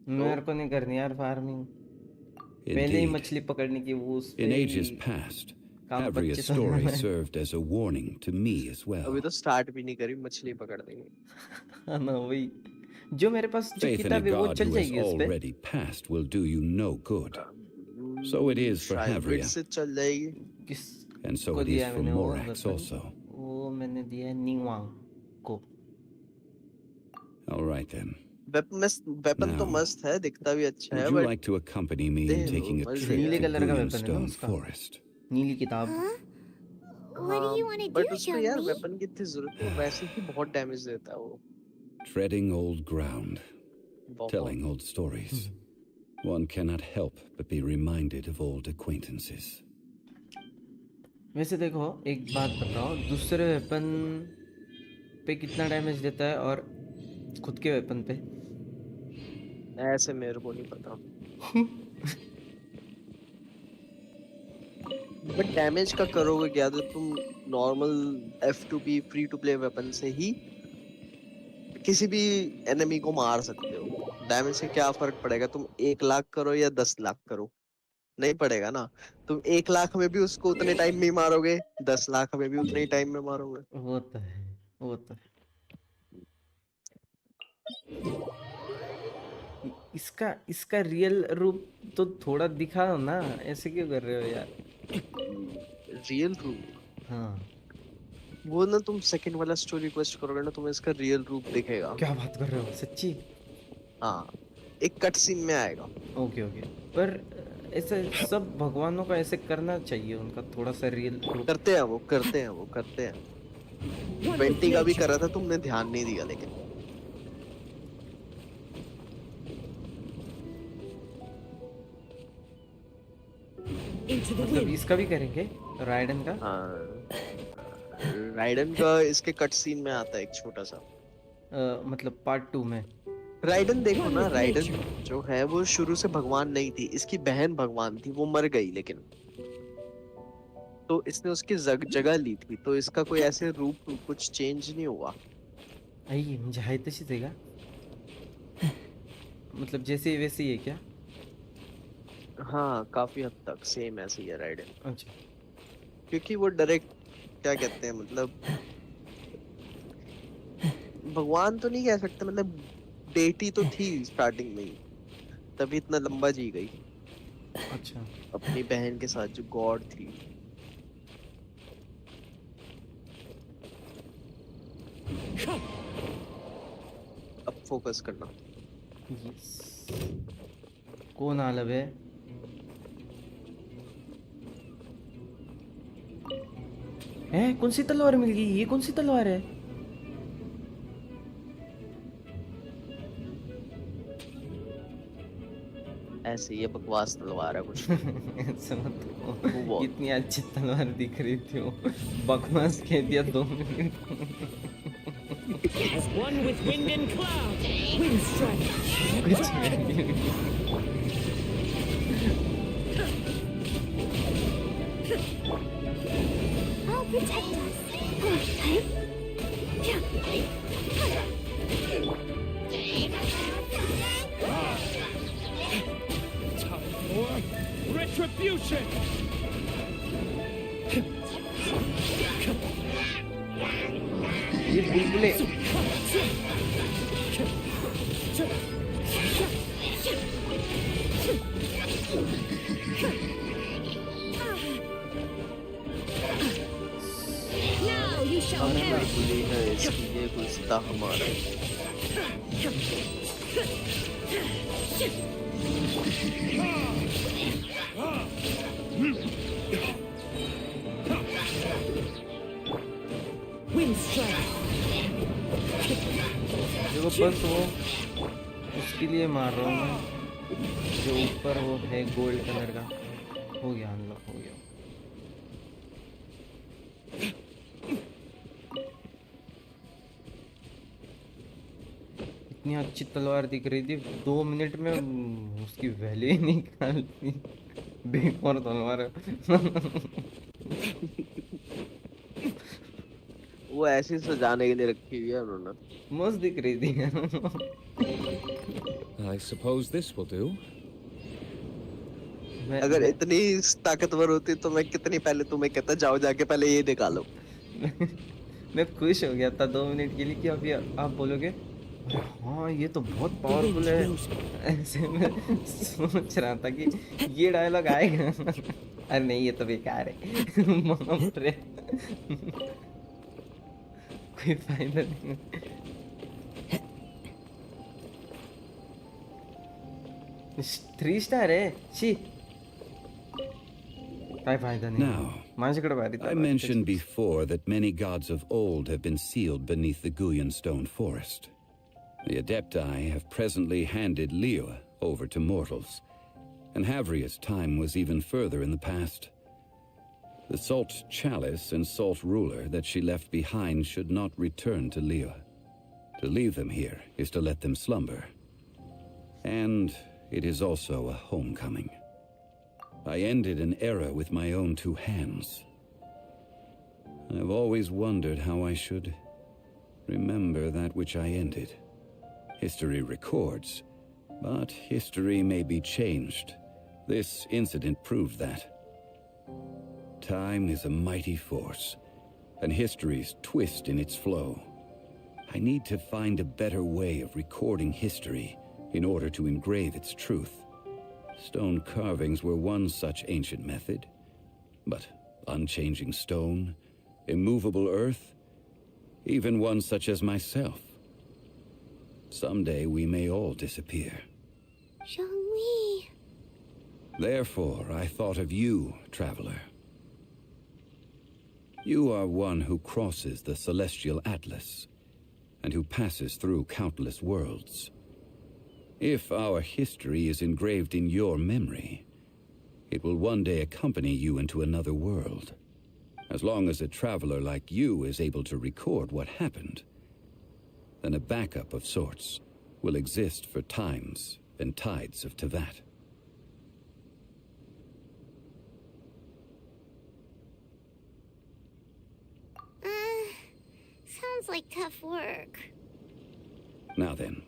तो मेरे को नहीं करनी यार फार्मिंग। पहले ही Indeed, मछली पकड़ने की वो उस in पे ages ही past, काम Havria's 25 साल story में। served as a warning to me as अभी well. तो स्टार्ट भी नहीं करी, मछली पकड़ देंगे। हाँ ना, वही जो मेरे पास जो Faith in a किताब है वो god चल who has जाएगी उस पे। already passed will do you no good. So it is for शायद Havria, से चल जाएगी। किस and so को it is दिया है for मैंने वो Morax वेपन? also. वो मैंने दिया है निवांग को। All right then. वेपन तो Now, मस्त है, दिखता भी अच्छा है, Would you but like to accompany me in Damn, taking a must trip be नीले to कलर का वेपन है ना Greenstone उसका, Forest? नीली किताब। Huh? What do you want to do, but उसको यार Johnny? वेपन की इतनी जरूरत है, वैसे ही बहुत डैमेज देता है वो। Treading old ground, बहुत। telling old stories. One cannot help but be reminded of old acquaintances. वैसे देखो एक बात बताओ, दूसरे वेपन पे कितना डैमेज देता है और खुद के वेपन पे? ऐसे मेरे को नहीं पता। बट डैमेज का करोगे क्या, तो तुम normal F2P free to play weapon से ही किसी भी एनिमी को मार सकते हो। डैमेज से क्या फर्क पड़ेगा, तुम 1 लाख करो या 10 लाख करो, नहीं पड़ेगा ना। तुम 1 लाख में भी उसको उतने टाइम में ही मारोगे, 10 लाख में भी उतने ही टाइम में मारोगे। वो तो है, वो तो है। इसका इसका रियल रूप तो थोड़ा दिखाओ ना, ऐसे क्यों कर रहे हो यार? रियल रूप? हाँ, वो ना तुम सेकंड वाला स्टोरी क्वेस्ट करोगे ना, तुम्हें इसका रियल रूप दिखेगा। क्या बात कर रहे हो, सच्ची? हाँ, एक कट सीन में आएगा। ओके ओके, पर ऐसे सब भगवानों का ऐसे करना चाहिए, उनका थोड़ा सा रियल रूप। करते हैं वो, करते हैं वो, करते हैं। 20 का भी करा था, तुमने ध्यान नहीं दिया। लेकिन Into the मतलब wind. इसका भी करेंगे राइडन का? हाँ, राइडन का इसके कट सीन में आता है एक छोटा सा। मतलब पार्ट 2 में। राइडन देखो One ना, with राइडन nature. जो है वो शुरू से भगवान नहीं थी, इसकी बहन भगवान थी, वो मर गई लेकिन तो इसने उसकी जगह ली थी, तो इसका कोई ऐसे रूप कुछ चेंज नहीं हुआ। आई म्हणजे आहे तशीच आहे का? मतलब जैसे वैसे ही है क्या? हाँ, काफी हद तक सेम ऐसे ही है राइडन, अच्छा। क्योंकि वो डायरेक्ट क्या कहते हैं, मतलब भगवान तो नहीं कह सकते, मतलब डेटी तो थी स्टार्टिंग में ही, तभी इतना लंबा जी गई अच्छा। अपनी बहन के साथ जो गॉड थी। अब फोकस करना। यस। कौन आलं बे? कौन सी तलवार मिल गई? ये कौन सी तलवार है? ऐसे ये बकवास तलवार है कुछ। ऐसा मत कहो। वो इतनी अच्छी तलवार दिख रही थी वो, बकवास कह दिया 2 minute. As one with wind and cloud. Wind strike. कुछ value नहीं। I'll protect us. Time for retribution! ये बुलबुले। Now you shall हमें perish. बुली है इसकी, ये गुस्सा हमारा। Wind strike. देखो बस वो उसके लिए मार रहा हूँ मैं, जो ऊपर वो है गोल्ड कलर का। हो गया, अनलॉक हो गया। इतनी अच्छी तलवार दिख रही थी, 2 मिनट में उसकी वैल्यू ही निकाल दी। बेकार तलवार है। वो ऐसे ही सजाने के लिए रखी हुई है उन्होंने। मस्त दिख रही थी। I suppose this will do. अगर इतनी ताकतवर होती तो मैं कितनी पहले तुम्हें कहता जाओ जाके पहले ये निकालो। मैं खुश हो गया था 2 मिनट के लिए कि अभी आप बोलोगे अरे हाँ ये तो बहुत पावरफुल है। ऐसे मैं सोच रहा था कि ये डायलॉग आएगा। अरे नहीं, ये तो बेकार है। बाप रे। कोई फायदा नहीं। 3 स्टार है शी। काय फायदा नहीं। Now, माझ्याकडे भारी I तलवार mentioned त्याची. before that many gods of old have been sealed beneath the Guyan stone forest. The Adepti have presently handed Liyue over to mortals, and Havria's time was even further in the past. The Salt Chalice and Salt Ruler that she left behind should not return to Liyue. To leave them here is to let them slumber. And it is also a homecoming. I ended an era with my own 2 hands. I've always wondered how I should remember that which I ended. History records, but history may be changed. This incident proved that. Time is a mighty force, and history's twist in its flow. I need to find a better way of recording history in order to engrave its truth. Stone carvings were one such ancient method, but unchanging stone, immovable earth, even one such as myself. Someday we may all disappear. Zhongli. Therefore, I thought of you, traveler. You are one who crosses the celestial atlas, and who passes through countless worlds. If our history is engraved in your memory, It will one day accompany you into another world. As long as a traveler like you is able to record what happened, then a backup of sorts will exist for times and tides of Tevat. Sounds like tough work. Now then,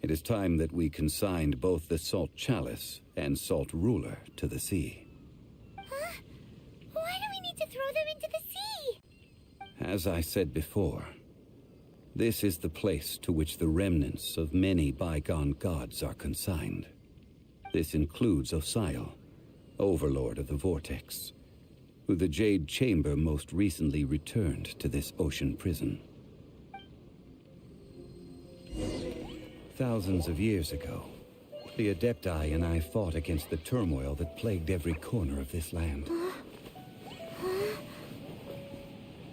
it is time that we consigned both the Salt Chalice and Salt Ruler to the sea. Huh? Why do we need to throw them into the sea? As I said before, this is the place to which the remnants of many bygone gods are consigned. This includes Osial, Overlord of the Vortex, who the Jade Chamber most recently returned to this ocean prison. Thousands of years ago, the Adepti and I fought against the turmoil that plagued every corner of this land.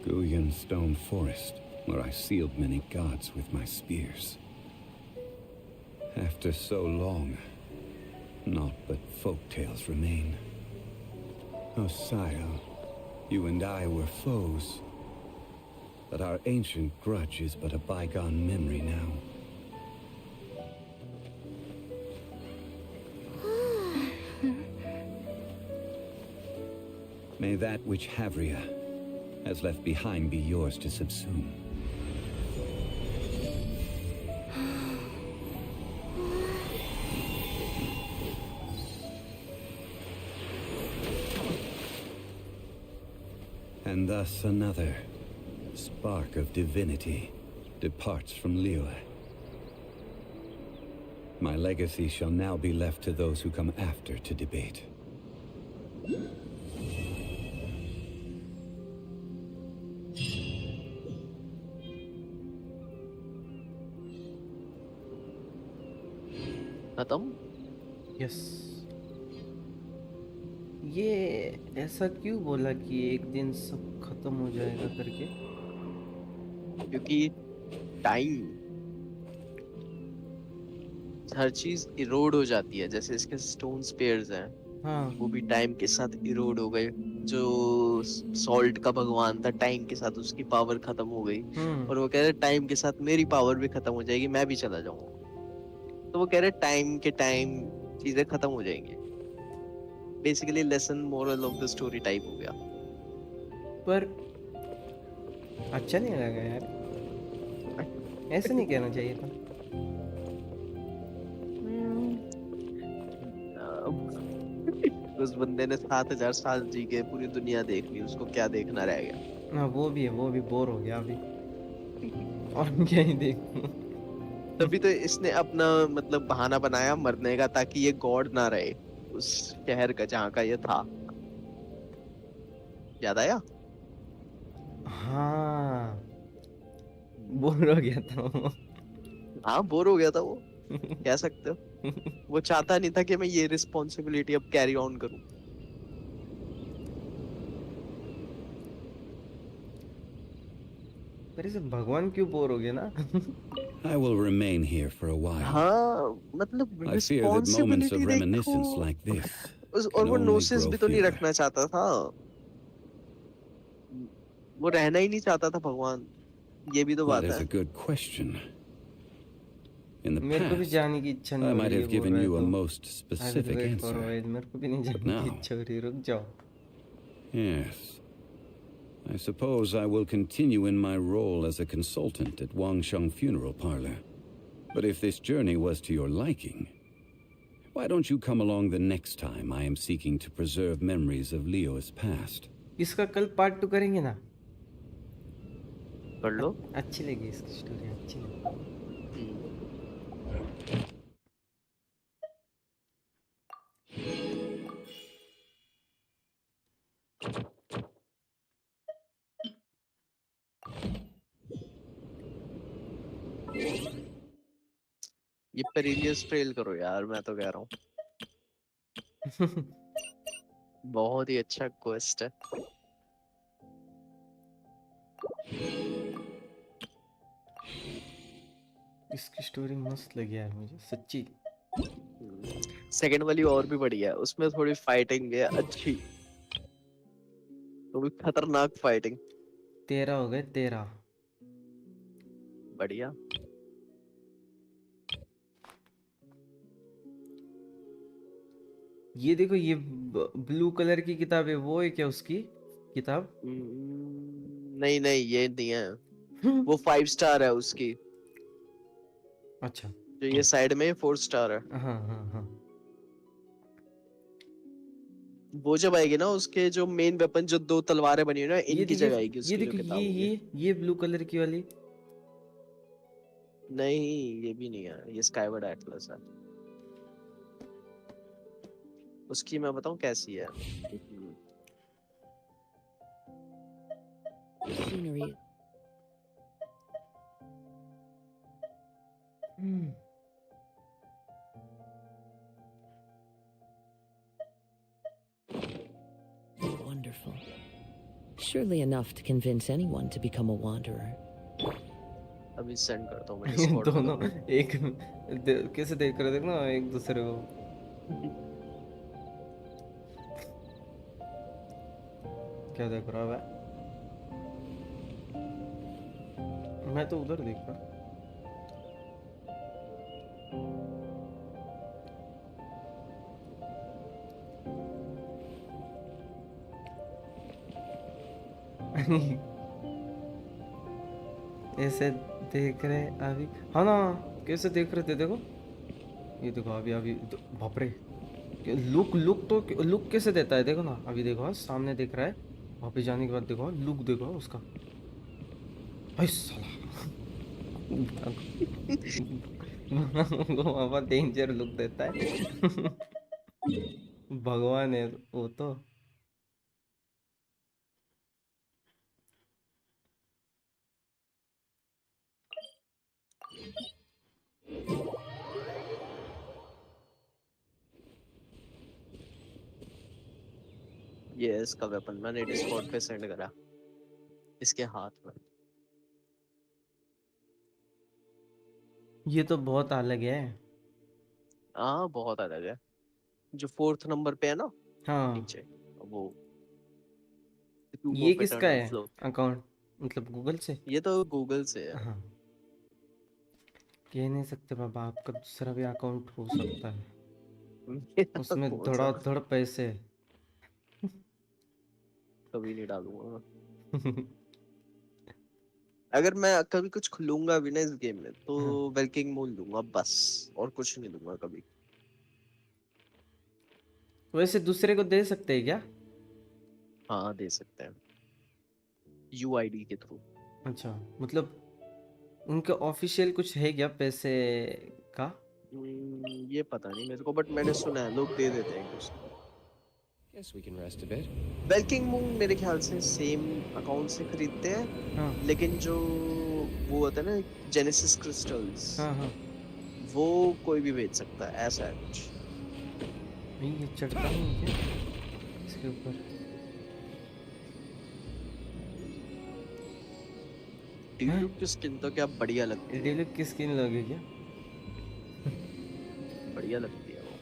Guyan Stone Forest, where I sealed many gods with my spears. After so long, naught but folktales remain. Osial, you and I were foes, but our ancient grudge is but a bygone memory now. May that which Havria has left behind be yours to subsume. And thus another spark of divinity departs from Liyue. My legacy shall now be left to those who come after to debate. खत्म? यस। ये ऐसा क्यों बोला कि एक दिन सब खत्म हो जाएगा करके? क्योंकि टाइम, हर चीज इरोड हो जाती है। जैसे इसके स्टोन स्पेयर्स हैं, हाँ। वो भी टाइम के साथ इरोड हो गए। जो सॉल्ट का भगवान था, टाइम के साथ उसकी पावर खत्म हो गई। और वो कह रहे टाइम के साथ मेरी पावर भी खत्म हो जाएगी, मैं भी चला जाऊंगा। तो वो कह रहे टाइम के टाइम चीजें खत्म हो जाएंगी। Basically lesson moral of the story type हो गया। पर अच्छा नहीं लगा यार, ऐसे नहीं कहना चाहिए था। उस बंदे ने 7000 साल जी के पूरी दुनिया देख ली, उसको क्या देखना रह गया? हाँ वो भी है, वो भी बोर हो गया अभी। और क्या ही देखूं। तभी तो इसने अपना मतलब बहाना बनाया मरने का, ताकि ये गॉड ना रहे उस शहर का जहाँ का ये था। याद आया? हाँ बोर हो गया था वो। हाँ बोर हो गया था वो, कह सकते हो। वो चाहता नहीं था कि मैं ये रिस्पॉन्सिबिलिटी अब कैरी ऑन करूं। पर इसे भगवान क्यों बोर हो गया ना? I will remain here for a while. हाँ मतलब I fear that moments of reminiscence like this और वो नोसिस भी तो नहीं रखना चाहता था। वो रहना ही नहीं चाहता था भगवान, ये भी तो बात है। That is a good question. In the मेरे को भी past, जाने की इच्छा नहीं I हो might रही have है, given बोल you a रहा है most तो। specific मेरे को answer. भी नहीं जाने की इच्छा हो रही, रुक जाओ। Yes. I suppose I will continue in my role as a consultant at Wangsheng Funeral Parlor. But if this journey was to your liking, why don't you come along the next time I am seeking to preserve memories of Leo's past? इसका कल पार्ट 2 करेंगे ना? कर लो। अच्छी लगी इसकी स्टोरी, अच्छी लगी। ये पेरिलियस ट्रेल करो यार, मैं तो कह रहा हूँ। बहुत ही अच्छा क्वेस्ट है। इसकी स्टोरी मस्त लगी यार मुझे, सच्ची। सेकंड वाली और भी बढ़िया है, उसमें थोड़ी फाइटिंग है अच्छी, तो भी खतरनाक फाइटिंग। 13 हो गए, 13। बढ़िया। ये देखो, ये ब्लू कलर की किताब है, वो है क्या उसकी किताब? नहीं नहीं ये नहीं है, वो 5 स्टार है उसकी, अच्छा। जो ये साइड में 4 स्टार है। हाँ हाँ हाँ। वो जब आएगी ना, उसके जो मेन वेपन जो 2 तलवारें बनी हुई है ना, ये इनकी देखिए, जगह आएगी ये उसकी जो देखो, किताब होगी। ये ब्लू कलर की वाली। नहीं ये भी नहीं है, ये स्काईवर्ड एटलस है। उसकी मैं बताऊं कैसी है। Scenery. Wonderful. Surely enough to convince anyone to become a wanderer. अभी सेंड करता हूँ मैं डिस्कॉर्ड दोनों में। एक कैसे देख रहे थे ना एक दूसरे को। क्या देख रहा है? मैं तो उधर देख रहा। ऐसे देख रहे अभी, हाँ ना, कैसे देख रहे थे देखो। ये देखो अभी अभी बाप रे, लुक लुक तो लुक कैसे देता है देखो ना। अभी देखो सामने देख रहा है, वापस जाने के बाद देखो लुक देखो उसका। भाई साला वो डेंजर लुक देता है। भगवान है वो तो। ये है इसका वेपन, मैंने डिस्कॉर्ड पे सेंड करा, इसके हाथ में। ये तो बहुत अलग है। हाँ बहुत अलग है, जो 4th नंबर पे है ना हाँ, नीचे, वो ट्यूब ये ऑफ किसका इटर्नल है फ्लो। अकाउंट? मतलब गूगल से? ये तो गूगल से है। हाँ, कह नहीं सकते बाबा, आपका दूसरा भी अकाउंट हो सकता है, मेरा उसमें कौन सा, धड़ाधड़ पैसे। कभी नहीं डालूंगा। अगर मैं कभी कुछ खुलूंगा भी ना इस गेम में, तो हाँ, वेलकिंग मूल दूंगा बस, और कुछ नहीं दूंगा कभी। वैसे दूसरे को दे सकते हैं क्या? हाँ दे सकते हैं, यूआईडी के थ्रू। अच्छा, मतलब उनके ऑफिशियल कुछ है क्या पैसे का? ये पता नहीं मेरे को, बट मैंने सुना है लोग दे देते हैं एक दूसरे को। Guess we can rest a bit. Welkin Moon मेरे ख्याल से सेम अकाउंट से खरीदते हैं, हाँ लेकिन जो वो होता है ना जेनेसिस क्रिस्टल्स, हाँ हाँ। वो कोई भी बेच सकता है, ऐसा है कुछ। नहीं, ये चढ़ता नहीं है क्या इसके ऊपर? ड्यूक की स्किन तो क्या बढ़िया लगती है, डिलुक की स्किन लोगे क्या? बढ़िया लगती है वो।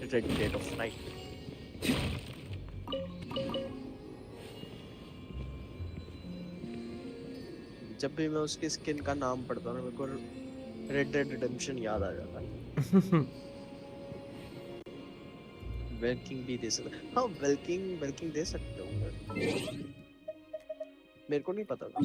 Red dead of night. जब भी मैं उसकी स्किन का नाम पढ़ता हूँ ना, मेरे को रेड डेड रिडेम्पशन याद आ जाता है। वेलकिंग भी दे सकते, हाँ वेलकिंग वेलकिंग दे सकते हो, मेरे को नहीं पता था।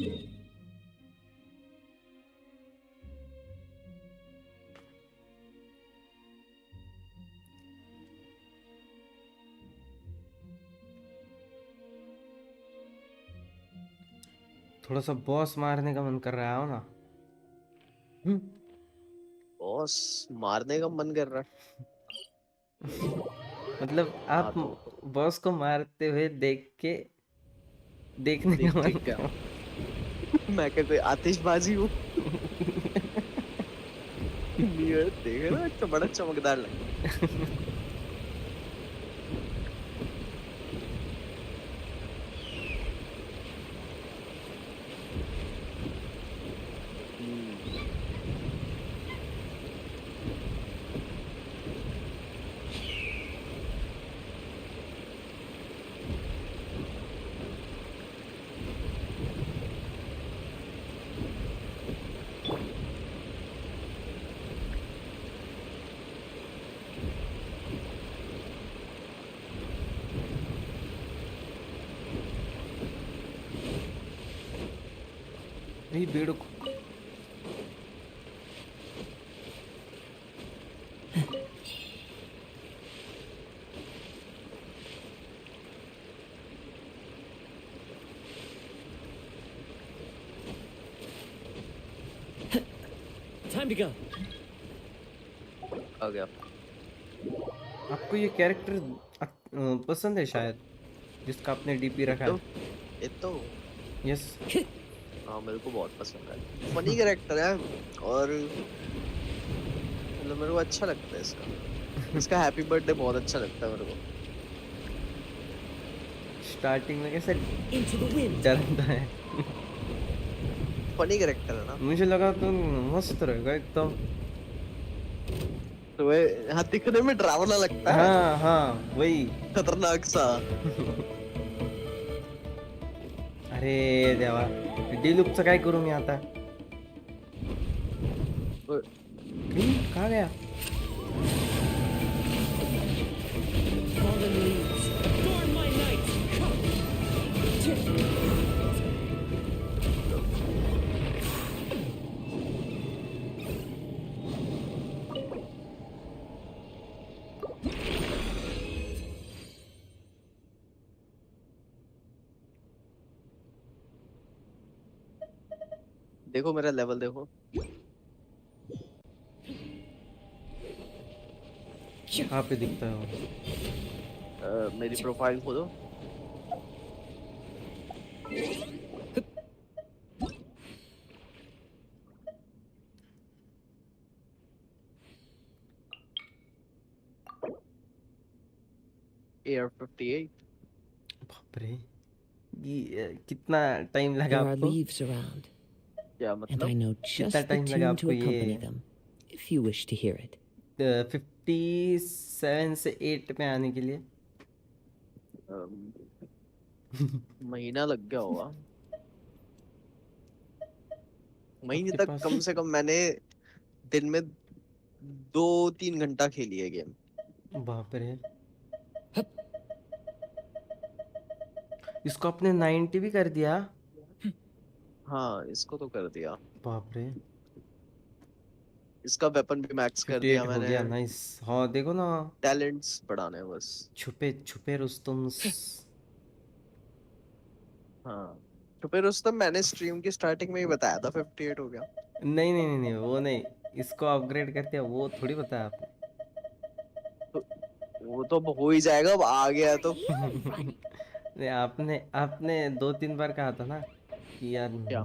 थोड़ा सा बॉस मारने का मन कर रहा है ना। बॉस मारने का मन कर रहा मतलब है। आप हाँ तो बॉस को मारते हुए देख के देखने देख का के मन क्या, कर मैं क्या कोई आतिशबाजी हूँ? नियर देख ना, अच्छा बड़ा चमकदार लगता है। ये बेड़ो Time to go. आ गया। आपको ये कैरेक्टर पसंद है शायद, जिसका आपने डीपी रखा है? ये तो यस। हाँ मेरे को बहुत पसंद है, फनी कैरेक्टर है और मतलब मेरे को अच्छा लगता है इसका हैप्पी बर्थडे बहुत अच्छा लगता है मेरे को। स्टार्टिंग में कैसे Into the wind. डरता है। फनी कैरेक्टर है ना। मुझे लगा तो मस्त रहेगा एकदम। तो वे हाँ दिखने में डरावना लगता है। हाँ हाँ वही। खतरनाक सा। अरे देवा, डीलुक्सचं काय करू मी आता? कहाँ गया? Fallen leaves. Adorn my night. देखो मेरा लेवल देखो। कहाँ पे दिखता है वो? मेरी प्रोफाइल खोलो। AR-58। बाप रे, ये कितना टाइम There लगा are आपको? leaves around, क्या and I मतलब? know कितना just the टाइम लगा tune to आपको accompany ये them, if you wish to hear it. 57 से 8 में आने के लिए? महीना लग गया होगा। महीने आपके तक पास कम से कम मैंने दिन में 2-3 घंटा खेली है गेम। बाप रे, इसको आपने 90 भी कर दिया? हाँ इसको तो कर दिया। बाप रे, इसका वेपन भी मैक्स कर दिया 58 हो मैंने। गया, नाइस। हाँ देखो ना, टैलेंट्स बढ़ाने हैं बस। छुपे छुपे रुस्तम। हाँ तो फिर उस तब मैंने स्ट्रीम की स्टार्टिंग में ही बताया था 58 हो गया। नहीं नहीं नहीं नहीं, वो नहीं, इसको अपग्रेड करते हैं वो थोड़ी बताया आपने। तो वो तो अब हो ही जाएगा, अब आ गया तो। नहीं, आपने आपने 2-3 बार कहा था ना कि यार क्या?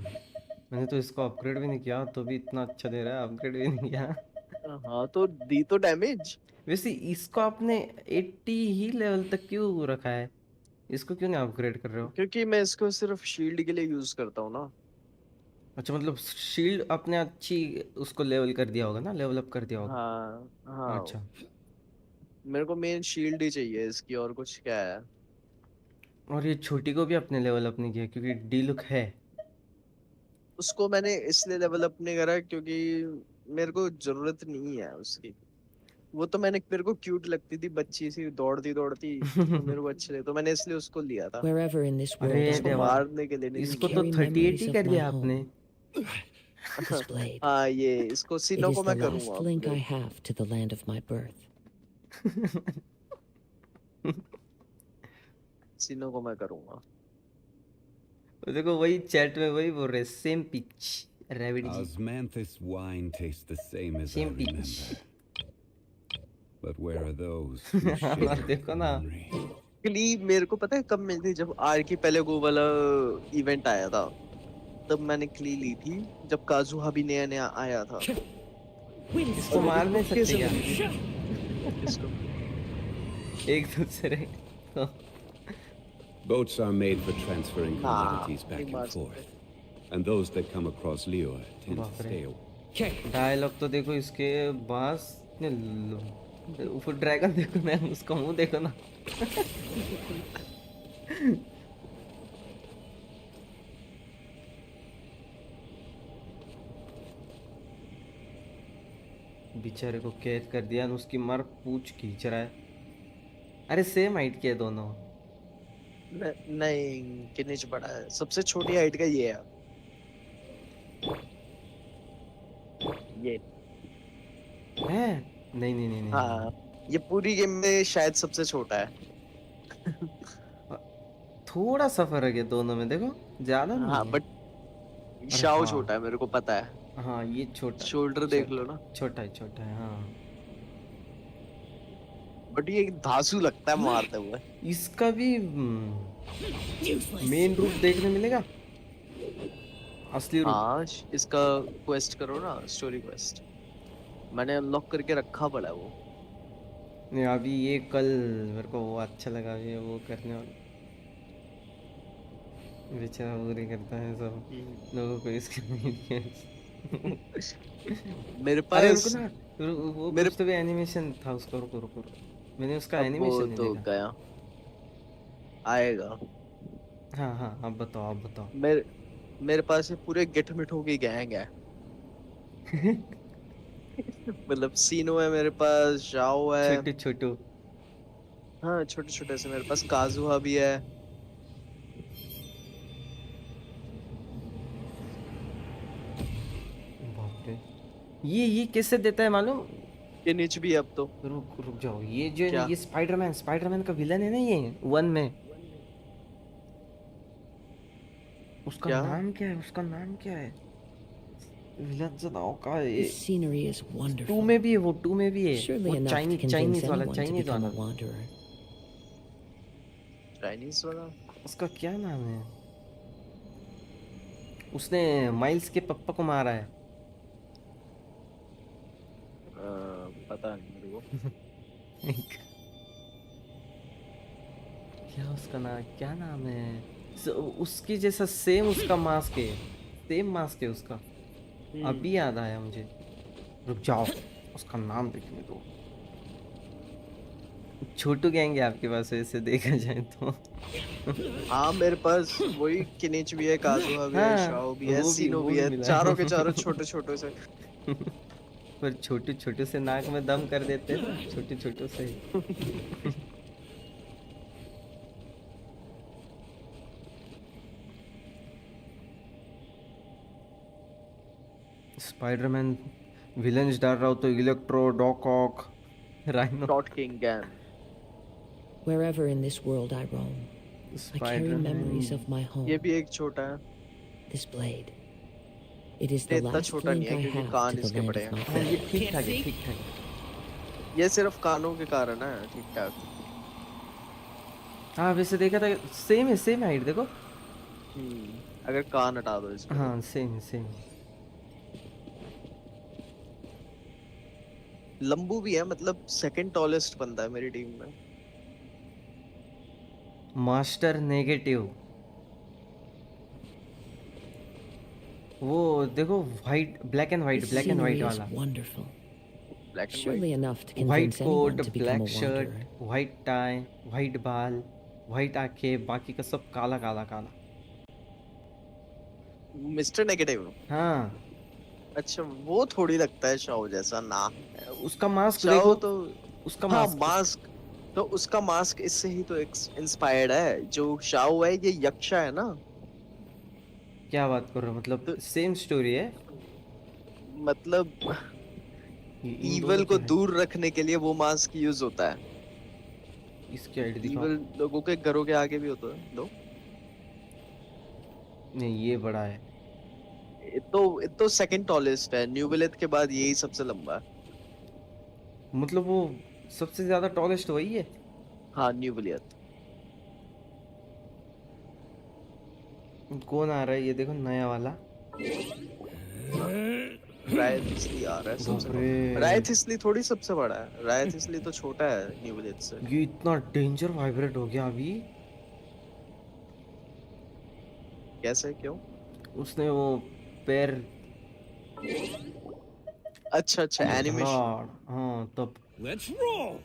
मैंने तो इसको अपग्रेड भी नहीं किया तो भी इतना अच्छा दे रहा है, अपग्रेड भी नहीं किया। हाँ तो दी तो डैमेज। वैसे इसको आपने 80 ही लेवल तक क्यों रखा है? इसको क्यों नहीं अपग्रेड कर रहे हो? क्योंकि मैं इसको सिर्फ शील्ड के लिए यूज करता हूँ ना। अच्छा, मतलब शील्ड आपने अच्छी उसको लेवल कर दिया होगा ना, लेवल अप कर दिया होगा। हाँ हाँ, अच्छा, मेरे को मेन शील्ड ही चाहिए इसकी, और कुछ क्या है। और ये छोटी को भी आपने लेवल अप नहीं किया क्योंकि डी लुक है? उसको मैंने इसलिए लेवल अप नहीं करा क्योंकि मेरे को जरूरत नहीं है उसकी। वो तो मेरे को क्यूट लगती थी, बच्ची सी दौड़ती दौड़ती, तो मेरे को अच्छी लगी तो मैंने इसलिए उसको लिया था। Wherever in this world अरे I उसको देवा, roam, मारने के लिए नहीं इसको लिया। तो carry 38 memories ही of कर my दिया आपने। home. This blade. हाँ ये इसको It सीनो is को the मैं करूँगा last link I upgrade. have to the land of my birth. सीनो को मैं करूँगा। वो देखो, वही चैट में वही बोल रहे, सेम पिच रैविड जी, Osmanthus wine tastes the same as I same pitch. remember. But where are those who share देखो the ना, memory? क्ली मेरे को पता है कब मिली थी, जब आर की पहले वो वाला इवेंट आया था, तब मैंने क्ली ली थी जब काजुहा भी नया नया आया था। इसको मार नहीं सकते कैसे क्या मिली थी? इसको एक दूसरे को? Boats are made for transferring हाँ commodities नहीं back मार and forth, सकते। and those that come across Leo tend बाप to रे, stay. डायलॉग तो देखो इसके, बांस ने ऊपर ड्रैगन देखो ना, उसका मुंह देखो ना। बेचारे को कैद कर दिया, और उसकी मर पूछ खींच रहा है। अरे सेम हाइट के हैं दोनों। नहीं किनिच बड़ा है, सबसे छोटी हाइट का ये है। ये है? नहीं नहीं नहीं नहीं हाँ, ये पूरी गेम में शायद सबसे छोटा है। नहीं। थोड़ा सा फर्क है दोनों में, देखो ज्यादा नहीं हाँ है। बट अरे शाओ हाँ, छोटा है, मेरे को पता है। हाँ ये छोटा, शोल्डर देख लो ना। छोटा है हाँ। बट ये धांसू लगता है मारते हुए। इसका भी मेन रूप देखने मिलेगा, असली रूप। हाँ, इसका क्वेस्ट करो ना, स्टोरी क्वेस्ट। मैंने अनलॉक करके रखा पड़ा है वो। नहीं अभी ये कल मेरे को वो अच्छा लगा, ये वो करने वाला बेचारा पूरी करता है सब लोगों को इसके मेरे अरे रुको पास ना, वो मेरे कुछ तो भी एनिमेशन था उसका, रुको रुको रुको, मैंने उसका अब वो एनिमेशन नहीं तो देखा। गया, आएगा। हाँ हाँ आप बताओ आप बताओ। मेरे मेरे पास ये पूरे गिट मिठू की गैंग है। मतलब सीनो है मेरे पास, जाओ है। छोटू छोटू। हाँ, छोटे छोटे से मेरे पास काजुहा भी है। बाप रे, ये कैसे देता है मालूम? ये नीच भी है अब तो। रुक रुक जाओ, ये जो है ना, क्या? ये स्पाइडरमैन का विलन है ना ये, वन में। उसका क्या? नाम क्या है, उसका नाम क्या है विलन से नाम का है? This scenery is too wonderful. में भी है, वो टू में भी है, Surely वो enough to convince चाइनीज वाला, anyone to चाइनीज become वाला। a wanderer. चाइनीज वाला? उसका क्या नाम है? उसने माइल्स के पप्पा को मारा है। पता नहीं मेरे को। क्या उसका नाम, क्या नाम है? उसकी जैसा सेम उसका मास्क है, सेम मास्क है उसका। अभी याद आया मुझे, रुक जाओ, उसका नाम देखने दो। छोटू गैंग है आपके पास वैसे देखा जाए तो। हाँ, मेरे पास वही किनिच भी है, काजुहा भी है, हाँ, शाओ भी है, वो सीनो वो भी है, मिला चारों के है। चारों छोटे छोटे से। पर छोटे छोटे से नाक में दम कर देते हैं, छोटे छोटे से। स्पाइडरमैन विलेंस डाल रहा हो तो इलेक्ट्रो, डॉक ऑक, राइनो। डॉट किंग गैन। Wherever in this world I roam, I carry memories of my home. ये भी एक छोटा है। This blade. It is ये the इतना last छोटा नहीं link है I क्योंकि have कान to the इसके land बड़े of my हैं। हाँ ये family. ठीक ठाक है, ठीक ठाक है। ये सिर्फ कानों के कारण है, ठीक ठाक। हाँ वैसे देखा था, सेम हाइट देखो। अगर कान हटा दो इसके। हाँ सेम। लंबू भी है, मतलब सेकंड टॉलेस्ट बंदा है मेरी टीम में। मास्टर नेगेटिव, वो देखो white, black and This white scenery is वाला। wonderful. Black and Surely white. enough to white convince anyone coat, to become black a shirt, wanderer. White tie, white बाल, वाइट आंखें, बाकी का सब काला काला काला। Mister Negative. हाँ अच्छा, वो थोड़ी लगता है शाओ जैसा ना। उसका मास्क शाओ देखो तो उसका हाँ, मास्क। मास्क तो उसका मास्क इससे ही तो इंस्पायर्ड है। जो शाओ है ये यक्षा है ना। क्या बात कर रहे हो, मतलब तो सेम स्टोरी है? मतलब इन ईवल दोनों को की दूर रखने के लिए वो मास्क यूज होता है। इसकी आईडी दिखाओ। ईवल लोगों के घरों के आगे भी होता है। लो, नहीं ये बड़ा है। ये तो सेकंड टॉलेस्ट है, न्यू विलेथ के बाद यही सबसे लंबा है। मतलब वो सबसे ज्यादा टॉलेस्ट वही है? हाँ, न्यू विलेथ। कौन आ रहा है ये देखो, नया वाला। रायथ इसलिए आ रहा है सबसे बाप रे। बड़ा। रायथ इसलिए थोड़ी सबसे बड़ा है, रायथ इसलिए तो छोटा है न्यू विलेथ से। ये इतना डेंजर वाइब्रेट हो गया अभी। कैसे, क्यों? उसने वो पैर अच्छा एनिमेशन। हाँ तब। Let's roll.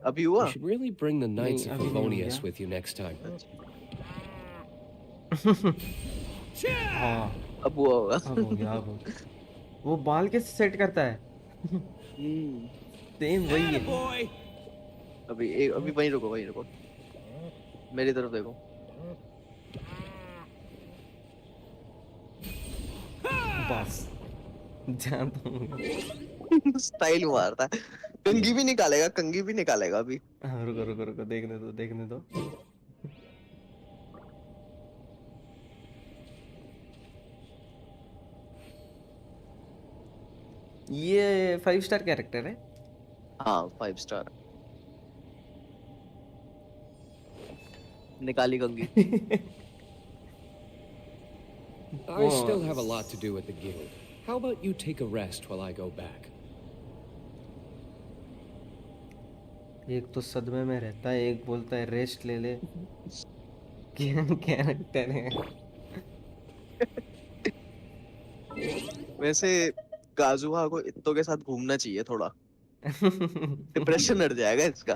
अभी हुआ? You should really bring the Knights नहीं, of अभी नहीं हो Favonius गया। with you next time. हाँ अब हुआ होगा। अब हो गया, अब हो गया। वो बाल कैसे सेट करता है? सेम वही है। Boy. अभी वहीं रुको, मेरी तरफ देखो। बस जानता हूँ। स्टाइल मारता है। कंघी भी निकालेगा, कंघी भी निकालेगा अभी। हाँ, रुको रुको रुको, देखने दो देखने दो। ये 5 स्टार कैरेक्टर है। हाँ 5 स्टार। निकाली कंघी। I still have a lot to do at the guild. How about you take a rest while I go back? एक तो सदमे में रहता है, एक बोलता है रेस्ट ले ले। क्या कैरेक्टर है। वैसे काजुहा को इत्तो के साथ घूमना चाहिए थोड़ा, डिप्रेशन हट जाएगा इसका।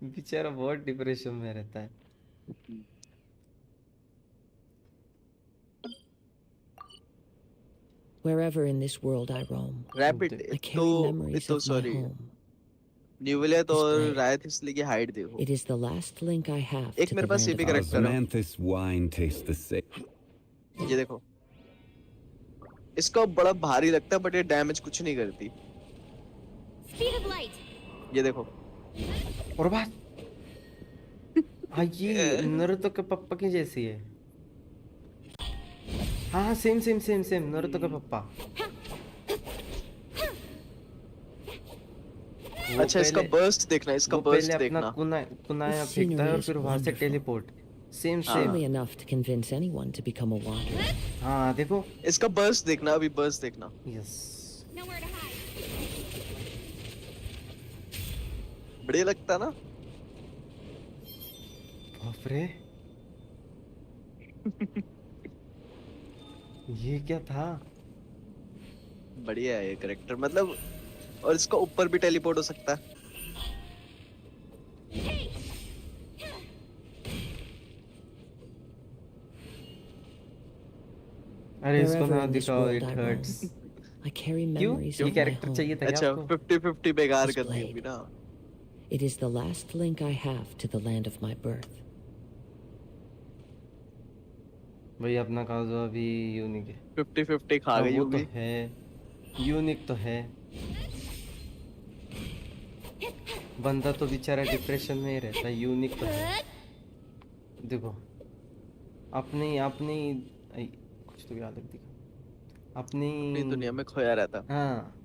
बेचारा बहुत डिप्रेशन में रहता है। Wherever in this world I roam, rapid I carry memories इत्तो of my sorry, home. न्यूविलियत और Displayed. रायत इसलिए की हाइट देखो। It is the last link I have एक to मेरे the पास land ये of भी my करेक्टर है। Osmanthus wine tastes the same. ये देखो, इसका बड़ा भारी लगता है बट ये डैमेज कुछ नहीं करती। Speed of light. ये देखो। और बात हाँ, ये नारुतो के पप्पा की जैसी है। हाँ same same same same Naruto का पप्पा। अच्छा इसका बर्स्ट देखना, इसका बर्स्ट देखना। कुनाया फेंकता है और फिर वहां से teleport. Same same. Surely enough to convince anyone to become a wanderer. हाँ देखो। इसका बर्स्ट देखना, अभी बर्स्ट देखना। यस। Nowhere to hide. बढ़िया लगता ना? बाप रे। ये क्या था? बढ़िया है ये कैरेक्टर, मतलब और इसका ऊपर भी टेलीपोर्ट हो सकता है। अरे इसको Wherever ना in this दिखाओ, world it I roam, hurts. I carry क्यों? memories ये of my कैरेक्टर चाहिए home. था क्या अच्छा आपको? 50-50 बेकार कर दी Displayed. अभी ना। It is the last link I have to the land of my birth. भाई अपना काजू अभी यूनिक है। 50-50 खा हाँ, गई वो तो होगी। है, यूनिक तो है। बंदा तो बेचारा डिप्रेशन में ही रहता है, यूनिक तो है। देखो अपनी अपनी कुछ तो याद रख दिखा अपनी दुनिया में खोया रहता। हाँ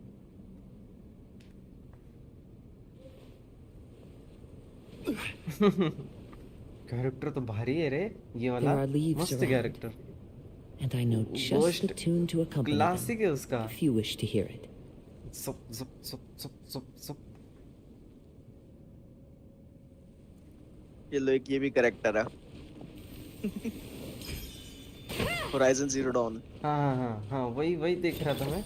कैरेक्टर तो भारी है रे ये वाला। There are leaves मस्त around. Character. And I know just the Ghost tune to accompany classic है them, उसका। if you wish to hear it. सुप सुप सुप सुप सुप सुप। ये लो एक ये भी कैरेक्टर है। Horizon Zero Dawn. हाँ हाँ हाँ हाँ, वही वही देख रहा था मैं।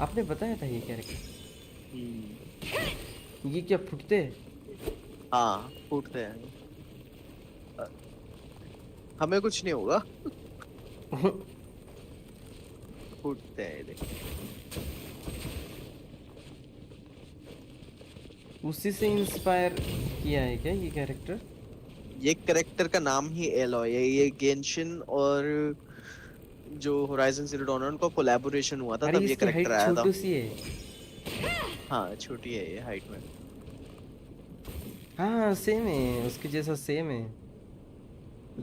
आपने बताया था ये कैरेक्टर। ये क्या फुटते हैं? हाँ फूटते हैं। हमें कुछ नहीं होगा। फूटते हैं ये देखो। उसी से इंस्पायर किया है क्या ये कैरेक्टर? ये कैरेक्टर का नाम ही एलॉय है। ये गेंशिन और जो होराइजन जीरो डॉन उनका कोलैबोरेशन हुआ था, अरे तब ये इसकी कैरेक्टर हाइट आया था। छोटी सी है। हाँ छोटी है ये हाइट में। हाँ सेम है, उसके जैसा सेम है।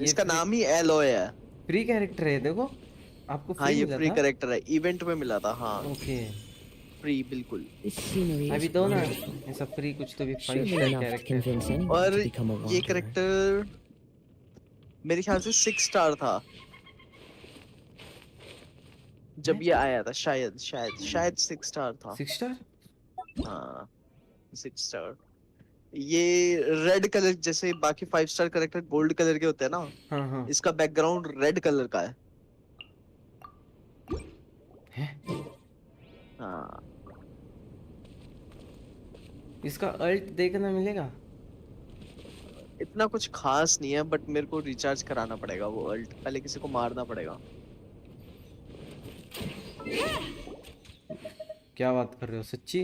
इसका नाम ही एलॉय है। फ्री कैरेक्टर है देखो, आपको हाँ फ्री ये मिला फ्री था? कैरेक्टर है, इवेंट में मिला था। हाँ ओके फ्री बिल्कुल। This scenery अभी is दो ना wonderful. ऐसा फ्री कुछ तो भी 5 Surely star enough to character. convince anyone और to become a ये wanderer. कैरेक्टर मेरे ख्याल से 6 स्टार था जब ये आया था। शायद शायद शायद 6 स्टार था। 6 स्टार? हाँ 6 स्टार। ये रेड कलर जैसे बाकी 5 स्टार कैरेक्टर गोल्ड कलर के होते हैं ना, हाँ हाँ। इसका बैकग्राउंड रेड कलर का है। हाँ इसका अल्ट देखना मिलेगा? इतना कुछ खास नहीं है बट मेरे को रिचार्ज कराना पड़ेगा वो अल्ट। पहले किसी को मारना पड़ेगा। क्या बात कर रहे हो सच्ची?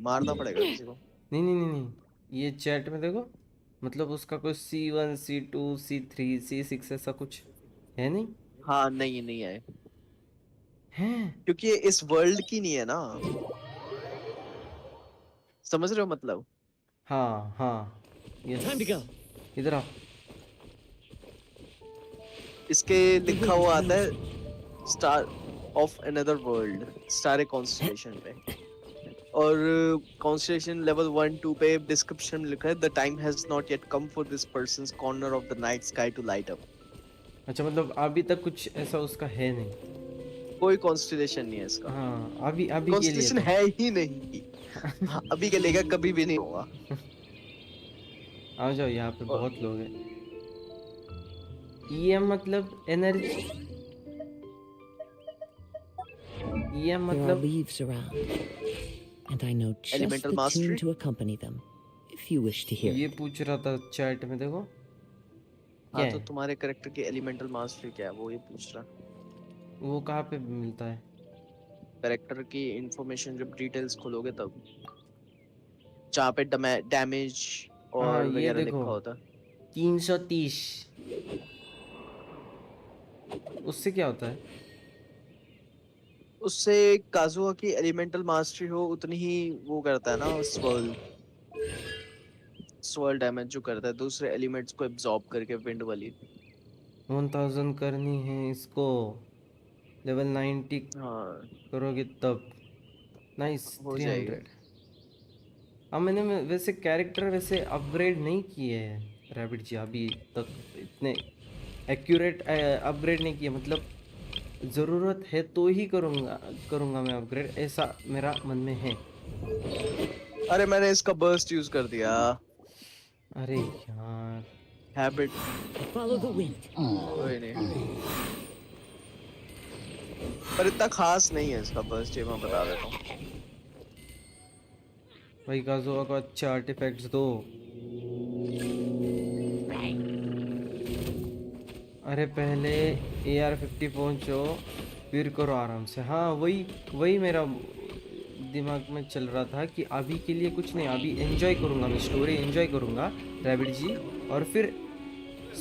मारना पड़ेगा किसी को। नहीं नहीं नहीं नहीं, ये चैट में देखो, मतलब उसका कोई C1 C2 C3 C6 ऐसा कुछ है नहीं? हाँ नहीं नहीं है, हैं? क्योंकि ये इस वर्ल्ड की नहीं है ना, समझ रहे हो मतलब। हाँ हाँ, यस। Time to go. इधर आओ। इसके The लिखा wind हुआ आता knows है me. Star of another world, star constellation पे, और कॉन्स्टलेशन लेवल 1 2 पे डिस्क्रिप्शन में लिखा है the time has not yet come for this person's corner of the night sky to light up. अच्छा, मतलब अभी तक कुछ ऐसा उसका है नहीं। कोई कॉन्स्टलेशन नहीं है इसका, हाँ, अभी अभी के लिए कॉन्स्टलेशन तो। है ही नहीं। हाँ, अभी के लेगा कभी भी नहीं होगा। आ जाओ, यहाँ पे और बहुत लोग हैं। ईएम मतलब एनर्जी, ईएम There are मतलब leaves around, and I know just elemental the tune mastery. to accompany them, if you wish to hear ये it. पूछ रहा था चैट में, देखो हाँ क्या तो है तुम्हारे करेक्टर की एलिमेंटल मास्टरी क्या है, वो ये पूछ रहा। वो, कहाँ पे मिलता है? करेक्टर की इंफॉर्मेशन जब डिटेल्स खोलोगे तब, जहाँ पे डैमेज हाँ, और ये वगैरह देखो, लिखा होता है। 330। उससे क्या होता है? उससे काजुआ की एलिमेंटल मास्टरी हो उतनी ही वो करता है ना, स्वर्ल, स्वर्ल डैमेज जो करता है दूसरे एलिमेंट्स को एब्जॉर्ब करके, विंड वाली। 1000 करनी है इसको, लेवल 90 हाँ करोगे तब। नाइस, हो जाएगी। 300। हाँ, मैंने वैसे कैरेक्टर वैसे अपग्रेड नहीं किए हैं रैबिट जी अभी तक, इतने एक्यूरेट अपग्रेड नहीं किए, मतलब ज़रूरत है तो ही करूँगा करूँगा मैं अपग्रेड, ऐसा मेरा मन में है। अरे मैंने इसका बर्स्ट यूज कर दिया, अरे यार, हैबिट। Follow the wind. कोई नहीं, पर इतना खास नहीं है इसका बर्स्ट, ये मैं बता देता हूँ। भाई काजुआ को अच्छे आर्टिफैक्ट्स दो। अरे पहले AR-50 पहुंचो, फिर करो आराम से। हाँ, वही वही मेरा दिमाग में चल रहा था कि अभी के लिए कुछ नहीं, अभी एंजॉय करूँगा मैं, स्टोरी एंजॉय करूँगा रैबिट जी, और फिर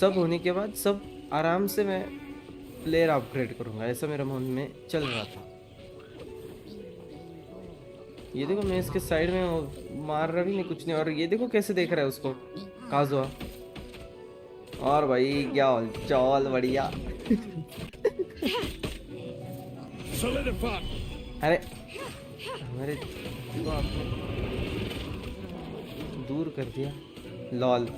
सब होने के बाद सब आराम से मैं प्लेयर अपग्रेड करूँगा, ऐसा मेरा मन में चल रहा था। ये देखो, मैं इसके साइड में मार रहा भी नहीं, कुछ नहीं, और ये देखो कैसे देख रहा है उसको काजुआ। और भाई क्या हाल चाल, बढ़िया। अरे हमारे को आपने दूर कर दिया, लॉल।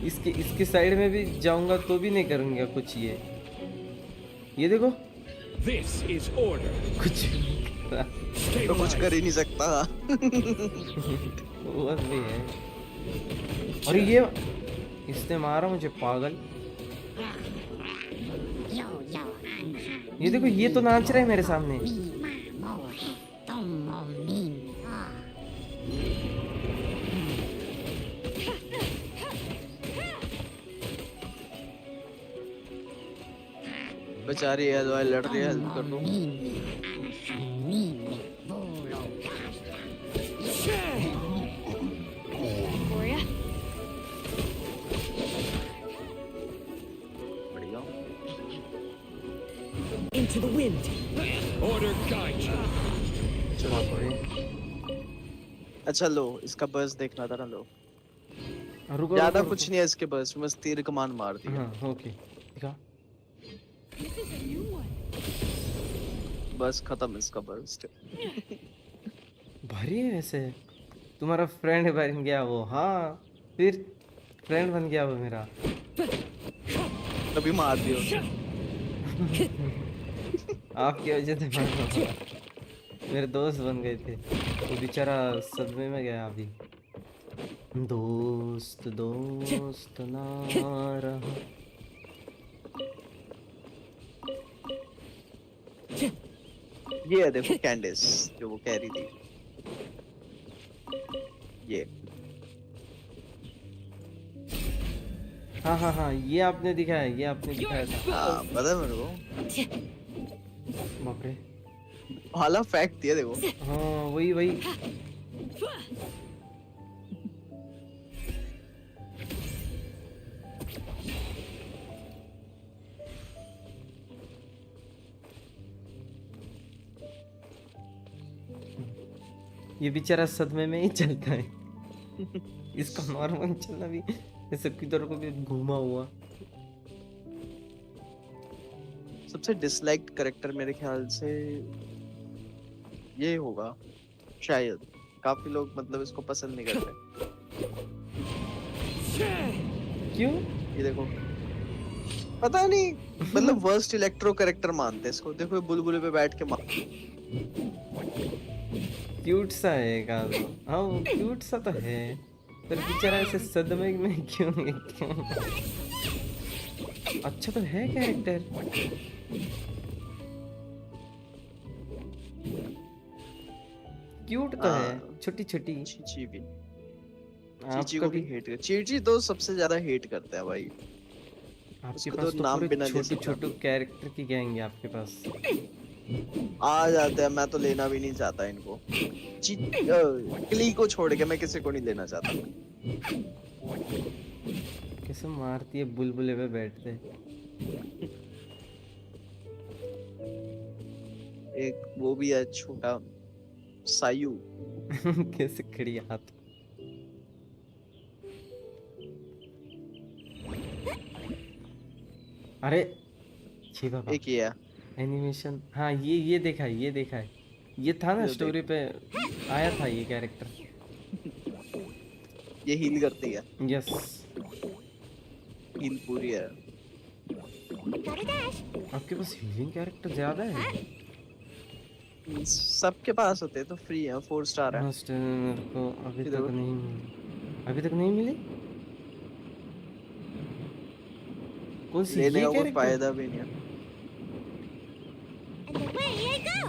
इसके इसके साइड में भी जाऊंगा तो भी नहीं करूंगा कुछ। ये देखो, This is order. कुछ तो कुछ कर ही नहीं सकता। वो भी है। और ये इसने मारा मुझे, पागल। ये देखो, ये तो नाच रहा है मेरे सामने। बेचारी है, लड़ रही है, हेल्प कर दो। Gloria? बढ़िया। Into the wind. Order guide you. अच्छा लो, इसका बस देखना था ना, लो। रुको, ज्यादा रुको, कुछ नहीं है इसके बस, बस तीर कमान मार दी। हाँ, ओके, दिखा। बस खत्म इसका बर्स्ट। भारी है वैसे। तुम्हारा फ्रेंड बन गया वो, हाँ, फिर फ्रेंड बन गया वो मेरा। कभी मार दियो। आपकी वजह से मारना पड़ा। मेरे दोस्त बन गए थे, वो बेचारा सदमे में गया अभी। दोस्त दोस्त ना रहा। ये है देखो कैंडिस, जो वो कह रही थी। ये हाँ हाँ हाँ, ये आपने दिखाया, ये आपने दिखाया था। हाँ पता है मेरे को, बाप रे। हाला फैक्ट दिया देखो। हाँ, वही वही। ये बेचारा सदमे में ही चलता है। इसका नॉर्मल चलना भी ऐसे किधर को भी घूमा हुआ। सबसे डिसलाइक्ड कैरेक्टर मेरे ख्याल से ये होगा शायद। काफी लोग मतलब इसको पसंद नहीं करते। क्यों? ये देखो, पता नहीं, मतलब वर्स्ट इलेक्ट्रो कैरेक्टर मानते हैं इसको। देखो ये बुलबुले पे बैठ के क्यूट सा है का तो। हाँ वो क्यूट सा तो है, पर बेचारा ऐसे सदमे में क्यों? अच्छा तो है कैरेक्टर। क्यूट तो है, छोटी छोटी। चीची भी, आप चीची को भी हेट कर, चीची तो सबसे ज्यादा हेट करता है भाई। आपके उसका पास तो नाम पूरे भी ना ले छोटे सकता। छोटे कैरेक्टर की गैंग है आपके पास। आ जाते हैं, मैं तो लेना भी नहीं चाहता इनको। क्ली को छोड़ के मैं किसी को नहीं लेना चाहता। कैसे मारती है बुलबुले पे बैठते। एक वो भी है छोटा सायू। कैसे खड़ी हाथ। अरे छी बाबा, एक ये है एनिमेशन। हाँ ये देखा है, ये देखा है। ये था ना स्टोरी पे आया था ये कैरेक्टर। ये हील करती है। यस, हील पूरी है। आपके पास हीलिंग कैरेक्टर ज्यादा है। सबके पास होते हैं तो फ्री है, 4 स्टार है। मस्त मेरे को अभी तक नहीं मिली। अभी तक नहीं मिली। कौन सी लेने ये का कोई कैरेक्टर? फायदा भी नहीं है।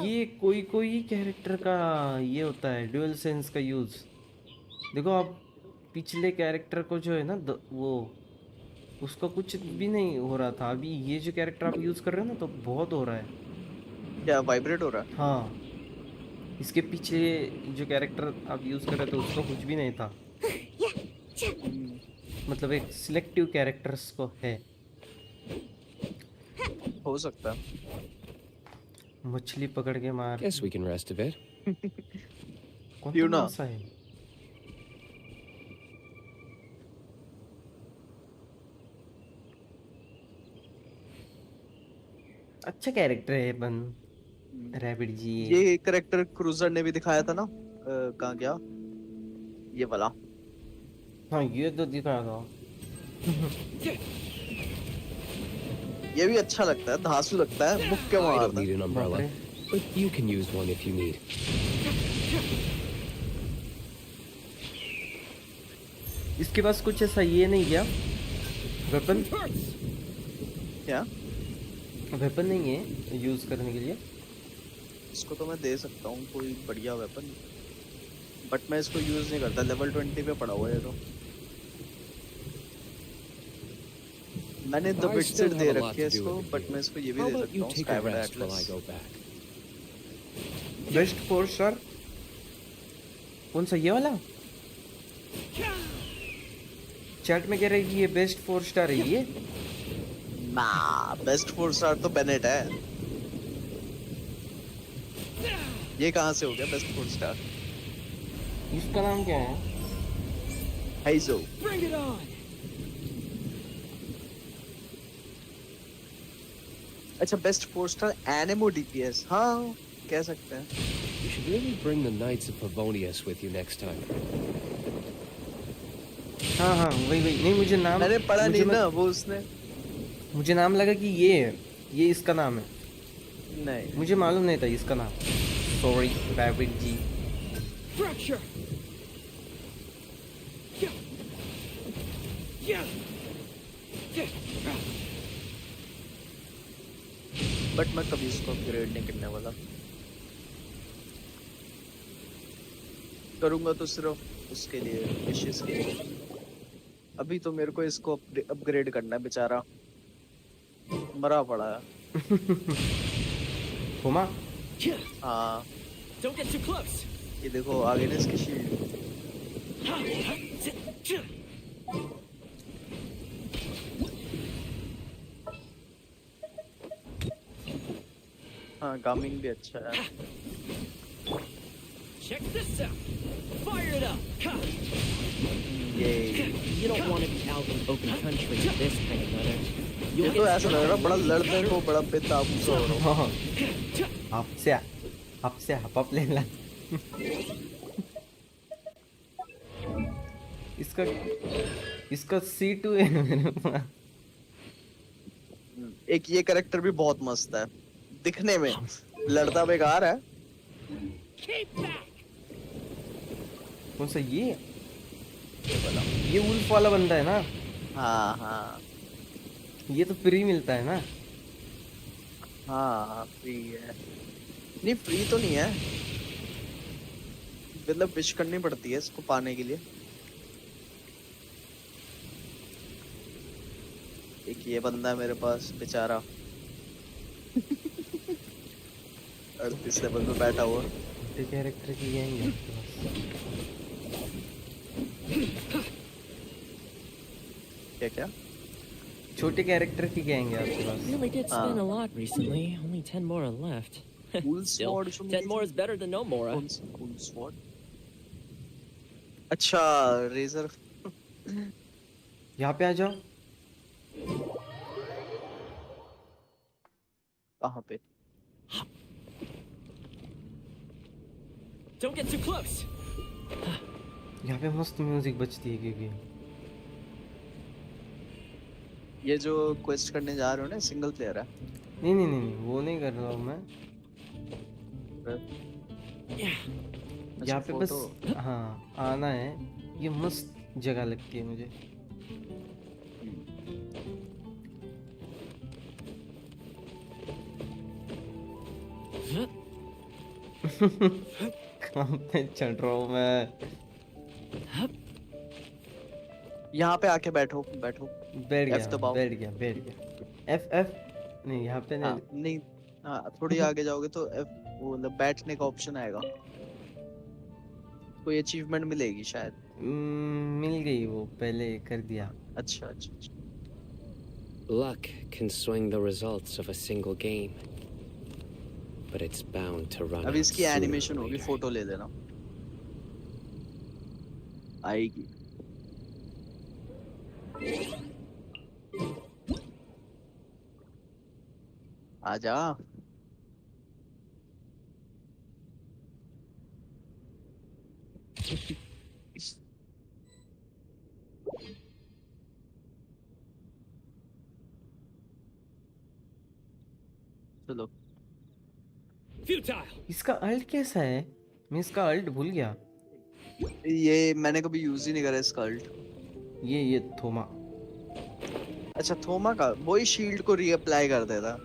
ये कोई कोई कैरेक्टर का ये होता है ड्यूअल सेंस का यूज। देखो आप पिछले कैरेक्टर को जो है ना वो उसका कुछ भी नहीं हो रहा था। अभी ये जो कैरेक्टर आप यूज कर रहे हो ना तो बहुत हो रहा है। क्या वाइब्रेट हो रहा है? हाँ, इसके पीछे जो कैरेक्टर आप यूज कर रहे थे उसका कुछ भी नहीं था। मतलब एक सिलेक्टिव कैरेक्टर्स को है। हो सकता है। मछली पकड़ के मार। Guess we can rest a bit. कौन सा है? अच्छा कैरेक्टर है बन रैबिट जी। ये कैरेक्टर क्रूजर ने भी दिखाया था ना। कहाँ गया ये वाला? हाँ ये तो दिखाया था। ये भी अच्छा लगता है, धांसू लगता है, मुक्के I don't मारता need है। an umbrella, but you can use one if you need. इसके पास कुछ ऐसा ये नहीं क्या वेपन? क्या वेपन नहीं है यूज करने के लिए? इसको तो मैं दे सकता हूँ कोई बढ़िया वेपन, बट मैं इसको यूज नहीं करता। लेवल 20 पे पड़ा हुआ है तो। मैंने the I BITSAT still they have a lot रखी है to do इसको, with the बट game. मैं इसको ये भी How दे about सकता you हूँ, take a skyward rest while I Atlas. go back? Best 4 star कौन सा ये वाला? चैट में कह रहे हैं कि ये बेस्ट 4 स्टार है ये। ना, बेस्ट 4 स्टार तो बेनेट है। ये कहाँ से हो गया बेस्ट 4 स्टार? इसका नाम क्या है? हाइजो। Bring it on! अच्छा, बेस्ट 4 स्टार एनिमो डीपीएस, हाँ कह सकते हैं। You should really bring the Knights of Favonius with you next time. हाँ वही नहीं मुझे नाम मैंने पढ़ा मुझे नहीं ना वो उसने। मुझे नाम लगा कि ये इसका नाम है। नहीं मुझे मालूम नहीं था इसका नाम। Sorry Rabbit ji. Fracture! But मैं कभी इसको अपग्रेड नहीं करने वाला। करूंगा तो सिर्फ उसके लिए, विशेष के लिए। अभी तो मेरे को इसको अपग्रेड करना है, बेचारा मरा पड़ा है। घुमा। हाँ Don't get too close! ये देखो आगे ना इसकी शील्ड। हाँ गामिंग भी अच्छा है। Check this out. Fire it up. Ha. ये You don't want to be out in open country in this kind of weather. ये You'll तो get ऐसा लग रहा है बड़ा लड़ने को बड़ा बेताबू सा हो रहा हूँ। आपसे हपलेला इसका C2 है मेरे पास। एक ये कैरेक्टर भी बहुत मस्त है दिखने में, लड़ता बेकार है। कौन सा ये उल्फ वाला बंदा है ना? हाँ हाँ ये तो फ्री मिलता है ना? हाँ फ्री है। नहीं फ्री तो नहीं है, मतलब विश करनी पड़ती है इसको पाने के लिए। एक ये बंदा है मेरे पास बेचारा 38 लेवल पे बैठा हुआ। कैरेक्टर की गैंग है क्या क्या? छोटे कैरेक्टर की गैंग है आपके पास? Really did spin a lot recently. Only 10 more are left. Still, 10 more is better than no more. Cool sword। अच्छा रेजर यहाँ पे आ जाओ। कहाँ पे? Don't get too close. यहाँ पे मस्त म्यूजिक बजती है क्योंकि ये जो क्वेस्ट करने जा रहे हो ना सिंगल प्लेयर है? नहीं वो नहीं कर रहा हूँ मैं। यहाँ पे बस हाँ आना है। ये मस्त जगह लगती है मुझे। कहाँ पे चढ़ रहा हूँ मैं? यहाँ पे आके बैठो। बैठ दबाओ। गया F नहीं यहाँ पे नहीं। नहीं हाँ थोड़ी आगे जाओगे तो F वो मतलब बैठने का ऑप्शन आएगा। कोई अचीवमेंट मिलेगी शायद। मिल गई, वो पहले कर दिया। अच्छा। Luck can swing the results of a single game, but it's bound to run. अभी इसकी एनिमेशन होगी, फोटो ले लेना आएगी। आजा। चलो। इसका अल्ट कैसा है? मैं इसका अल्ट भूल गया। ये मैंने कभी यूज ही नहीं करा इसका अल्ट। ये थोमा। अच्छा थोमा का वही शील्ड को रीअप्लाई कर देता।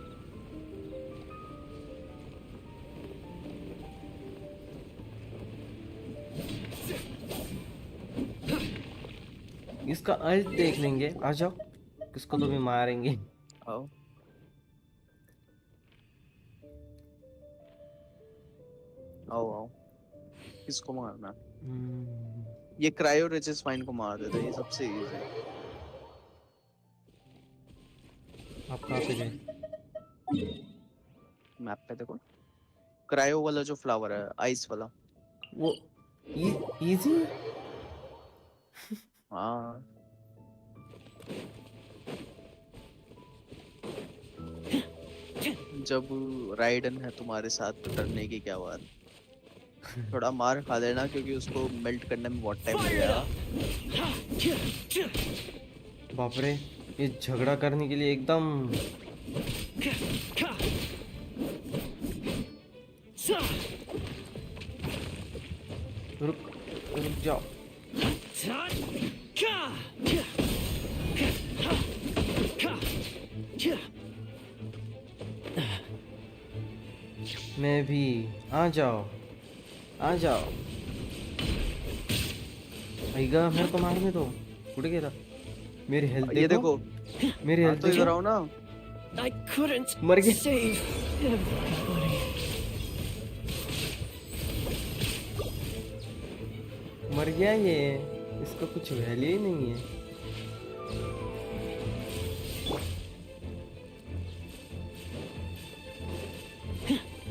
इसका अल्ट देख लेंगे। आ जाओ, किसको तो भी मारेंगे। आओ आओ। किसको मारना? ये क्रायो रिचेस फाइन को मार देता है, ये सबसे इजी है। आप कहाँ पे गए? मैप पे देखो, क्रायो वाला जो फ्लावर है, आइस वाला, वो इजी। हाँ जब राइडन है तुम्हारे साथ तो डरने की क्या बात। थोड़ा मार खा लेना क्योंकि उसको मेल्ट करने में बहुत टाइम लगेगा। बाप रे, ये झगड़ा करने के लिए एकदम रुक जाओ। मैं भी आ जाओ। आइगा, मेरे को मारने दो। उड़ गया मेरी हेल्थ। ये देखो मेरी हेल्थ तो इधर आओ ना। I couldn't मर गया। save everybody. मर गया ये, इसका कुछ वैल्यू ही नहीं है।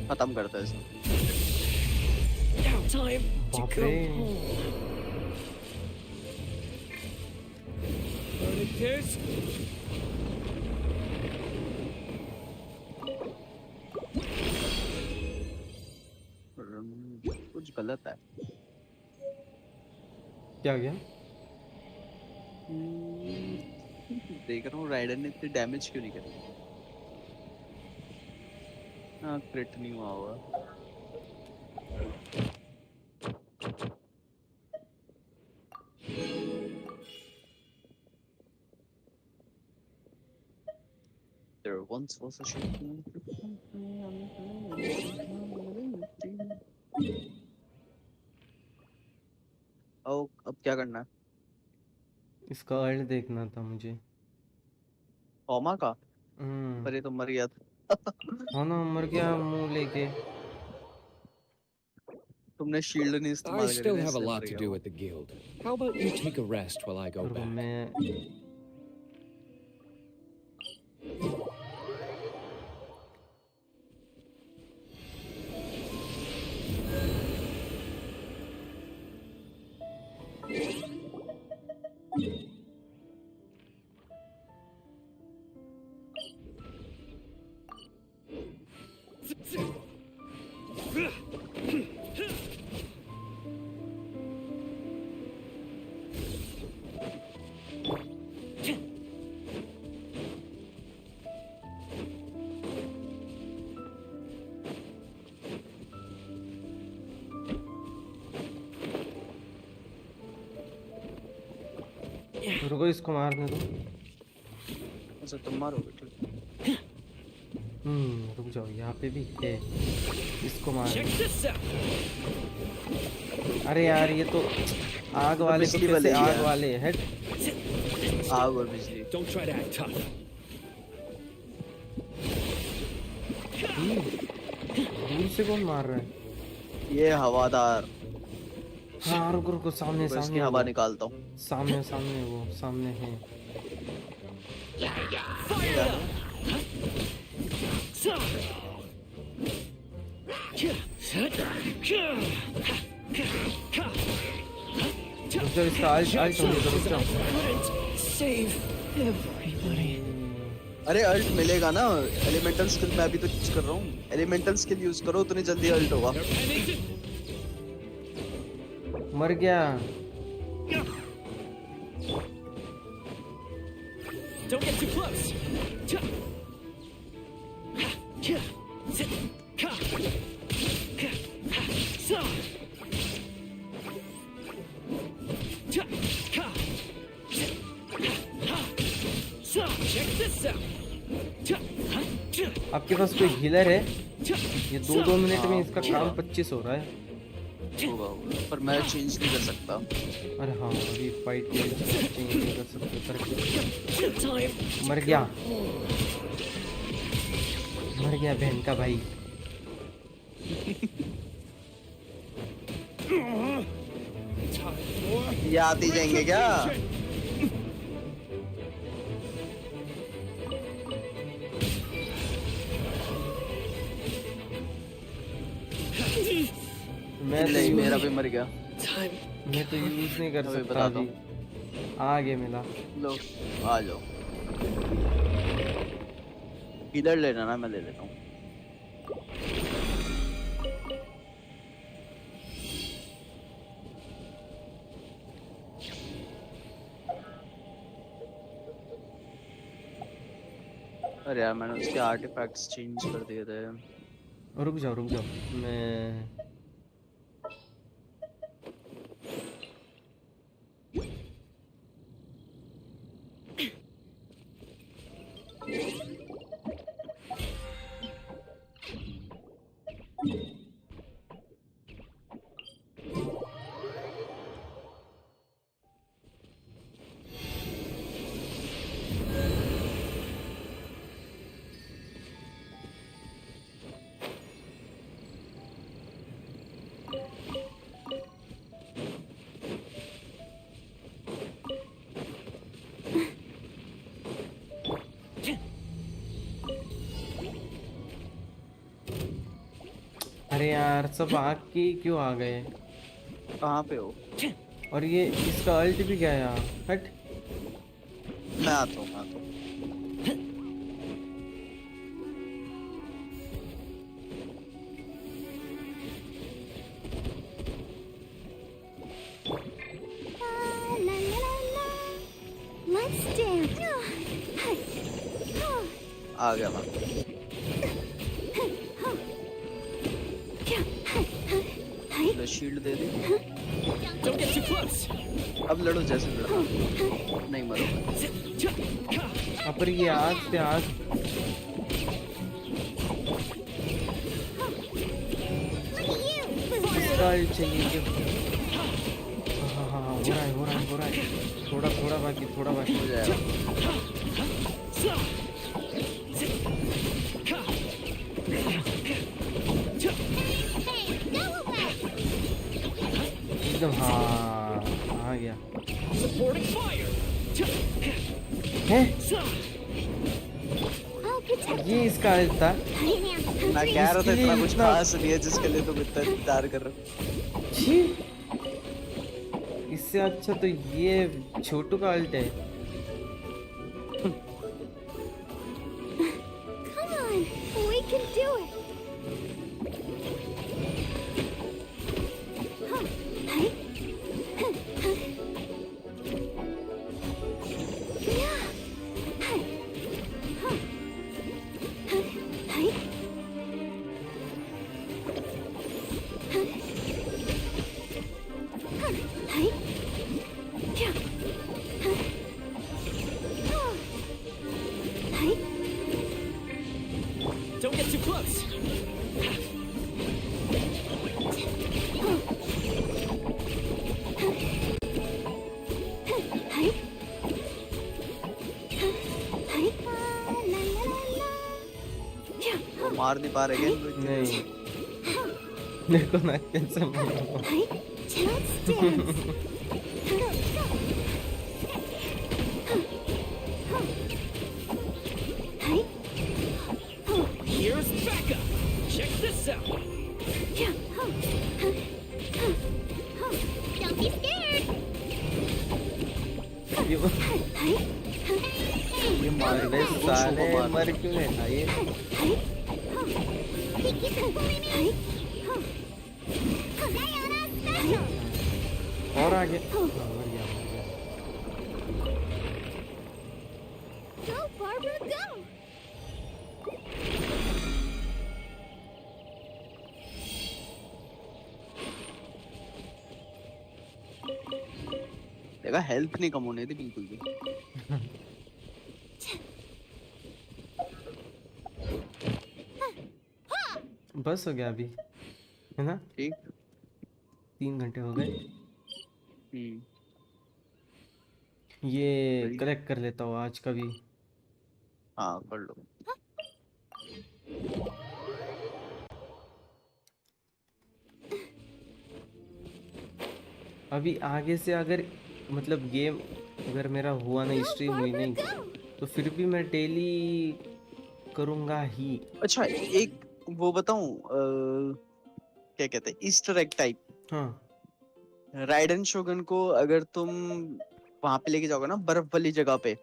खत्म करता है इसको। Time to बाप go रे home. कुछ गलत है। क्या गया? देख रहा हूँ राइडर ने इतनी डैमेज क्यों नहीं करी। हाँ क्रिट नहीं हुआ होगा। There once was a ship. ओ अब क्या करना है? इसका अर्ल देखना था मुझे। ओमा का? पर ये तो मर गया था। हाँ ना, मर गया मुंह लेके। तुमने शील्ड नहीं I इस्तेमाल करी still ना, have a इसलिए lot मर to गया do वो। at the guild. How about you take a rest while I go रुको, back? मैं रुको, इसको मारने दो। अच्छा तुम मारोगे, ठीक। रुक जाओ, यहाँ पे भी है। इसको मार। अरे यार, ये तो आग वाले को कैसे आग वाले है। आग और बिजली। Don't try to act tough. दूर से कौन मार रहा है? ये हवादार। हाँ रुको रुको, सामने इसकी सामने हवा वो। निकालता हूँ। सामने सामने वो, सामने है। रुक जाओ, इसका आल्ट होने दो, रुक जाओ। अरे अल्ट मिलेगा ना, एलिमेंटल स्किल मैं अभी तो यूज कर रहा हूँ। एलिमेंटल स्किल यूज करो, उतनी जल्दी अल्ट होगा। मर गया। Don't get too close. Check this out. आपके पास कोई हीलर है? ये 2-2 मिनट में इसका काम 25 हो रहा है। होगा, पर मैं चेंज नहीं कर सकता। अरे हाँ, अभी फाइट के लिए चेंज नहीं कर सकते। मर गया, मर गया बहन का भाई। ये आते जाएंगे क्या? मैं नहीं, मेरा भी मर गया। मैं तो यूज नहीं कर अभी सकता बताता अभी। आगे मिला। लो आ जाओ। इधर लेना ना, मैं ले लेता हूँ। अरे यार, मैंने उसके आर्टिफैक्ट्स चेंज कर दिए थे। रुक जाओ, मैं अरे यार सब आग की क्यों आ गए? कहाँ पे हो? और ये इसका अल्ट भी गया यार। हट। मैं आता हूँ, मैं आता हूँ। La la la la. Let's dance. आ गया मैं। ले shield they the. Don't get too close. अब लड़ो जैसे लड़ो। नहीं मरोगे। पर ये आग पे आग। इसका अल्ट चाहिए जो। हाँ, हो रहा है, हो रहा है, हो रहा है। थोड़ा बाकी, थोड़ा बाकी। हो जाएगा। एकदम हाँ आ गया। Supporting fire. हैं? I'll protect ये इसका अल्ट था। मैं कह रहा था इसके लिए इतना कुछ इतना- खास नहीं है जिसके लिए तुम इतना इंतजार कर रहे हो। छी। इससे अच्छा तो ये छोटू का अल्ट है। Come on, we can do it. Don't get too close. वो मार नहीं पा रहे क्या? नहीं मेरे को ना कैसे मारो। Let's dance. Here's Becca. Check this out. Don't be scared. ये मार दे साले, मर क्यों है ये? और आगे। हाँ, मर गया। Go, Barbara, go. देखा हेल्थ नहीं कम होने दी बिल्कुल भी। बस हो गया अभी, है ना? ठीक। 3 घंटे हो गए। हम्म। ये कलेक्ट कर लेता हूँ आज का भी। हाँ कर लो। अभी आगे से अगर मतलब गेम अगर मेरा हुआ नहीं, स्ट्रीम हुई नहीं, तो फिर भी मैं डेली करूँगा ही। अच्छा एक वो बताऊं, क्या कहते हैं, ईस्टर एग टाइप। हाँ। राइडन शोगन को अगर तुम वहां पे लेके जाओगे ना, बर्फ वाली जगह पे,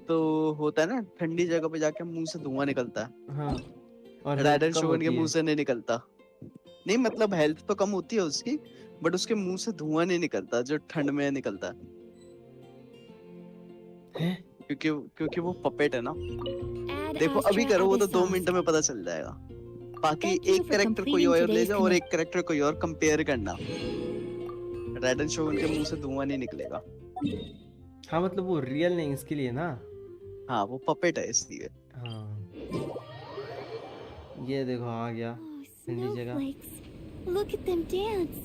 तो होता है ना ठंडी जगह पे जाके मुंह से धुआं निकलता है। हाँ। और राइडन हेल्थ कम शोगन के होती मुंह है। से नहीं निकलता। नहीं मतलब हेल्थ तो कम होती है उसकी, बट उसके मुंह से धुआं नहीं निकलता जो ठंड में निकलता है। क्योंकि वो पपेट है ना। देखो अभी करो, वो तो 2 मिनट में पता चल जाएगा। बाकी एक कैरेक्टर कोई और ले जाओ और एक कैरेक्टर कोई और कंपेयर करना। राइडन शोगन के मुंह से धुआं नहीं निकलेगा। हाँ मतलब वो रियल नहीं इसके लिए ना। हाँ वो पपेट है इसलिए। हाँ ये देखो आ गया ठंडी जगह। Look at them dance.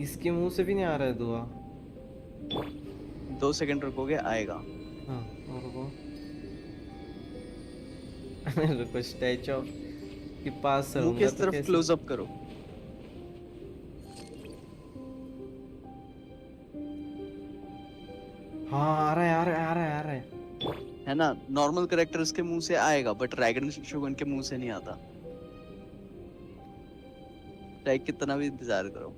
इसके मुंह से भी नहीं आ रहा है धुआं। 2 सेकंड रुकोगे आएगा। हाँ और रुको। रुको स्टैचू के पास मुंह की तरफ क्लोज अप करो। हाँ आ रहा है, आ रहा है, आ रहा है, आ रहा है। है ना, नॉर्मल कैरेक्टर्स के मुंह से आएगा, बट राइडन शोगन के मुंह से नहीं आता। चाहे कितना भी इंतजार करो।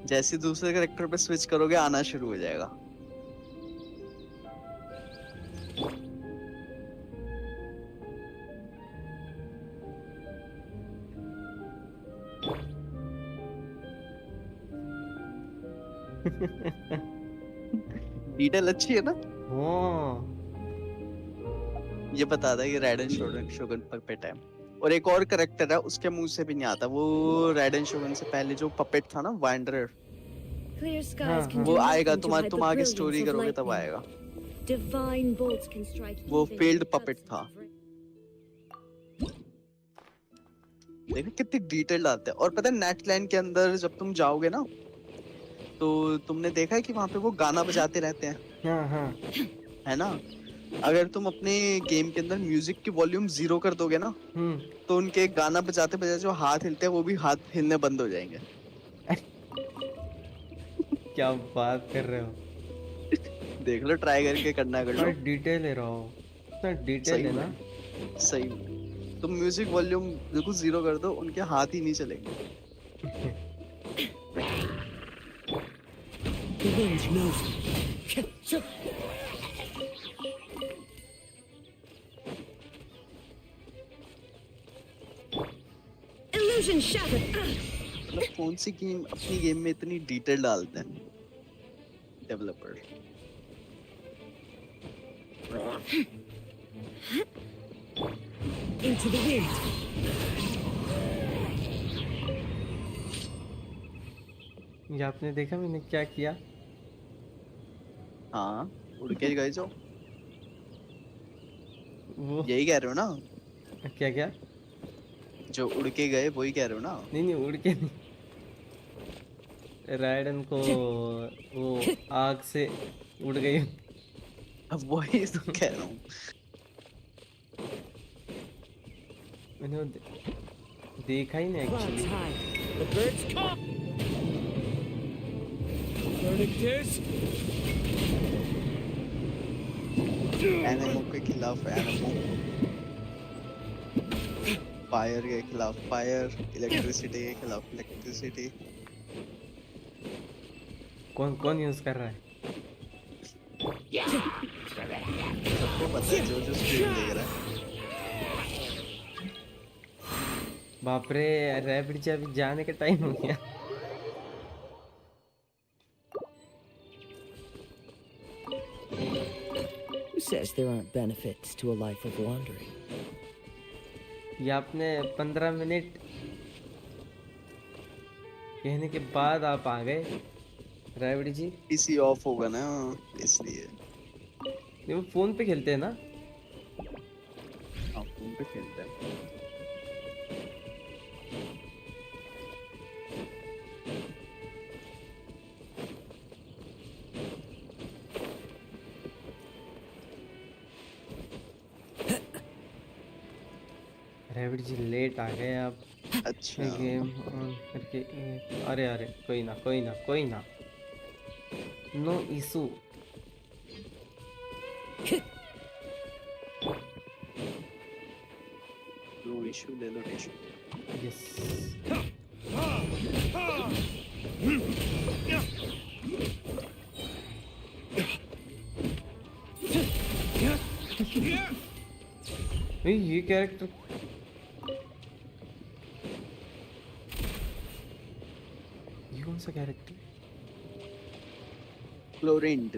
जैसे दूसरे कैरेक्टर पे स्विच करोगे आना शुरू हो जाएगा। डिटेल अच्छी है ना? हाँ ये बताता है कि राइडन शोगन पपेट है। और एक और करेक्टर है, उसके मुंह से भी नहीं आता। वो राइडन शोगन से पहले जो पपेट था ना, वांडरर, Clear हाँ skies can हाँ वो do आएगा। nothing to hide तुम the आगे brilliance स्टोरी of करोगे तब lightning. आएगा। Divine bolts can strike वो even failed in the puppet absence था। of rain. देखो कितनी डिटेल आते हैं। और पता है नेटलैंड के अंदर जब तुम जाओगे ना, तो तुमने देखा है कि वहां पे वो गाना बजाते रहते हैं, हाँ हाँ है ना? अगर तुम अपने गेम के अंदर म्यूजिक की वॉल्यूम 0 कर दोगे ना, तो उनके गाना बजाते बजाते जो हाथ हिलते हैं वो भी हाथ हिलने बंद हो जाएंगे। क्या बात कर रहे हो? देख लो, ट्राई करके करना कर लो। डिटेल ले रहा हो, इतना डिटेल सही है ना। में, सही में। तुम म्यूजिक वॉल्यूम बिल्कुल 0 कर दो, उनके हाथ ही नहीं चलेंगे। The wind knows me. Illusion shattered. मतलब कौन सी गेम अपनी गेम में इतनी डिटेल डालते हैं डेवलपर? Into the wind. ये आपने देखा मैंने क्या किया? हाँ, उड़ के गए जो। वो यही कह रहे हो ना? क्या क्या? जो उड़ के गए वही कह रहे हो ना? नहीं नहीं, उड़ के नहीं। राइडन को वो आग से उड़ गई। अब वही तो कह रहा हूँ। मैंने वो देखा ही नहीं Clouds actually. high. The birds come. Learning this. एनिमो के खिलाफ एनिमो, फायर के खिलाफ फायर, इलेक्ट्रिसिटी के खिलाफ इलेक्ट्रिसिटी। कौन कौन यूज कर रहा है? सबको पता है जो जो स्ट्रीम देख रहा है। बाप रे, रैपिड से अभी जाने का टाइम हो गया। Who says there aren't benefits to a life of wandering? ये आपने 15 मिनट कहने के बाद आप आ गए रैपिड जी। पीसी ऑफ होगा ना, इसलिए। ये वो फोन पे खेलते हैं ना? हाँ, फोन पे खेलते हैं। रैपिड जी लेट आ गए आप। अच्छा, गेम ऑन करके। अरे अरे, कोई ना कोई ना कोई ना, नो इशू। नो इशू, ले लो इशू। यस। ये कैरेक्टर ये कौन सा कैरेक्टर? फ्लोरेंट,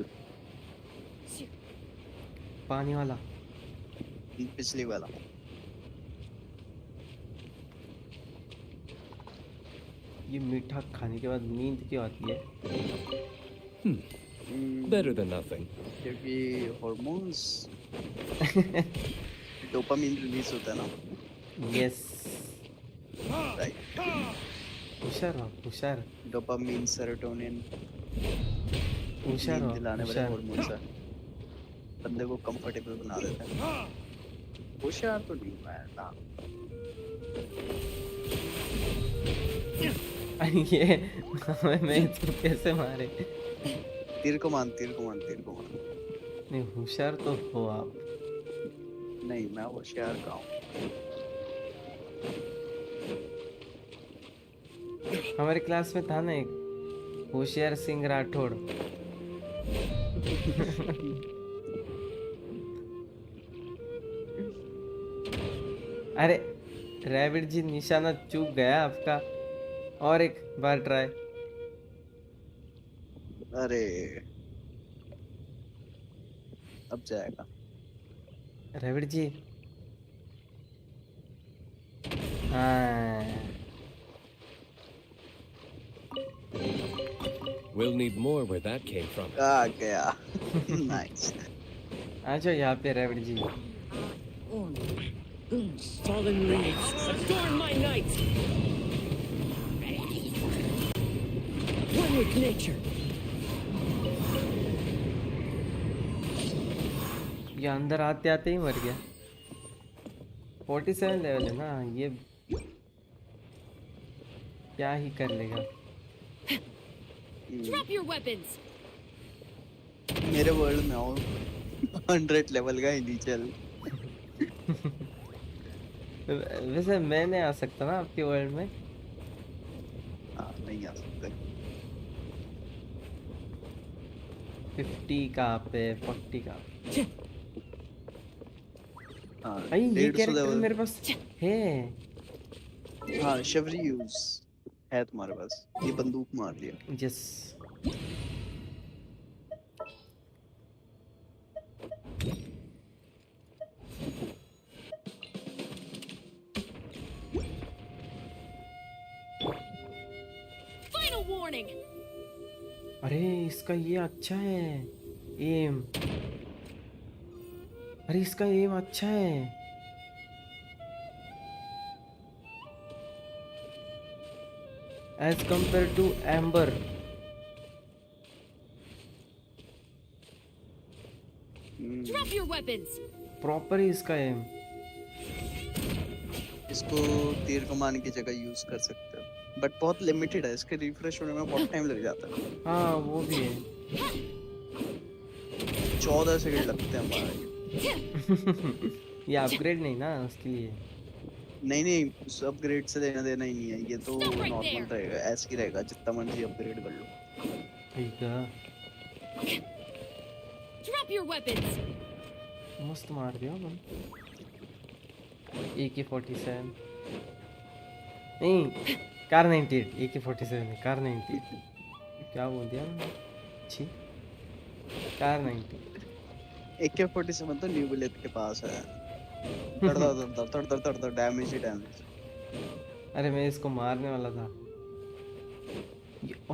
पानी वाला। पिछले वाला। ये मीठा खाने के बाद नींद क्यों आती है? Better than nothing. क्योंकि हार्मोन्स, डोपामिन रिलीज होता है ना। Yes, right. होशियार हो, होशियार डोपामिन, सेरोटोनिन, होशियार हो, नींद दिलाने वाले होशियार। हार्मोन्स हैं, बंदे को कंफर्टेबल बना देते हैं। होशियार तो नहीं मैं ना। ये मैं इसको कैसे मारे? तीर को मान, तीर को मान, तीर को मान। नहीं होशियार तो हो आप। नहीं मैं होशियार का हूँ। हमारे क्लास में था ना एक होशियार सिंह राठौड़। अरे रैबिट जी निशाना चूक गया आपका, और एक बार ट्राई। अरे अब जाएगा। रैबिट जी हाँ We'll need more where that came from. आ गया। नाइस। आ जाओ यहाँ पे rabbit ji. Fallen leaves, adorn my night! One with nature. ये अंदर आते आते ही मर गया। 47 लेवल है ना ये, क्या ही कर लेगा। Drop your weapons! मेरे वर्ल्ड में आओ। 100 लेवल का हिंदी चल। वैसे मैं नहीं आ सकता ना आपके वर्ल्ड में। हाँ नहीं आ सकते। 50 का पे 40 का। हाँ भाई ये 150 कैरेक्टर लेवल। मेरे पास है। हाँ शिवरी यूज है तुम्हारे पास। ये बंदूक मार दिया। Yes Final warning! अरे इसका ये अच्छा है एम। अरे इसका एम अच्छा है। As compared to Amber. Drop your weapons! Proper ही इसका एम। इसको तीर कमान की जगह यूज कर सकते हो, बट बहुत लिमिटेड है। इसके रिफ्रेश होने में बहुत टाइम लग जाता है। हाँ वो भी है। 14 सेकंड लगते हैं हमारे। ये अपग्रेड नहीं ना उसके लिए। नहीं उस अपग्रेड से लेना देना ही नहीं है। ये तो नॉर्मल रहेगा, ऐसे ही रहेगा जितना मर्जी अपग्रेड कर लो। ठीक है Drop your weapons! मस्त मार दिया तुम। AK-47 नहीं कार 98। AK-47 है कार 98। क्या बोल दिया मैंने? छी कार 98। AK-47 तो न्यू बुलेट के पास है। तड़ डैमेज ही डैमेज। अरे मैं इसको मारने वाला था।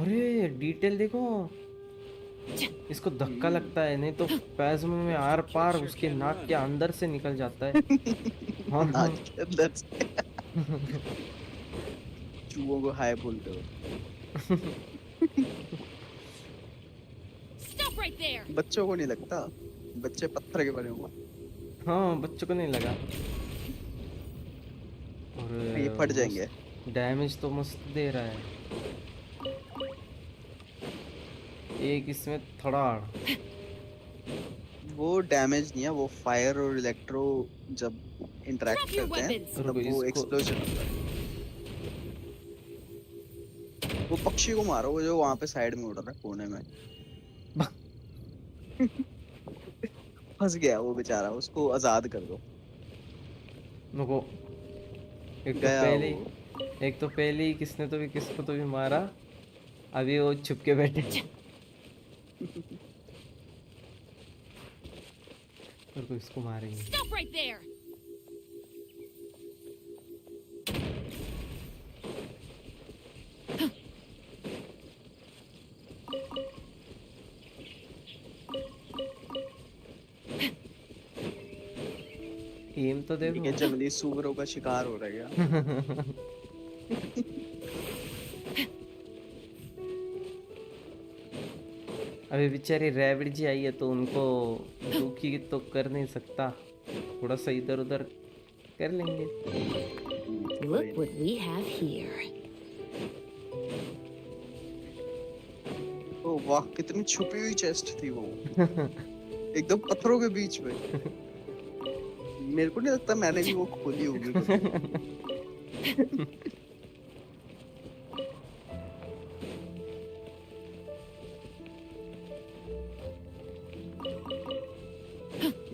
अरे डिटेल देखो, इसको धक्का लगता है नहीं तो पैज़्म में आर पार उसके नाक के अंदर से निकल जाता है। हाँ नाक के अंदर से। चूहों को हाय बोलते हो। Stop right there! बच्चों को नहीं लगता, बच्चे पत्थर के बने हुए। हाँ बच्चों को नहीं लगा। और ये फट जाएंगे। डैमेज तो मस्त दे रहा है। एक इसमें थोड़ा वो डैमेज नहीं है, वो फायर और इलेक्ट्रो जब इंटरेक्ट करते हैं तब वो एक्सप्लोजन होता है। वो पक्षी को मारो, वो जो वहाँ पे साइड में उड़ रहा है कोने में। फंस गया वो बेचारा, उसको आजाद कर दो। नको एक तो पहले ही किसने तो भी किसको तो भी मारा। अभी वो छुप के बैठे। और इसको मारेंगे। Stop right there! एम तो देखो। ये जंगली सूअरों का शिकार हो रहा है। अभी बेचारी रैबिट जी आई है तो उनको दुखी तो कर नहीं सकता, थोड़ा सा इधर उधर कर लेंगे। Look what we have here. ओ वाह कितनी छुपी हुई चेस्ट थी वो। एकदम पत्थरों के बीच में। मेरे को नहीं लगता मैंने भी वो खोली होगी कभी।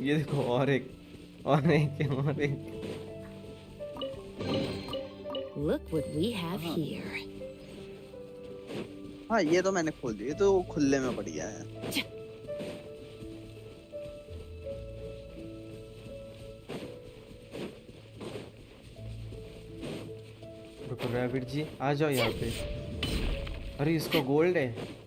ये देखो और एक और एक Look what we have here. हाँ ये तो मैंने खोल दी, ये तो खुले में बढ़िया है। रुको रैबिट जी आ जाओ यहाँ पे। अरे इसको गोल्ड है।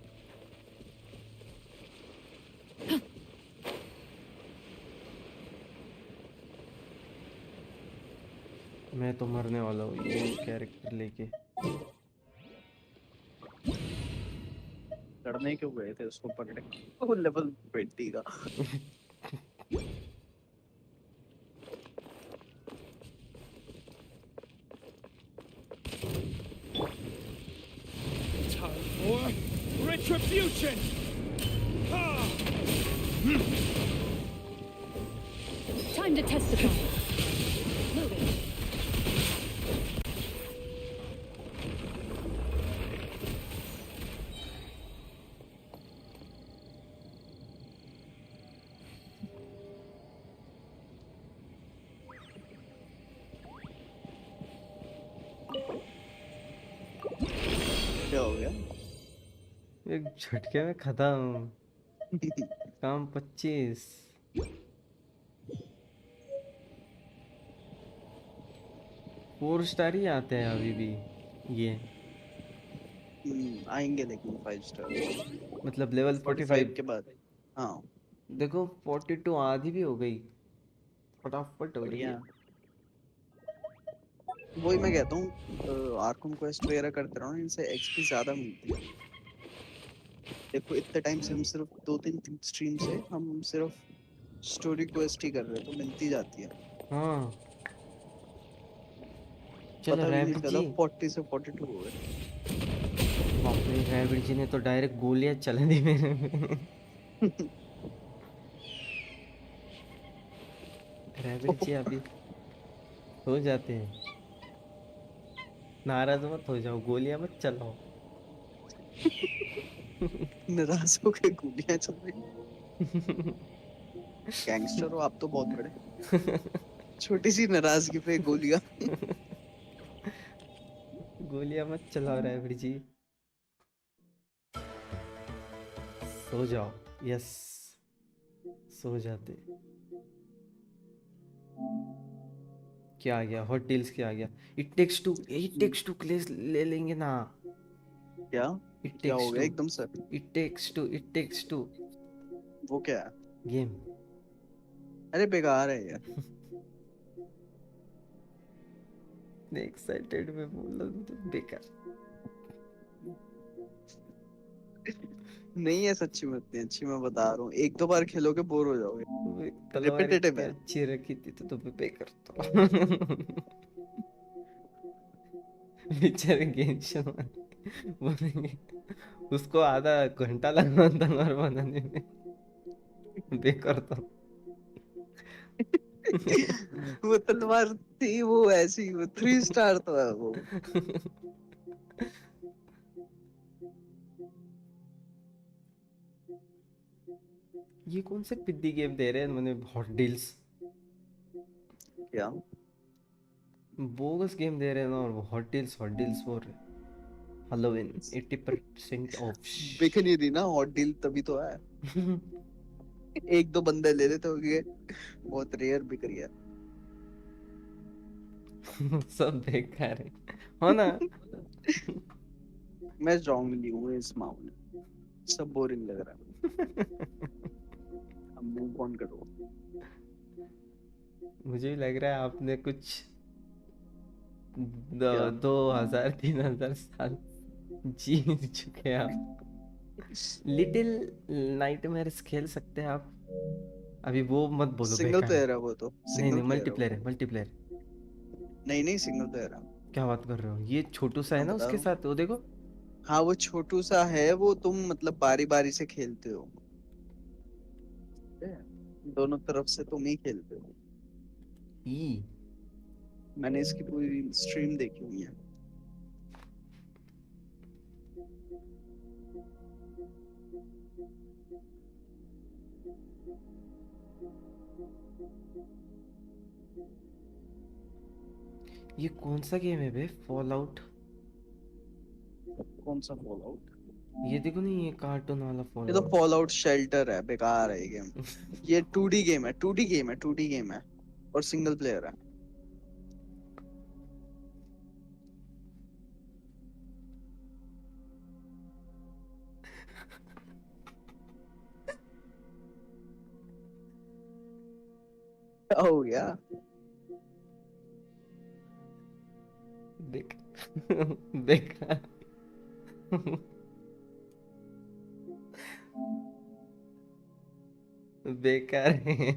मैं तो मरने वाला हूँ ये कैरेक्टर लेके। लड़ने क्यों गए थे उसको पकड़े? वो लेवल 20 का। Time for retribution. Time to testify. Moving. क्या हो गया? एक झटके में खत्म। काम 25। 4 स्टार ही आते हैं अभी भी ये। आएंगे लेकिन 5 स्टार मतलब लेवल 45 के बाद। हाँ देखो 42 आधी भी हो गई, फटाफट हो रही है। वही मैं कहता हूँ आर्कम क्वेस्ट वगैरह करते रहो, इनसे एक्सपी ज्यादा मिलती है। देखो इतने टाइम से हम सिर्फ 2-3 स्ट्रीम से हम सिर्फ स्टोरी क्वेस्ट ही कर रहे हैं, तो मिलती जाती है। हाँ चलो पता भी नहीं रैबिट चला जी। 40 से 42 हो गए। बाप रे रैबिट जी ने तो डायरेक्ट गोलियां चला दी मेरे में। रैबिट जी अभी हो जाते हैं, नाराज मत हो जाओ, गोलियां मत चलाओ। नाराज होके गोलियां चल रही। गैंगस्टर हो आप तो बहुत बड़े। छोटी सी नाराजगी पे गोलियां। गोलियां मत चलाओ रैबिट जी, सो जाओ। यस सो जाते। क्या आ गया? हॉट डील्स क्या आ गया? इट टेक्स टू ले लेंगे ना। क्या इट क्या हो टेक्स गया टू एकदम से? इट टेक्स टू वो क्या है? गेम। अरे बेकार है यार। एक्साइटेड में बोला तो बेकार नहीं है सच्ची में, इतनी अच्छी मैं बता रहा हूँ, 1-2 बार खेलोगे बोर हो जाओगे। वो तलवार रिपीटेटिव इतनी है। अच्छी रखी थी तो तुम्हें पे करता। बेचारे गेंशन बोलेंगे उसको आधा घंटा लगा तलवार बनाने में, बेकार था। वो तलवार थी वो ऐसी, वो 3 स्टार था वो। ये कौन से पिद्दी गेम दे रहे हैं मैंने? हॉट डील्स क्या बोगस गेम दे रहे हैं ना, और वो हॉट डील्स बोल रहे। Halloween 80% of. बिक नहीं रही ना हॉट डील, तभी तो है। 1-2 बंदे ले लेते होंगे, बहुत रेयर बिक रही है। सब बेकार है हो ना। मैं स्ट्रांग नहीं हूँ इस मामले में, सब बोरिंग लग रहा है। अब मूव ऑन करो। मुझे भी लग रहा है आपने कुछ क्या? 2000-3000 साल जी चुके हैं आप। लिटिल नाइटमेयर्स खेल सकते हैं आप अभी, वो मत बोलो सिंगल बेकार है। प्लेयर है वो तो, नहीं सिंगल नहीं प्लेयर है वो। मल्टीप्लेयर। नहीं सिंगल प्लेयर है। क्या बात कर रहे हो? ये छोटू सा है मैं ना बता उसके रहा हूँ। साथ, वो देखो। हाँ वो छोटू सा है, वो तुम मतलब बारी बारी से खेलते हो। अबे दोनों तरफ से तुम ही खेलते हो। ई मैंने इसकी पूरी स्ट्रीम देखी हुई है। ये कौन सा गेम है बे? Fall out? कौन सा फॉल आउट? ये देखो नहीं, ये कार्टून वाला फॉल ये तो आउट। फॉल आउट शेल्टर है, बेकार है ये गेम। ये 2D गेम है, 2D गेम है, 2D गेम है और सिंगल प्लेयर है। क्या हो गया? देख बेकार। बेकार है।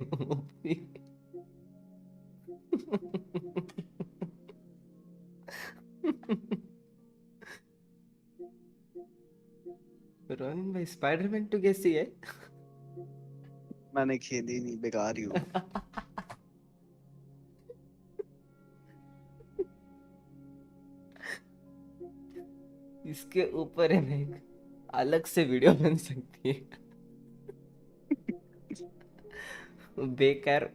रोनिन भाई, स्पाइडरमैन 2 कैसी है? मैंने खेली नहीं, बेकार ही हो। इसके ऊपर है ना एक अलग से वीडियो बन सकती है। बेकार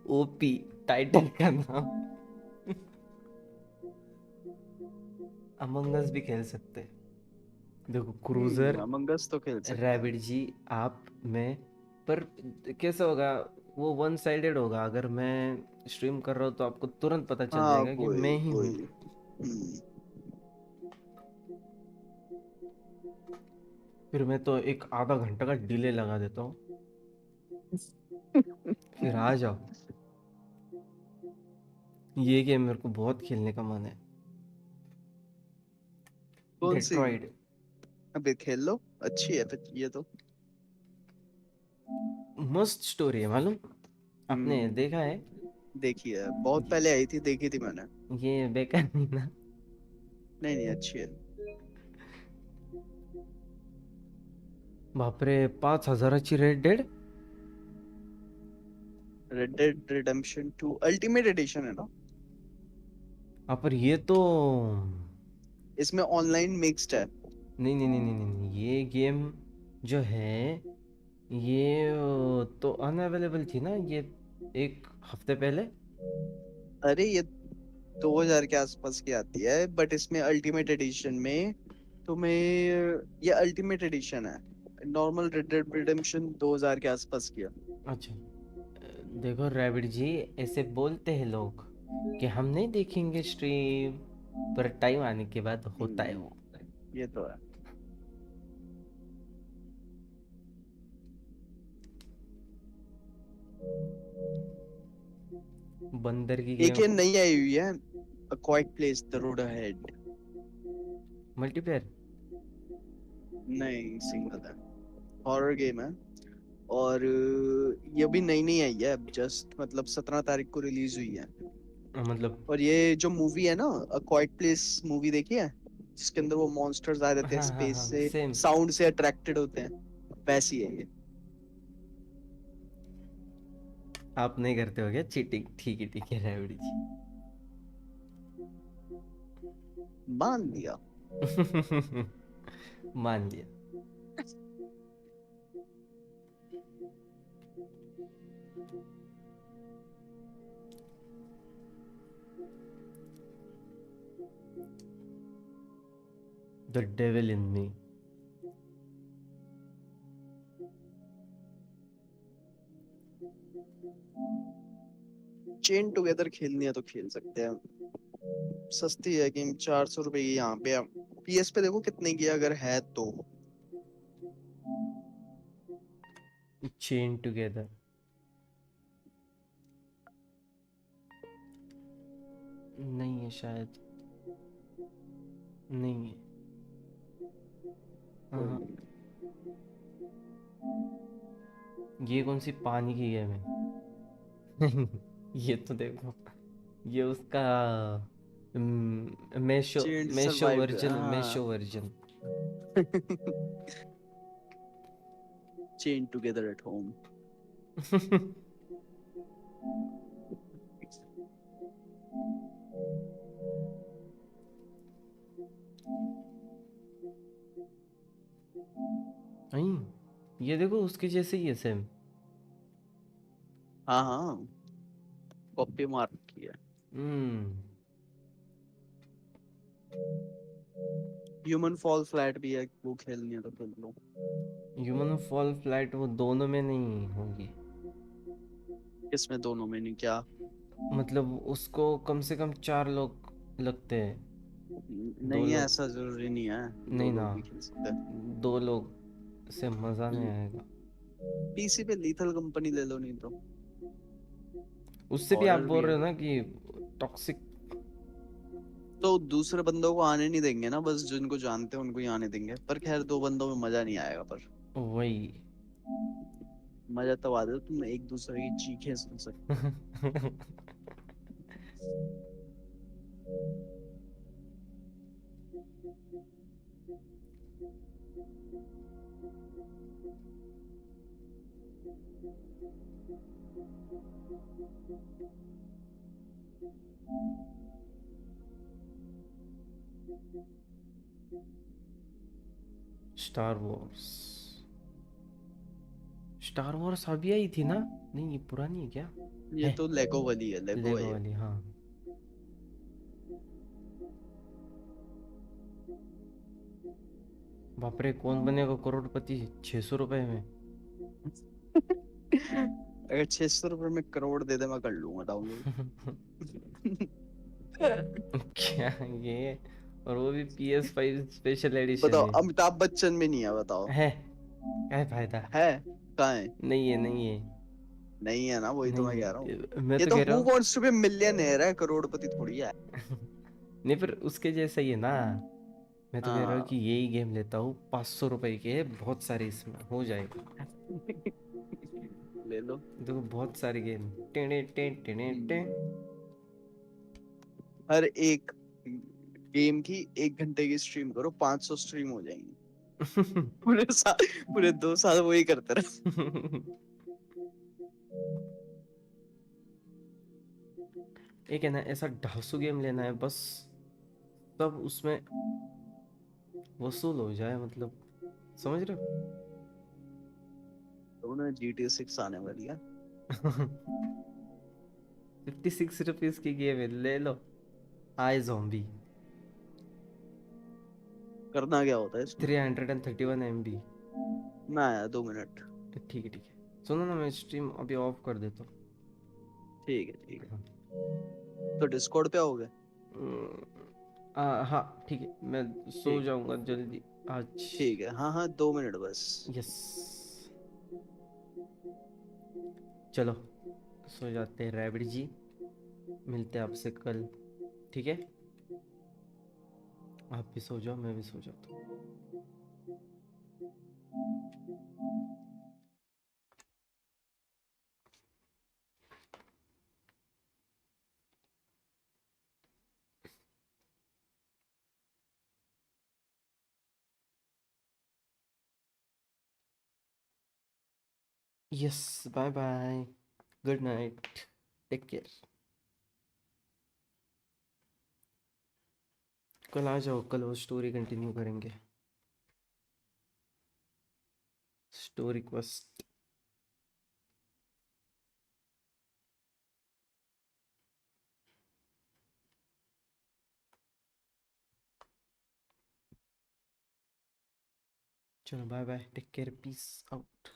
ओपी टाइटल का नाम। अमंग अस भी खेल सकते हैं। देखो क्रूजर, अमंग अस तो खेल सकते हैं। रैबिट जी, आप, मैं। पर कैसा होगा? वो वन साइडेड होगा। अगर मैं स्ट्रीम कर रहा हूँ तो आपको तुरंत पता चल हाँ जाएगा कि वही मैं ही हूँ। वही। हम्म, फिर मैं तो एक आधा घंटा का डिले लगा देता हूँ, फिर आ जाओ। ये गेम मेरे को बहुत खेलने का मन है। कौन सी? डेट्रॉइड। अबे खेल लो, अच्छी है फिर ये तो। मस्त स्टोरी है मालूम? आपने देखा है? देखी है, बहुत पहले आई थी, देखी थी मैंने। ये बेकार नहीं ना? नहीं नहीं, अच्छी है। बापरे, 5,000ची Red Dead. Red Dead Redemption 2 Ultimate Edition है ना? हाँ, पर ये तो इसमें ऑनलाइन मिक्स्ड है। नहीं नहीं नहीं नहीं नहीं नहीं, ये गेम जो है ये तो अनअवेलेबल थी ना ये एक हफ्ते पहले। अरे ये 2000 के आसपास की आती है, बट इसमें अल्टीमेट एडिशन में तुम्हें, ये अल्टीमेट एडिशन है। नॉर्मल रेड डेड रिडेम्पशन 2000 के आसपास की है। अच्छा, देखो रैबिट जी, ऐसे बोलते हैं लोग कि हम नहीं देखेंगे स्ट्रीम, पर टाइम आने के बाद होता है वो। ये तो है। बंदर की एक गेम। ये नई आई हुई है, a quiet place the road ahead. Multiplayer? नहीं, सिंगल है, हॉरर गेम है। और ये भी नई नई आई है, जस्ट मतलब 17 तारीख को रिलीज हुई है। मतलब और ये जो मूवी है ना, अ क्वाइट प्लेस मूवी देखी है, जिसके अंदर वो मॉन्स्टर्स आ जाते हैं हाँ हाँ स्पेस हाँ, से, सेम। साउंड से अट्रैक्टेड होते हैं, वैसी है ये। आप नहीं करते हो क्या चीटिंग? ठीक है रैबिट जी। मान लिया। मान लिया। The devil in me. Chain together खेलनी है तो खेल सकते हैं, सस्ती है गेम, 400 रुपए की यहाँ पे। पीएस पे देखो कितने की है, अगर है तो। Chain together. नहीं है शायद। नहीं है। हाँ, ये कौन सी पानी की गेम है? ये तो देखो, ये उसका मेशो चेन मेशो सर्वाइव, वर्जन, हाँ। मेशो version. Chain together at home. नहीं, ये देखो उसके जैसे ही है सेम। हाँ हाँ, कॉपी मार रखी है। ह्यूमन फॉल फ्लैट भी है, वो खेलनी है तो खेल लो। ह्यूमन फॉल फ्लैट वो दोनों में नहीं होगी। किसमें दोनों में नहीं क्या? मतलब उसको कम से कम 4 लोग लगते हैं। दो नहीं है, लोग ऐसा जरूरी नहीं है, दो नहीं ना, लोग भी खेल सकते हैं। 2 लोग से मजा नहीं आएगा। पीसी पे लीथल कंपनी ले लो, नहीं तो उससे भी आप हॉरर भी बोल है। रहे हो ना कि टॉक्सिक। तो दूसरे बंदों को आने नहीं देंगे ना, बस जिनको जानते हैं उनको ही आने देंगे, पर खैर 2 बंदों में मजा नहीं आएगा। पर वही। मजा तब आ जाए तुम एक दूसरे की चीखें सुन सकते हो। Star Wars. स्टार वॉर्स अभी आई थी ना? नहीं, ये पुरानी है क्या? ये है तो लेगो वाली है, लेगो है लेगो ये। वाली, हाँ। बाप रे, कौन बनेगा करोड़पति 600 रुपए में? अगर 600 रुपये में करोड़ दे दे, मैं कर लूंगा डाउनलोड। क्या ये? और वो भी PS5 स्पेशल एडिशन बताओ, है। अमिताभ बच्चन में नहीं है, बताओ। है क्या फायदा? है? कहाँ है? नहीं है, नहीं है। नहीं है ना, वही तो मैं नहीं कह रहा हूँ। है, मैं ये तो तो कह रहा हु हूँ। वांट्स टू बी मिलियनेयर है, करोड़पति थोड़ी है। नहीं, पर उसके जैसा ही है ना। मैं तो कह रहा हूँ कि हाँ। यही गेम लेता हूँ, 500 रुपए के बहुत सारे इसमें हो जाएगा। ले लो। देखो बहुत सारे गेम। टेने टेन टेने टेन। हर एक गेम की 1 घंटे की स्ट्रीम करो, 500 स्ट्रीम हो जाएंगी। पूरे साल, पूरे 2 साल वही करते रहे। एक है ना ऐसा ढासू गेम लेना है बस, सब उसमें वसूल हो जाए, मतलब समझ रहे तो ना GTA 6 आने वाली है। हो? 56 रुपीज की गेम है, ले लो। आई जॉम्बी। करना क्या होता है इसमें? 331 MB। ना यार, 2 मिनट। ठीक है, ठीक है, सुनो ना, मैं स्ट्रीम अभी ऑफ कर देता हूँ। ठीक है ठीक है। हाँ। तो डिस्कॉर्ड पे आओगे? हाँ ठीक है, मैं सो ठीक जाऊंगा जल्दी आज। ठीक है, हाँ हाँ, 2 मिनट बस। यस। चलो, सो जाते हैं रैबिट जी। मिलते हैं आपसे कल। ठीक है, आप भी सो जाओ, मैं भी सो जाता हूँ। Yes, bye bye, good night, take care. कल आ जाओ, कल वो स्टोरी कंटिन्यू करेंगे। Story quest. चलो, bye bye, take care, peace out.